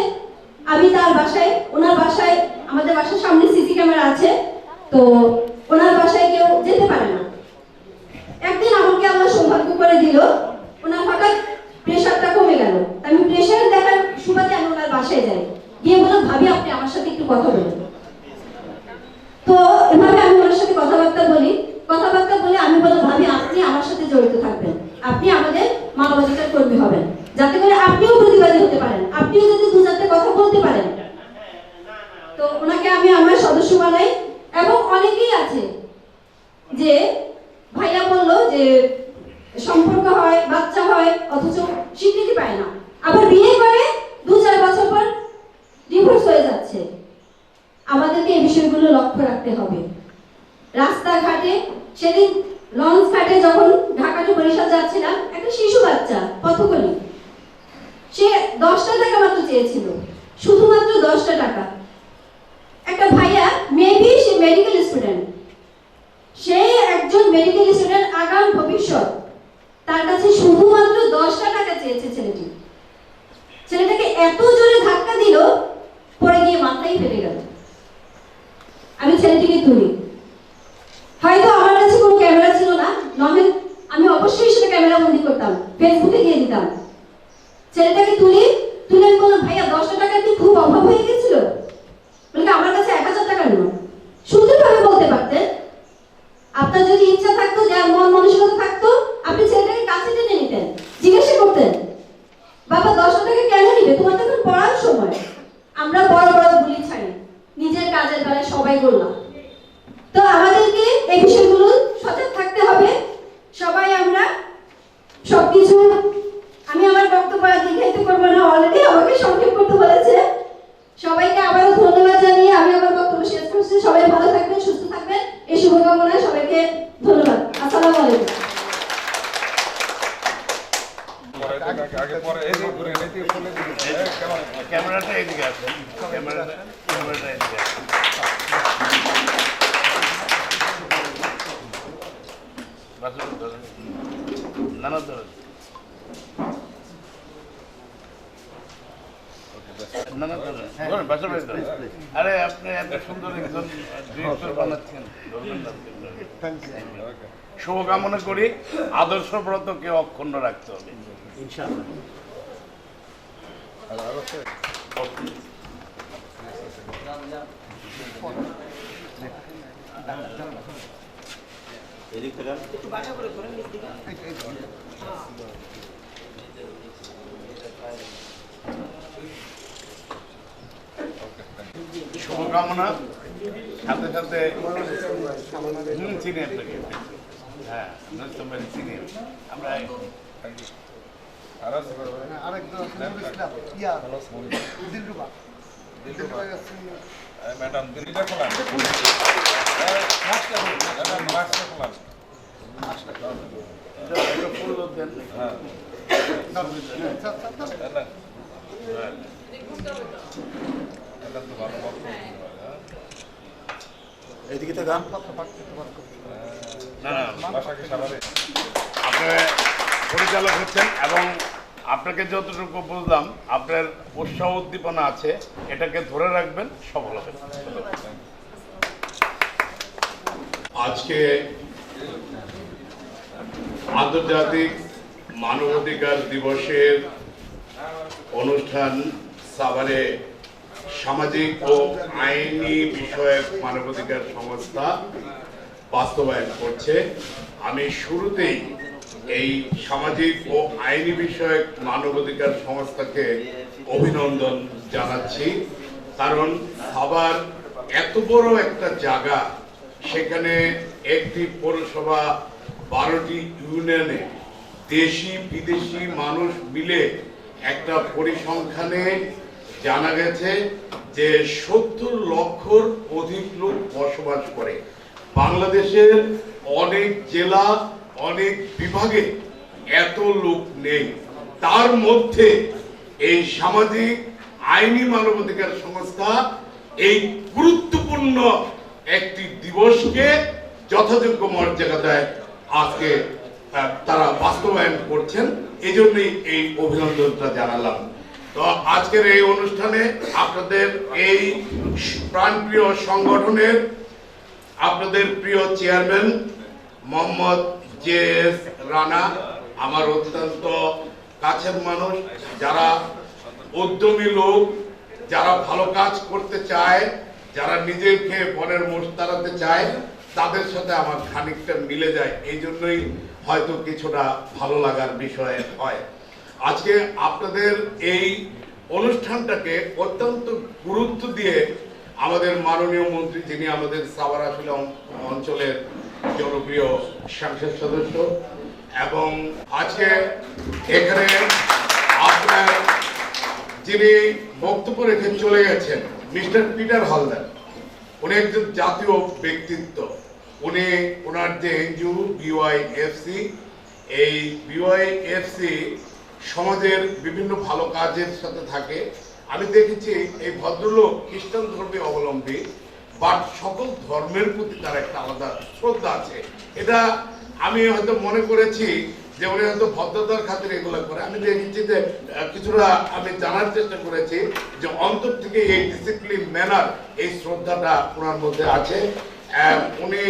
আমি তার বাসায়, ওনার বাসায়, আমাদের বাসার সামনে সিসি ক্যামেরা আছে, তো ওনার বাসায় কেউ যেতে পারে না। একদিন আমাকে আল্লাহ সৌভাগ্য করে দিল, ওনার হঠাৎ প্রেশারটা কমে গেল। আমি প্রেশার দেখার সুবাদে আমি ওনার বাসায় যাই, গিয়ে বললাম ভাবি আপনি আমার সাথে একটু কথা বলুন। তো এভাবে আমি ওনার সাথে কথাবার্তা বলে আমি বললাম ভাবি আপনি আমার সাথে জড়িত থাকবেন, আপনি আমাদের মানবাধিকার কর্মী হবেন, যাতে করে আপনিও প্রতিবাদী হতে পারেন, আপনিও যদি দু চারটে কথা বলতে পারেন। তো ওনাকে আমি আমার সদস্য বানাই। এবং অনেকেই আছে যে ভাইয়া বললো যে সম্পর্ক হয়, বাচ্চা হয়, অথচ স্বীকৃতি পায় না, আবার বিয়ে করে 2-4 বছর পর ডিভোর্স হয়ে যাচ্ছে। আমাদেরকে এই বিষয়গুলো লক্ষ্য রাখতে হবে। রাস্তাঘাটে সেদিন লঞ্চ ঘাটে যখন ঢাকা টু বরিশাল যাচ্ছিলাম, একটা শিশু বাচ্চা পথকলি, সে 10টা টাকা মাত্র চেয়েছিল, শুধুমাত্র 10টা টাকা। একটা ভাইয়া মেবি সে মেডিকেল স্টুডেন্ট, সে একজন মেডিকেল স্টুডেন্ট, আগাম ভবিষ্যৎ, তার কাছে শুধুমাত্র 10টা টাকা চেয়েছে ছেলেটি। ছেলেটাকে এত জোরে ধাক্কা দিল, পড়ে গিয়ে মাথায় ফেটে গেল। আমি ছেলেটিকে তুলি, হয়তো আমার কাছে কোনো ক্যামেরা ছিল না, নয় আমি অবশ্যই সেটা ক্যামেরা বন্দি করতাম, ফেসবুকে দিয়ে দিতাম। ছেলেটাকে তুলে বললাম ভাইয়া 10টা টাকা কি খুব অভাব হয়ে গেছিল? বলে আমার কাছে 1000 টাকা নেই। সুন্দরভাবে বলতে পারতেন, আপনার যদি ইচ্ছা থাকতো, যে মন মানসিকতা থাকতো, আপনি ছেলেটাকে কাছে টেনে নিতেন, জিজ্ঞাসা করতেন বাবা 10 টাকা কেন নিবে, তোমার তখন পড়ার সময়। আমরা বড় বড় গুলি ছাড়ি, নিজের কাজের বেলায় সবাই বললাম। তো আমাদেরকে এই বিষয়গুলো সচেতন থাকতে হবে সবাই। আমরা সবকিছু, আমি আমার বক্তব্য দীর্ঘায়িত করবো না, অলরেডি আমাকে সংক্ষেপ করতে বলেছে। সবাইকে আবারও ধন্যবাদ জানিয়ে আমি আমার বক্তব্য শেষ করছি। সবাই ভালো থাকবেন, সুস্থ থাকবেন, এই শুভকামনায় সবাইকে ধন্যবাদ। আসসালামু আলাইকুম। ক্যামেরাটা এদিকে আছে, ক্যামেরাটা এদিকে আছে। নানা ধরেন, আরে আপনি এত সুন্দর একজন ডিরেক্টর বানাচ্ছেন, শুভকামনা করি। আদর্শব্রতকে অক্ষুণ্ণ রাখতে হবে ইনশাআল্লাহ। শুভকামনা, সাথে সাথে চিনি আপনাকে। হ্যাঁ, চিনি আমরা। ম্যাডাম দিল্লিটা খোলা, এদিকে তো গান আপনার পরিচালক হচ্ছেন এবং আপনাকে যতটুকু বুঝলাম আপনার উৎসাহ উদ্দীপনা আছে, এটাকে ধরে রাখবেন, সফল হবেন। আজকে আন্তর্জাতিক মানবাধিকার দিবসের অনুষ্ঠান সাভারে সামাজিক ও আইনি বিষয়ক মানবাধিকার সংস্থা বাস্তবায়ন করছে। আমি শুরুতেই এই সামাজিক ও আইনি বিষয়ক মানবাধিকার সংস্থাকে অভিনন্দন জানাচ্ছি, কারণ সাভার এত বড় একটা জায়গা, সেখানে একটি পৌরসভা 12টি ইউনিয়নে দেশি বিদেশি মানুষ মিলে একটা পরিসংখ্যানে জানা গেছে যে 70 লক্ষর অধিক লোক বসবাস করে। বাংলাদেশের অনেক জেলা, অনেক বিভাগে এত লোক নেই। তার মধ্যে এই সামাজিক আইনি মানবাধিকার সংস্থা এই গুরুত্বপূর্ণ একটি দিবসকে যথাযোগ্য মর্যাদা দেয় আজকে তারা বাস্তবায়ন করছেন। এই জন্যই এই অভিনন্দনটা জানালাম। তো আজকের এই অনুষ্ঠানে আপনাদের এই প্রাণপ্রিয় সংগঠনের আপনাদের প্রিয় চেয়ারম্যান মোহাম্মদ জে.এস. রানা, আমার অত্যন্ত কাছের মানুষ, যারা উদ্যমী লোক, যারা ভালো কাজ করতে চায়, যারা নিজেকে বনের মোষ তাড়াতে চায়, তাদের সাথে আমার খানিকটা মিলে যায়। এই জন্যই হয়তো কিছুটা ভালো লাগার বিষয় হয়। আজকে আপনাদের এই অনুষ্ঠানটাকে অত্যন্ত গুরুত্ব দিয়ে আমাদের মাননীয় মন্ত্রী, যিনি আমাদের সাভার আসলে অঞ্চলের জনপ্রিয় সংসদ সদস্য, এবং আজকে এখানে আপনার যিনি বক্তব্য রেখে চলে গেছেন মিস্টার পিটার হালদার, উনি একজন জাতীয় ব্যক্তিত্ব। উনি ওনার যে এনজিও বিওয়াইএফসি, এই বিওয়াইএফসি সমাজের বিভিন্ন ভালো কাজের সাথে থাকে। আমি দেখেছি এই ভদ্রলোক খ্রিস্টান ধর্মীয় অবলম্বী, বাট সকল ধর্মের প্রতি তার একটা আলাদা শ্রদ্ধা আছে। এটা আমি হয়তো মনে করেছি যে উনি হয়তো ভদ্রতার খাতিরে এগুলো করে। আমি দেখেছি যে কিছুটা আমি জানার চেষ্টা করেছি যে অন্তর থেকে এই ডিসিপ্লিন ম্যানার, এই শ্রদ্ধাটা ওনার মধ্যে আছে। উনি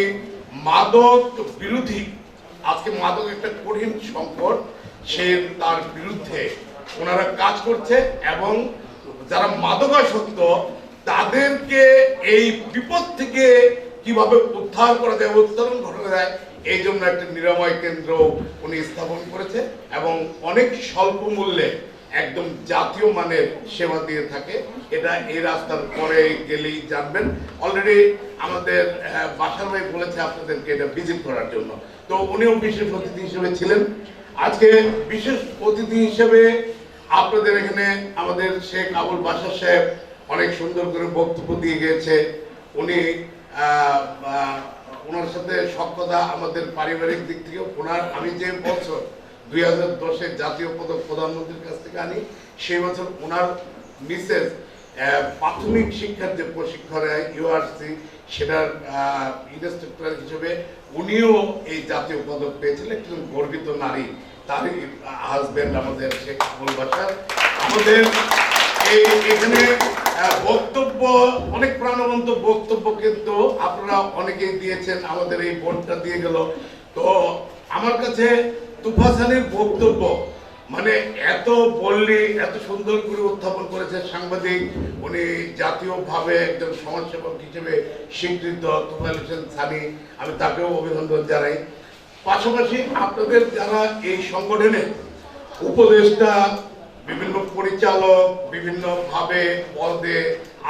মাদক বিরোধী, আজকে মাদক একটা কঠিন সংকট, সে তার বিরুদ্ধে ওনারা কাজ করছে এবং যারা মাদকাসক্ত তাদেরকে এই বিপদ থেকে কিভাবে উদ্ধার করা যায়, উত্তরণ ঘটানো যায়, এই জন্য একটা নিরাময় কেন্দ্র উনি স্থাপন করেছে এবং অনেক স্বল্প মূল্যে একদম জাতীয় মানের সেবা দিয়ে থাকে। এটা এই রাস্তার পরে গেলেই জানবেন। অলরেডি আমাদের বাসার ভাই বলেছে আপনাদেরকে এটা ভিজিট করার জন্য, তো উনিও বিশেষ অতিথি হিসেবে ছিলেন। আজকে বিশেষ অতিথি হিসেবে আপনাদের এখানে আমাদের শেখ আবুল বাশার সাহেব অনেক সুন্দর করে বক্তব্য দিয়ে গিয়েছে। উনি ওনার সাথে সক্ষতা আমাদের পারিবারিক দিক থেকে, ওনার আমি যে বছর 2010-এ জাতীয় পদক প্রধানমন্ত্রীর কাছ থেকে আনি, সেই বছর ওনার মিসেস প্রাথমিক শিক্ষার যে প্রশিক্ষণ ইউআরসি, সেটার ইনস্ট্রাক্টর হিসেবে উনিও এই জাতীয় পদক পেয়েছিলেন। একজন গর্বিত নারী, তারই হাজবেন্ড আমাদের শেখ আবুল বাশার। আমাদের এখানে বক্তব্য অনেক প্রাণবন্ত বক্তব্য কিন্তু আপনারা অনেকেই দিয়েছেন, আমাদের এই বোর্ডটা দিয়ে গেল। তো আমার কাছে তুফাসানির বক্তব্য মানে এত বললি, এত সুন্দর করে উত্থাপন করেছে সাংবাদিক, উনি জাতীয়ভাবে একজন সমাজসেবক হিসেবে স্বীকৃত তুফাইল হোসেন সানি, আমি তাকেও অভিনন্দন জানাই। পাশাপাশি আপনাদের যারা এই সংগঠনে উপদেষ্টা, বিভিন্ন পরিচালক, বিভিন্ন ভাবে পদে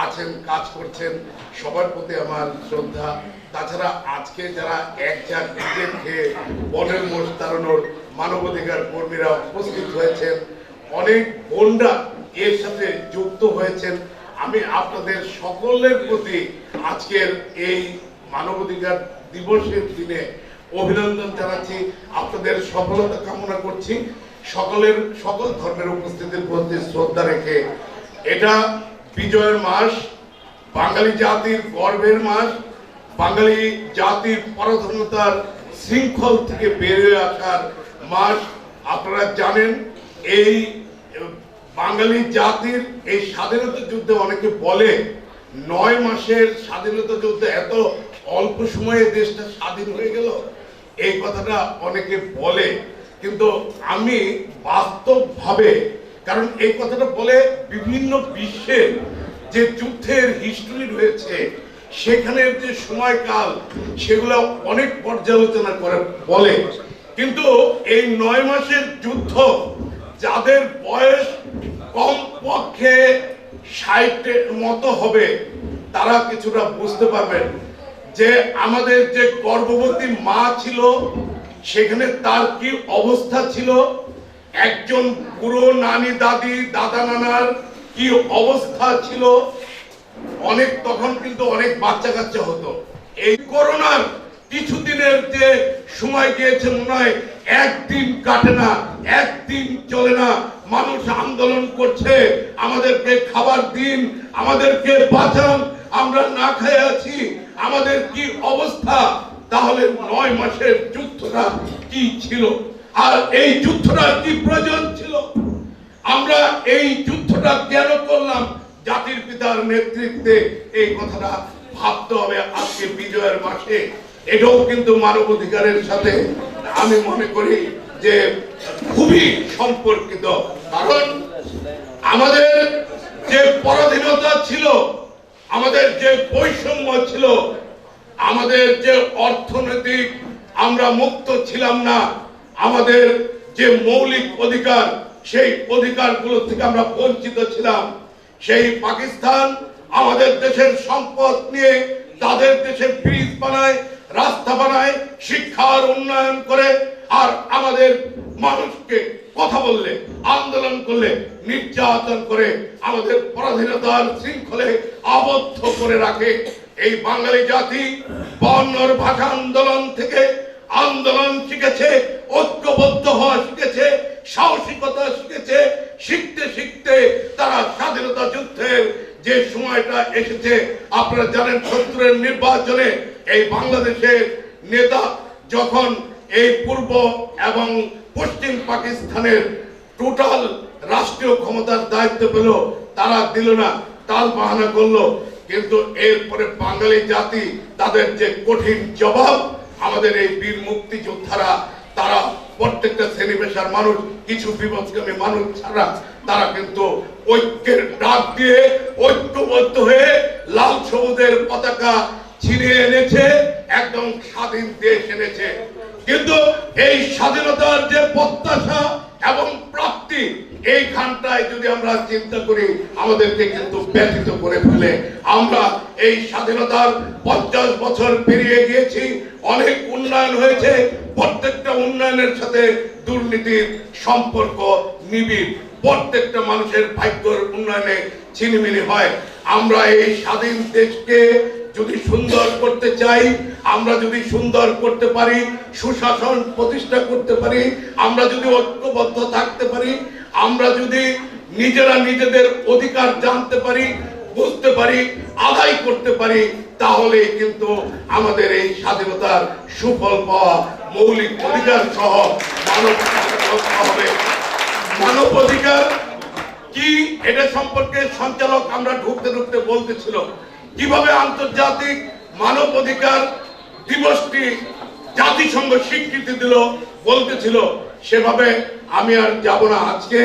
আছেন, কাজ করছেন, সবার প্রতি আমার শ্রদ্ধা। তাছাড়া আজকে যারা এক ঝাঁক নিজের খেয়ে বনের মোষ তাড়ানোর মানবাধিকার কর্মীরা উপস্থিত হয়েছেন, অনেক বোনরা এর সাথে যুক্ত হয়েছেন, আমি আপনাদের সকলের প্রতি আজকের এই মানবাধিকার দিবসের দিনে অভিনন্দন জানাচ্ছি, আপনাদের সফলতা কামনা করছি। সকল ধর্মের উপস্থিতির প্রতি শ্রদ্ধা রেখে, এটা বিজয়ের মাস, বাঙালি জাতির গর্বের মাস, বাঙালি জাতির পরাধীনতার শৃঙ্খল থেকে বেরিয়ে আসার মাস। আপনারা জানেন এই বাঙালি জাতির এই স্বাধীনতা যুদ্ধে অনেকে বলে 9 মাসের স্বাধীনতা যুদ্ধে এত অল্প সময়ে দেশটা স্বাধীন হয়ে গেল, এই কথাটা অনেকে বলে, কিন্তু আমি বাস্তবভাবে, কারণ এই কথাটা বলে বিভিন্ন বিশ্বের যে যুদ্ধের হিস্ট্রি রয়েছে সেখানের যে সময়কাল সেগুলো অনেক পর্যালোচনা করে বলে, কিন্তু এই 9 মাসের যুদ্ধ যাদের বয়স কমপক্ষে 60-এর মতো হবে তারা কিছুটা বুঝতে পারবেন যে আমাদের যে গর্ভবতী মা ছিল সেখানে তার কি অবস্থা ছিল, একজন বুড়ো নানি দাদি দাদা নানার কি অবস্থা ছিল। অনেক তখন কিন্তু অনেক বাচ্চা কাচ্চা হতো। এই করোনার কিছুদিনের যে সময় গিয়েছে মনে হয় একদিন কাটে না, একদিন চলে না, মানুষ আন্দোলন করছে, আমাদেরকে খাবার দিন, আমাদেরকে বাঁচান, আমরা না খেয়ে আছি, আমাদের কি অবস্থা। তাহলে 9 মাসের যুদ্ধটা কি ছিল, আর এই যুদ্ধটা কি প্রয়োজন ছিল, আমরা এই যুদ্ধটা কেন করলাম, জাতির পিতার নেতৃত্বে, এই কথাটা ভাবতে হবে আজকে বিজয়ের মাসে। এটাও কিন্তু মানবাধিকারের সাথে আমি মনে করি যে খুবই সম্পর্কিত। কারণ আমাদের যে পরাধীনতা ছিল, আমাদের যে বৈষম্য ছিল, আমাদের যে অর্থনৈতিক আমরা মুক্ত ছিলাম না, আমাদের যে মৌলিক অধিকার, সেই অধিকারগুলো থেকে আমরা বঞ্চিত ছিলাম। সেই পাকিস্তান আমাদের দেশের সম্পদ নিয়ে তাদের দেশে ব্রিজ বানায়, রাস্তা বানায়, শিক্ষার উন্নয়ন করে, আর আমাদের মানুষকে কথা বললে, আন্দোলন করলে নির্যাতন করে, আমাদের পরাধীনতার শৃঙ্খলে আবদ্ধ করে রাখে। এই বাঙালি জাতি 52 ভাষা আন্দোলন থেকে আন্দোলন শিখেছে, ঐক্যবদ্ধ হওয়া শিখেছে, সাহসিকতা শিখেছে। শিখতে শিখতে তারা স্বাধীনতা যুদ্ধের যে সময়টা এসেছে, আপনারা জানেন 70-এর নির্বাচনে এই বাংলাদেশের নেতা যখন এই পূর্ব এবং পশ্চিম পাকিস্তানের টোটাল রাষ্ট্রীয় ক্ষমতার দায়িত্ব পেল, তারা দিল না, তাল বাহানা করলো। কিন্তু এরপরে বাঙালি জাতি তাদের যে কঠিন জবাব, আমাদের এই বীর মুক্তিযোদ্ধারা, তারা প্রত্যেকটা শ্রেণী পেশার মানুষ, কিছু বিপদগামী মানুষ ছাড়া তারা কিন্তু ঐক্যের ডাক দিয়ে ঐক্যবদ্ধ হয়ে লাল সবুজের পতাকা ছিনিয়ে এনেছে, একদম স্বাধীন দেশ এনেছে। কিন্তু এই স্বাধীনতার যে প্রত্যাশা এবং প্রাপ্তি, এইখানটায় যদি আমরা চিন্তা করি, আমাদেরকে কিন্তু ব্যথিত করে ফেলে। আমরা এই স্বাধীনতার 50 বছর পেরিয়ে গিয়েছি, অনেক উন্নয়ন হয়েছে, প্রত্যেকটা উন্নয়নের সাথে দুর্নীতির সম্পর্ক নিবিড়, প্রত্যেকটা মানুষের ভাগ্যের উন্নয়নে ছিনিমিনি হয়। আমরা এই স্বাধীন দেশকে যদি সুন্দর করতে চাই, আমরা যদি সুন্দর করতে পারি, সুশাসন প্রতিষ্ঠা করতে পারি, আমরা যদি ঐক্যবদ্ধ থাকতে পারি, আমরা যদি নিজেরা নিজেদের অধিকার জানতে পারি, বুঝতে পারি, আদায় করতে পারি, তাহলে কিন্তু আমাদের এই স্বাধীনতার সুফল পাওয়া, মৌলিক অধিকার সহ মানবাধিকার হবে। মানবাধিকার কি, এটা সম্পর্কে সঞ্চালক আমরা ঢুকতে ঢুকতে বলতেছিল কিভাবে আন্তর্জাতিক মানবাধিকার দিবসটি জাতিসংঘ স্বীকৃতি দিল, বলতেছিল সেভাবে আমি আর যাব না। আজকে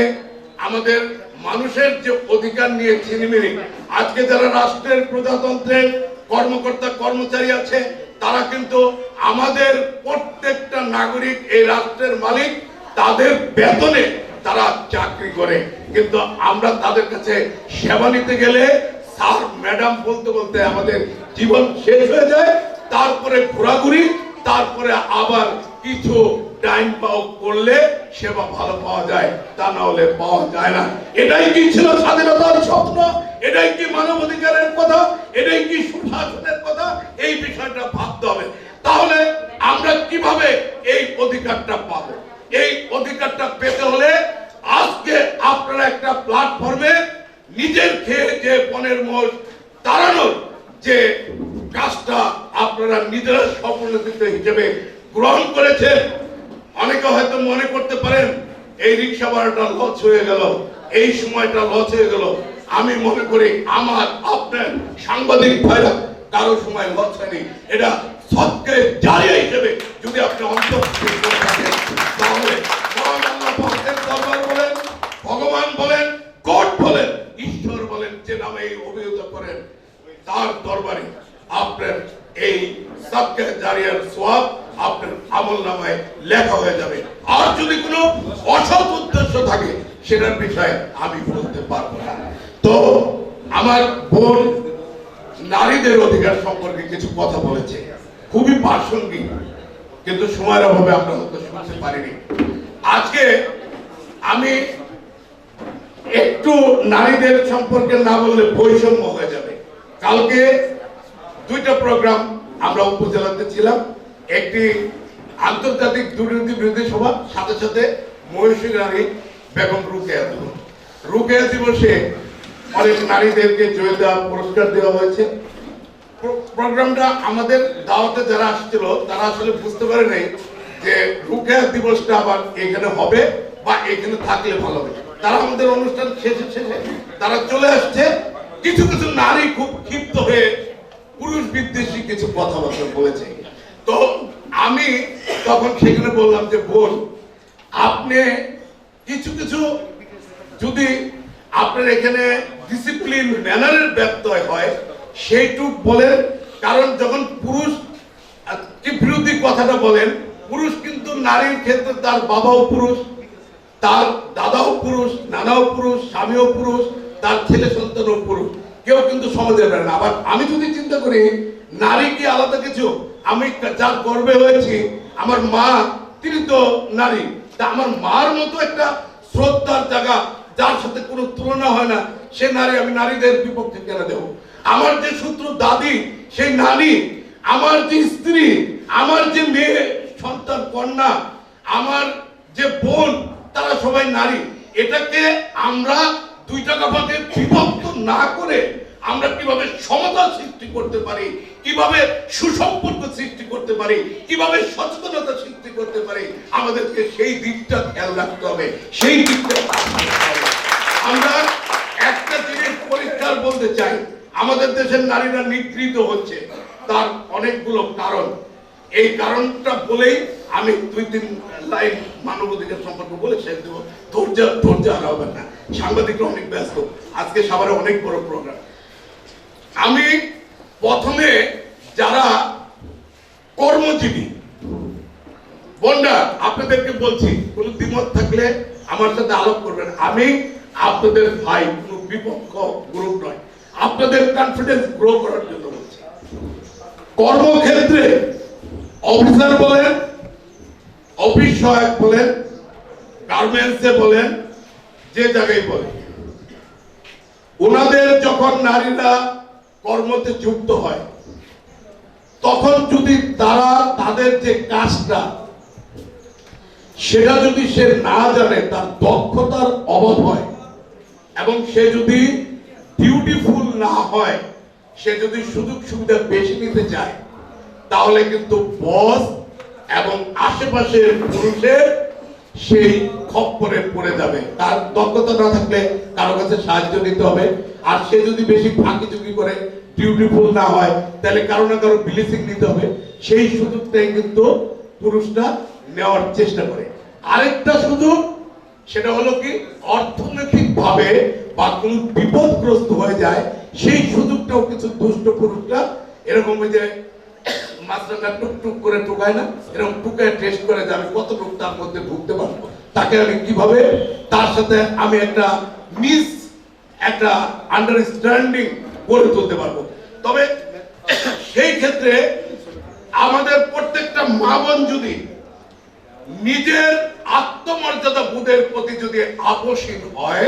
আমাদের মানুষের যে অধিকার নিয়ে ছিনিমিনি, আজকে যারা রাষ্ট্রের প্রজাতন্ত্রের কর্মকর্তা কর্মচারী আছে, তারা কিন্তু আমাদের প্রত্যেকটা নাগরিক, এই রাষ্ট্রের মালিক, তাদের বেতনে তারা চাকরি করে। কিন্তু আমরা তাদের কাছে সেবা নিতে গেলে স্যার ম্যাডাম বলতে বলতে আমাদের জীবন শেষ হয়ে যায়, তারপরে ঘোরাঘুরি, তারপরে আবার কিছু টাইম পাও করলে সেবা ভালো পাওয়া যায়, তা না হলে পাওয়া যায় না। এটাই কি ছিল স্বাধীনতার স্বপ্ন? এটাই কি মানবাধিকারের কথা? এটাই কি সুশাসনের কথা? এই বিষয়টা ভাবতে হবে। তাহলে আমরা কিভাবে এই অধিকারটা পাবো? এই অধিকারটা পেতে হলে আজকে আপনারা একটা প্ল্যাটফর্মে নিজের খেয়ে যে বনের মোষ তাড়ানোর যে কাজটা আপনারা নিজেরা সফলতা হিসেবে গ্রহণ করেছেন। অনেকে হয়তো মনে করতে পারেন এই রিক্সা ভাড়াটা লস হয়ে গেল, এই সময়টা লস হয়ে গেল। আমি মনে করি আমার আপনার সাংবাদিক ভাইরা কারো সময় লস হয়নি। এটা সৎকে জারিয়া হিসেবে যদি আপনি অন্তর্ভুক্ত করে থাকেন, তাহলে দরবার বলেন, ভগবান বলেন, কোর্ট বলেন, ঈশ্বর বলেন, যে নামে অভিহিত করেন, তার দরবারে আপনার এই সৎকে জারিয়ার সওয়াব আপনার আমল নামায় লেখা হয়ে যাবে। আর যদি কোনো অসৎ উদ্দেশ্য থাকে, সেটার বিষয়ে আমি বলতে পারবো না। তো আমার বোন নারীদের অধিকার সম্পর্কে কিছু কথা বলেছে, খুবই প্রাসঙ্গিক, কিন্তু সময়ের অভাবে আমরা হয়তো শুনতে পারিনি। আজকে আমি একটু নারীদের সম্পর্কে না বললে বৈষম্য হয়ে যাবে। কালকে 2টা প্রোগ্রাম আমরা উপজেলাতে ছিলাম, একটি আন্তর্জাতিক দুর্নীতি বিরোধী সভা, সাথে সাথে মহিষী রানী বেগম রুকেয়া দিবসে অনেক নারীদেরকে জয়িতা পুরস্কার দেওয়া হয়েছে। প্রোগ্রামটা আমাদের দাওয়াতে যারা আসছিল তারা আসলে বুঝতে পারে নাই যে রুকেয়া দিবসটা আবার এখানে হবে বা এখানে থাকলে ভালো হবে। তারা আমাদের অনুষ্ঠান শেষে তারা চলে আসছে। কিছু কিছু নারী খুব ক্ষিপ্ত হয়ে পুরুষ বিদ্বেষী কিছু কথাবার্তা বলেছে। তো আমি তখন সেখানে বললাম যে বোন, আপনি কিছু কিছু যদি আপনার এখানে ডিসিপ্লিন ম্যানারের ব্যত্যয় হয় সেইটুক বলেন, কারণ যখন পুরুষ বিরোধী কথাটা বলেন, পুরুষ কিন্তু নারীর ক্ষেত্রে তার বাবাও পুরুষ, তার দাদাও পুরুষ, নানাও পুরুষ, স্বামীও পুরুষ, তার ছেলে সন্তানও পুরুষ, কেউ কিন্তু সমাজে পারে না। আবার আমি যদি চিন্তা করি নারী কি আলাদা কিছু, আমি যার গর্বে হয়েছি আমার মা, তিনি তো নারী, তা আমার মার মতো একটা শ্রদ্ধার জায়গা যার সাথে কোনো তুলনা হয় না, সে নারী আমি নারীদের বিপক্ষে কেন দেব? আমার যে সূত্র দাদি সেই নারী, আমার যে স্ত্রী, আমার যে মেয়ে সন্তান কন্যা, আমার যে বোন, তারা সবাই নারী। এটাকে আমরা দুইটা ভাগে বিভক্ত না করে আমরা কিভাবে সমতা সৃষ্টি করতে পারি, কিভাবে সুসম্পর্ক সৃষ্টি করতে পারি, কিভাবে সচেতনতা সৃষ্টি করতে পারি, আমাদেরকে সেই দিকটা খেয়াল রাখতে হবে। সেই দিকটা আমরা একটা জিনিস পরিষ্কার বলতে চাই, আমাদের দেশের নারীরা নিগৃহীত হচ্ছে, তার অনেকগুলো কারণ। এই কারণটা বলেই আমি 2-3 লাইন মানবাধিকার সম্পর্কে বলে শেষ দেবো। ধৈর্য হারাবে না, সাংবাদিকরা অনেক ব্যস্ত, আজকে সবার অনেক বড় প্রোগ্রাম। আমি প্রথমে যারা কর্মজীবী বোনরা, আপনাদেরকে বলছি কোনো দ্বিমত থাকলে আমার সাথে আলাপ করবেন। আমি আপনাদের ভাই, কোনো বিপক্ষ গ্রুপ নয়, আপনাদের কনফিডেন্স গ্রো করার জন্য বলছি। কর্মক্ষেত্রে অফিসার বলেন, অফিস সহায়ক বলেন, গার্মেন্টসে বলেন, যে জায়গায় বলেন, ওনাদের যখন নারীরা কর্মতে যুক্ত হয় তখন যদি তারা তাদের যে কাজটা সেটা যদি সে না জানে, তার দক্ষতার অভাব হয় এবং সে যদি ডিউটিফুল না হয়, সে যদি সুযোগ সুবিধা বেশি নিতে চায়, তাহলে কিন্তু বস এবং আশেপাশের পুরুষের সেই খপ্পরে পড়ে যাবে। তার দক্ষতা না থাকলে কারো কাছে সাহায্য নিতে হবে, আর সে যদি বেশি ফাঁকি চুকি করে, ডিউটিফুল না হয়, তাহলে কারো না কারো ব্লিচিং নিতে হবে। সেই সুযোগটাই কিন্তু পুরুষরা নেওয়ার চেষ্টা করে। আরেকটা সুযোগ, সেটা হলো কি, অর্থনৈতিক ভাবে বা কোন বিপদগ্রস্ত হয়ে যায়, সেই সুযোগটাও কিছু দুষ্ট পুরুষরা এরকম ওই যে মাছটা টুকটুক করে ঢুকায় না, এরকম টুকায় টেস্ট করে যে আমি কতটুকু তার মধ্যে ঢুকতে পারবো, তাকে আমি কিভাবে তার সাথে আমি একটা আন্ডারস্ট্যান্ডিং গড়ে তুলতে পারবো। তবে সেই ক্ষেত্রে আমাদের প্রত্যেকটা মা বোন যদি নিজের আত্মমর্যাদা বোধের প্রতি যদি আপোষহীন হয়,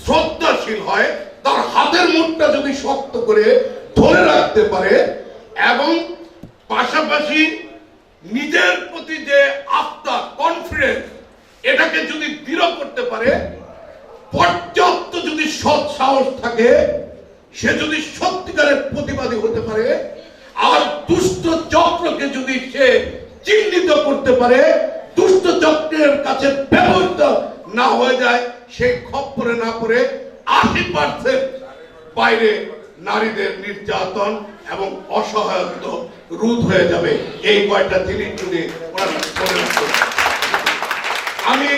শ্রদ্ধাশীল হয়, তার হাতের মুঠটা যদি শক্ত করে ধরে রাখতে পারে এবং পাশাপাশি নিজের প্রতি যে আস্থা, কনফিডেন্স, এটাকে যদি দৃঢ় করতে পারে, পর্যাপ্ত যদি সৎ সাহস থাকে, সে যদি সত্যিকারের প্রতিবাদী হতে পারে, আর দুষ্ট চক্রকে যদি সে চিহ্নিত করতে পারে, দুষ্ট চক্রের কাছে ব্যবহৃত না হয়ে যায়, সেই খপ্পরে না পড়ে 80% বাইরে নারীদের নির্যাতন এবং অসহায়ত্ব রোধ হয়ে যাবে। এই কয়টা জিনিস যদি আমি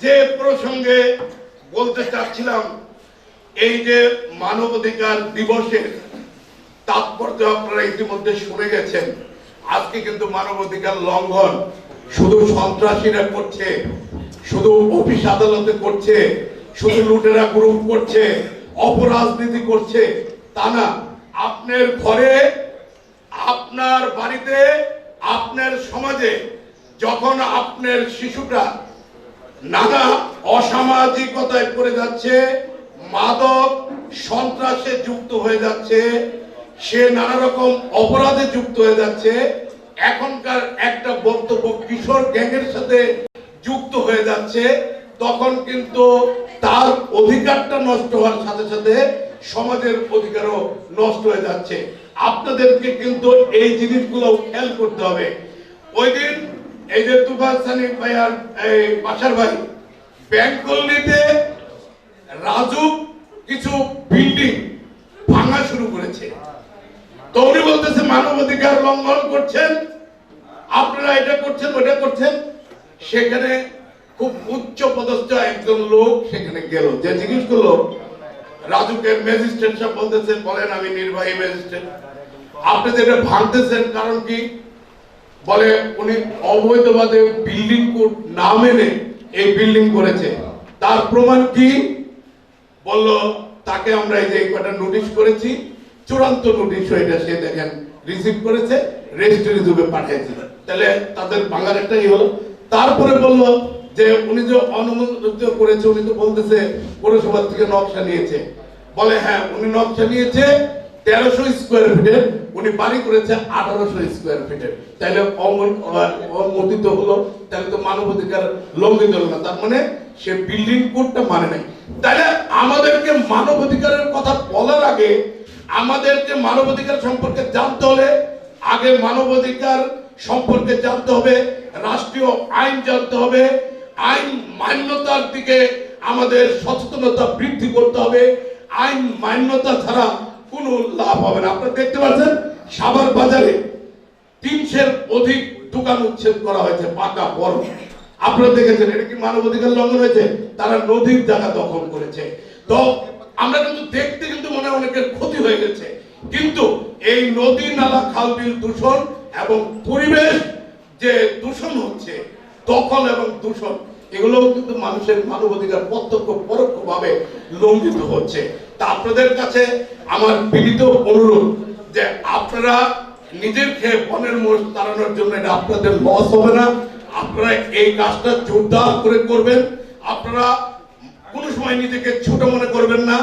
যে প্রসঙ্গে বলতে চাচ্ছিলাম, এই যে মানবাধিকার দিবসের তাৎপর্য আপনারা ইতিমধ্যে শুনে গেছেন। আজকে কিন্তু মানবাধিকার লঙ্ঘন শুধু সন্ত্রাসীরা করছে, শুধু অফিস আদালতে করছে, শুধু লুটেরা গ্রুপ করছে, অপরাজনীতি করছে, তা না। আপনার ঘরে, আপনার বাড়িতে, আপনার সমাজে যখন আপনার শিশুটা নানা অসামাজিকতায় পড়ে যাচ্ছে, মাদক সন্ত্রাসে যুক্ত হয়ে যাচ্ছে, সে নানা রকম অপরাধে যুক্ত হয়ে যাচ্ছে, এখনকার একটা বক্তব্য কিশোর গ্যাংয়ের সাথে যুক্ত হয়ে যাচ্ছে, তখন কিন্তু তার অধিকারটা নষ্ট হওয়ার সাথে সাথে সমাজের অধিকারও নষ্ট হয়ে যাচ্ছে। আপনাদেরকে কিন্তু এই জিনিসগুলো খেয়াল করতে হবে। ওই দিন এই যে তুফান সানি ভাই আর এই বাসার ভাই ব্যাংকল্লিতে রাজু কিছু বিল্ডিং ভাঙা শুরু করেছে, তো উনি বলতেছে মানবাধিকার লঙ্ঘন করছেন, আপনারা এটা করছেন ওটা করছেন। সেখানে খুব উচ্চ পদস্থ একজন লোক সেখানে গেল, যে জিজ্ঞেস করলো রাজুকে, ম্যাজিস্ট্রেট সাহেব বলতেছেন, বলেন আমি নির্বাহী ম্যাজিস্ট্রেট, আপনি যেটা ভাঙতেছেন কারণ কি? বলে উনি অবৈধভাবে বিল্ডিং কোড না মেনে এই বিল্ডিং করেছে, তার প্রমাণ কি? বলল তাকে আমরা এই যে কটা নোটিশ করেছি, চূড়ান্ত নোটিশ এটা সে দেখেন রিসিভ করেছে, রেজিস্ট্রি যুগে পাঠিয়েছে। তাহলে তাদের ভাঙার একটাই হলো। তারপরে বলল যে উনি যে অনুমোদিত করেছে, উনি তো বলতেছে পৌরসভা থেকে নকশা নিয়েছে। বলে হ্যাঁ উনি নকশা নিয়েছে 1300 স্কয়ার ফিটের, উনি বাড়ি করেছে 1800 স্কয়ার ফিটের। তাহলে অনুমোদিত হলো, তাহলে তো মানবাধিকার লঙ্ঘিত হলো না, তার মানে সে বিল্ডিং কোডটা মানে নাই। তাহলে আমাদেরকে মানবাধিকারের কথা বলার আগে, আমাদেরকে মানবাধিকার সম্পর্কে জানতে হলে আগে মানবাধিকার সম্পর্কে জানতে হবে, রাষ্ট্রীয় আইন জানতে হবে, আইন মান্যতার দিকে আমাদের সচেতনতা বৃদ্ধি করতে হবে। আইন মান্যতা ছাড়া কোনো লাভ হবে না। আপনারা দেখতে পাচ্ছেন সাভার বাজারে 300-এর অধিক দোকান উচ্ছেদ করা হয়েছে, পাকা বড়। আপনারা দেখেছেন, এটা কি মানবাধিকার লঙ্ঘন হয়েছে? তারা নদীর জায়গা দখল করেছে। তো আমরা কিন্তু দেখতে কিন্তু মনে হয় অনেকের ক্ষতি হয়ে গেছে, কিন্তু এই নদী নালা খাল বিল দূষণ এবং পরিবেশ যে দূষণ হচ্ছে, দখল এবং দূষণ, এগুলো কিন্তু মানুষের মানবাধিকার প্রত্যক্ষ পরোক্ষভাবে লঙ্ঘিত হচ্ছে। তা আপনাদের কাছে আমার বিনীত অনুরোধ যে আপনারা নিজের খেয়ে বনের মোষ তাড়ানোর জন্য এটা আপনাদের লস হবে না, আপনারা এই কাজটা জোরদার করে করবেন। আপনারা কোনো সময় নিজেকে ছোট মনে করবেন না,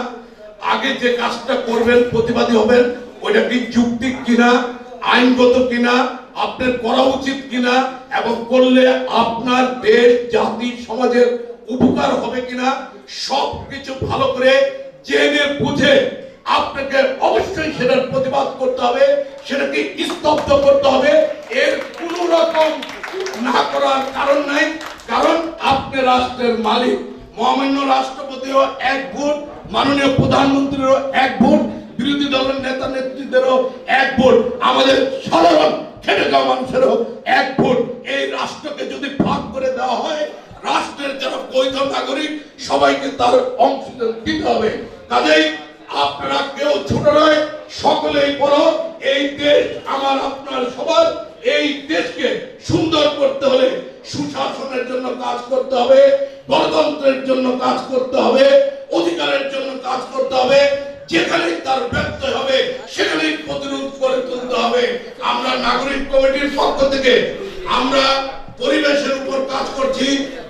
আগে যে কাজটা করবেন প্রতিবাদী হবেন, ওইটা কি যুক্তি কিনা, আইনগত কিনা, আপনার করা উচিত কিনা, এবং করলে আপনার দেশ জাতি সমাজের উপকার হবে কিনা, সবকিছু ভালো করে জেনে বুঝে আপনাকে অবশ্যই সেটার প্রতিবাদ করতে হবে, সেটাকে স্তব্ধ করতে হবে। এর কোনো রকম না করার কারণ নাই, কারণ আপনি রাষ্ট্রের মালিক। মহামান্য রাষ্ট্রপতিও এক ভোট, মাননীয় প্রধানমন্ত্রীরও এক ভোট, বিরোধী দলের নেতা নেত্রীদেরও এক ভোট, আমাদের সাধারণ খেটে খাওয়া মানুষেরও এক ভোট। এই রাষ্ট্রকে যদি ভাগ করে দেওয়া হয়, রাষ্ট্রের যারা বৈধ নাগরিক সবাইকে তার অংশীদার দিতে হবে। কাজেই আপনারা কেউ ছোট নয়, সকলেই বড়। এই দেশ আমার আপনার সবার। এই দেশকে সুন্দর করতে হলে সুশাসনের জন্য কাজ করতে হবে, গণতন্ত্রের জন্য কাজ করতে হবে, অধিকারের জন্য কাজ করতে হবে। যেখানেই তার ব্যর্থ হবে সেখানেই প্রতিরোধ করে তুলতে হবে। আমরা নাগরিক কমিটির পক্ষ থেকে আমরা পরিবেশের উপর কাজ করছি,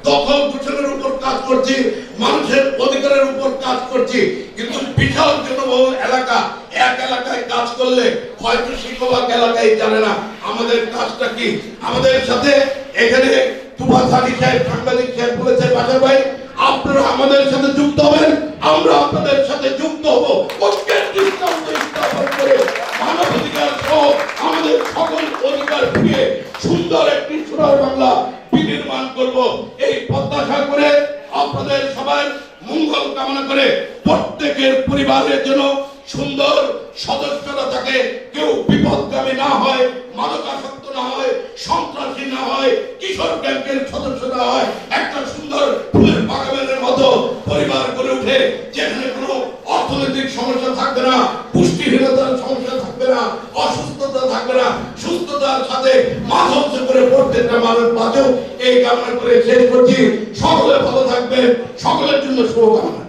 দখল দূষণের উপর কাজ করছি, মানুষের অধিকারের উপর কাজ করছি। কিন্তু বিশাল জনবহুল এলাকা, এক এলাকায় কাজ করলে হয়তো সিংহভাগ এলাকায় জানে না আমাদের কাজটা কি। আমাদের সাথে এখানে তুফান সানি সাহেব, সাংবাদিক সাহেব বলেছে, বাজার ভাই আপনারা আমাদের সাথে যুক্ত হবেন, আমরা আপনাদের সাথে যুক্ত হব। ঐক্যের দৃষ্টান্ত স্থাপন করে মানবাধিকার সহ আমাদের সকল অধিকার ফিরিয়ে সুন্দর একটি সোনার বাংলা বিনির্মাণ করব, এই প্রত্যাশা করে আপনাদের সবার মঙ্গল কামনা করে প্রত্যেকের পরিবারের জন্য সুন্দর সদস্যরা থাকে, কেউ বিপদগামী না হয়, মাদকাসক্ত না হয়, সন্ত্রাসী না হয়, কিশোর গ্যাংয়ের সদস্য না হয়, একটা সুন্দর ফুলের বাগানের মতো পরিবার গড়ে উঠে, যেখানে কোনো অর্থনৈতিক সমস্যা থাকবে না, পুষ্টিহীনতার সমস্যা থাকবে না, অসুস্থতা থাকবে না, সুস্থতার সাথে মাধবস করে প্রত্যেকটা মানুষ বাঁচুক, এই কামনা করে শেষ করছি। সকলে ভালো থাকবেন, সকলের জন্য শুভকামনা।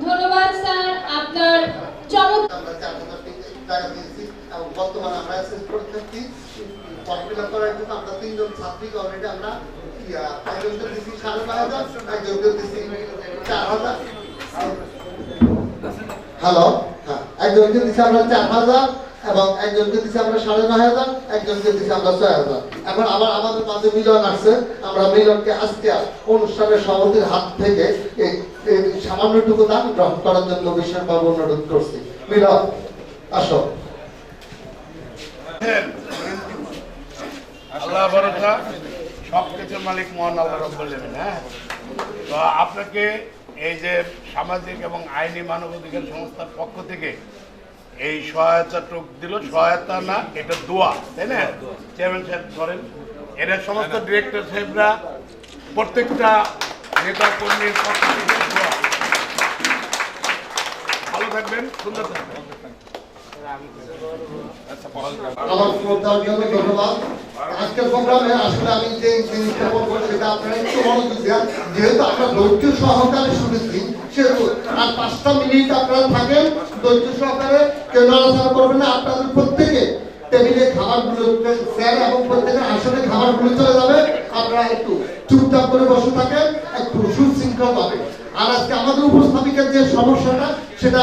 ধন্যবাদ স্যার, আপনার বর্তমানে আমরা পরীক্ষার্থী ফর্ম ফিল আপ করার জন্য আমরা 3 জন ছাত্রীকে অলরেডি আমরা একজনকে দিচ্ছি 5,500, একজনকে দিচ্ছি 4,000। হ্যালো, হ্যাঁ, একজনকে দিচ্ছি আমরা 4000 এবং একজনকে দিচ্ছি আমরা 9500, একজনকে দিচ্ছি আমরা 6000। এখন আবার আমাদের মাঝে মিলন আসছে, আমরা মিলনকে আজকে অনুষ্ঠানের সভাপতির হাত থেকে এই সামান্যটুকু দান গ্রহণ করার জন্য বিশেষভাবে অনুরোধ করছি। মিলন, আসো। আল্লাহ ভরসা, সবকিছুর মালিক মহান আল্লাহ রাব্বুল আলামিন। হ্যাঁ, তো আপনাকে এই যে সামাজিক এবং আইনি মানবাধিকার সংস্থার পক্ষ থেকে এই সহায়তাটুক দিল, সহায়তা না, এটা দোয়া, তাই না? চেয়ারম্যান সাহেব করেন, এরা সমস্ত ডিরেক্টর সাহেবরা প্রত্যেকটা নেতা কর্মীর পক্ষ থেকে দোয়া। ভালো থাকবেন, সুন্দর থাকবেন। আমার শ্রদ্ধার জন্য ধন্যবাদ। আজকের প্রোগ্রামে আসলে আমি যে জিনিসটা বলবো সেটা আপনারা একটু মনোযোগ দেন, যেহেতু আমরা ধৈর্য সহকারে শুনেছি সেহেতু আর 5টা মিনিট আপনারা থাকেন, ধৈর্য সহকারে কেউ নড়াচড়া করবেন না। আপনাদের প্রত্যেকে টেবিলে খাবারগুলো স্যার এবং প্রত্যেকের আসনে খাবারগুলো চলে যাবে, আপনারা একটু চুপচাপ করে বসে থাকেন, একটু সুশৃঙ্খল ভাবে। আর আজকে আমাদের উপস্থাপিকার যে সমস্যাটা সেটা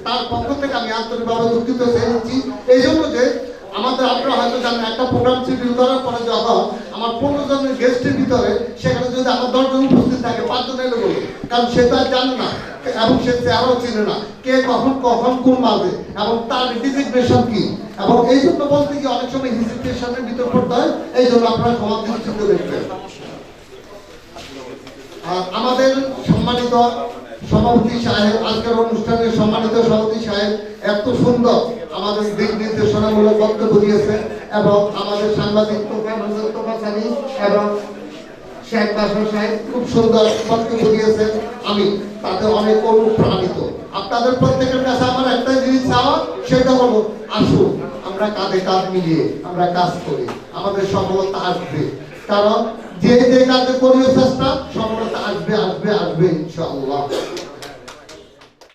তার পক্ষ থেকে আমি আন্তরিকভাবে দুঃখিত জানাচ্ছি। এই জন্য যে আমাদের আপনারা হয়তো জানেন একটা প্রোগ্রাম শিডিউল করার পরে যখন আমার 15 জনের গেস্টের ভিতরে সেখানে যদি আমার 10 জন উপস্থিত থাকে 5 জন এলে বলবো, কারণ সে তো আর জানে না এবং সে চেহারাও চিনে না কে কখন কোন মাঝে এবং তার ডিজিগনেশন কি, এবং এই জন্য বলতে গিয়ে অনেক সময় হিজিটেশনের ভিতর পড়তে হয়। এই জন্য আপনারা ক্ষমা দৃষ্টিতে দেখবেন। আমাদের সম্মানিত সভাপতি সাহেব, আজকের অনুষ্ঠানের সম্মানিত সভাপতি সাহেব এত সুন্দর আমাদের দিক নির্দেশনামূলক বক্তব্য দিয়েছে এবং আমাদের সাংবাদিক তোফাসানি এবং শেখ বাসর সাহেব খুব সুন্দর বক্তব্য দিয়েছে। আমি তাতে অনেক অনুপ্রাণিত। আপনাদের প্রত্যেকের কাছে আমার একটা জিনিস চাওয়া, সেটা হলো আসুন আমরা কাঁধে কাঁধ মিলিয়ে আমরা কাজ করি, আমাদের সফলতা আসবে। কারণ যে কাজে করিও চেষ্টা, সফলতা আসবে আসবে আসবে ইনশাআল্লাহ।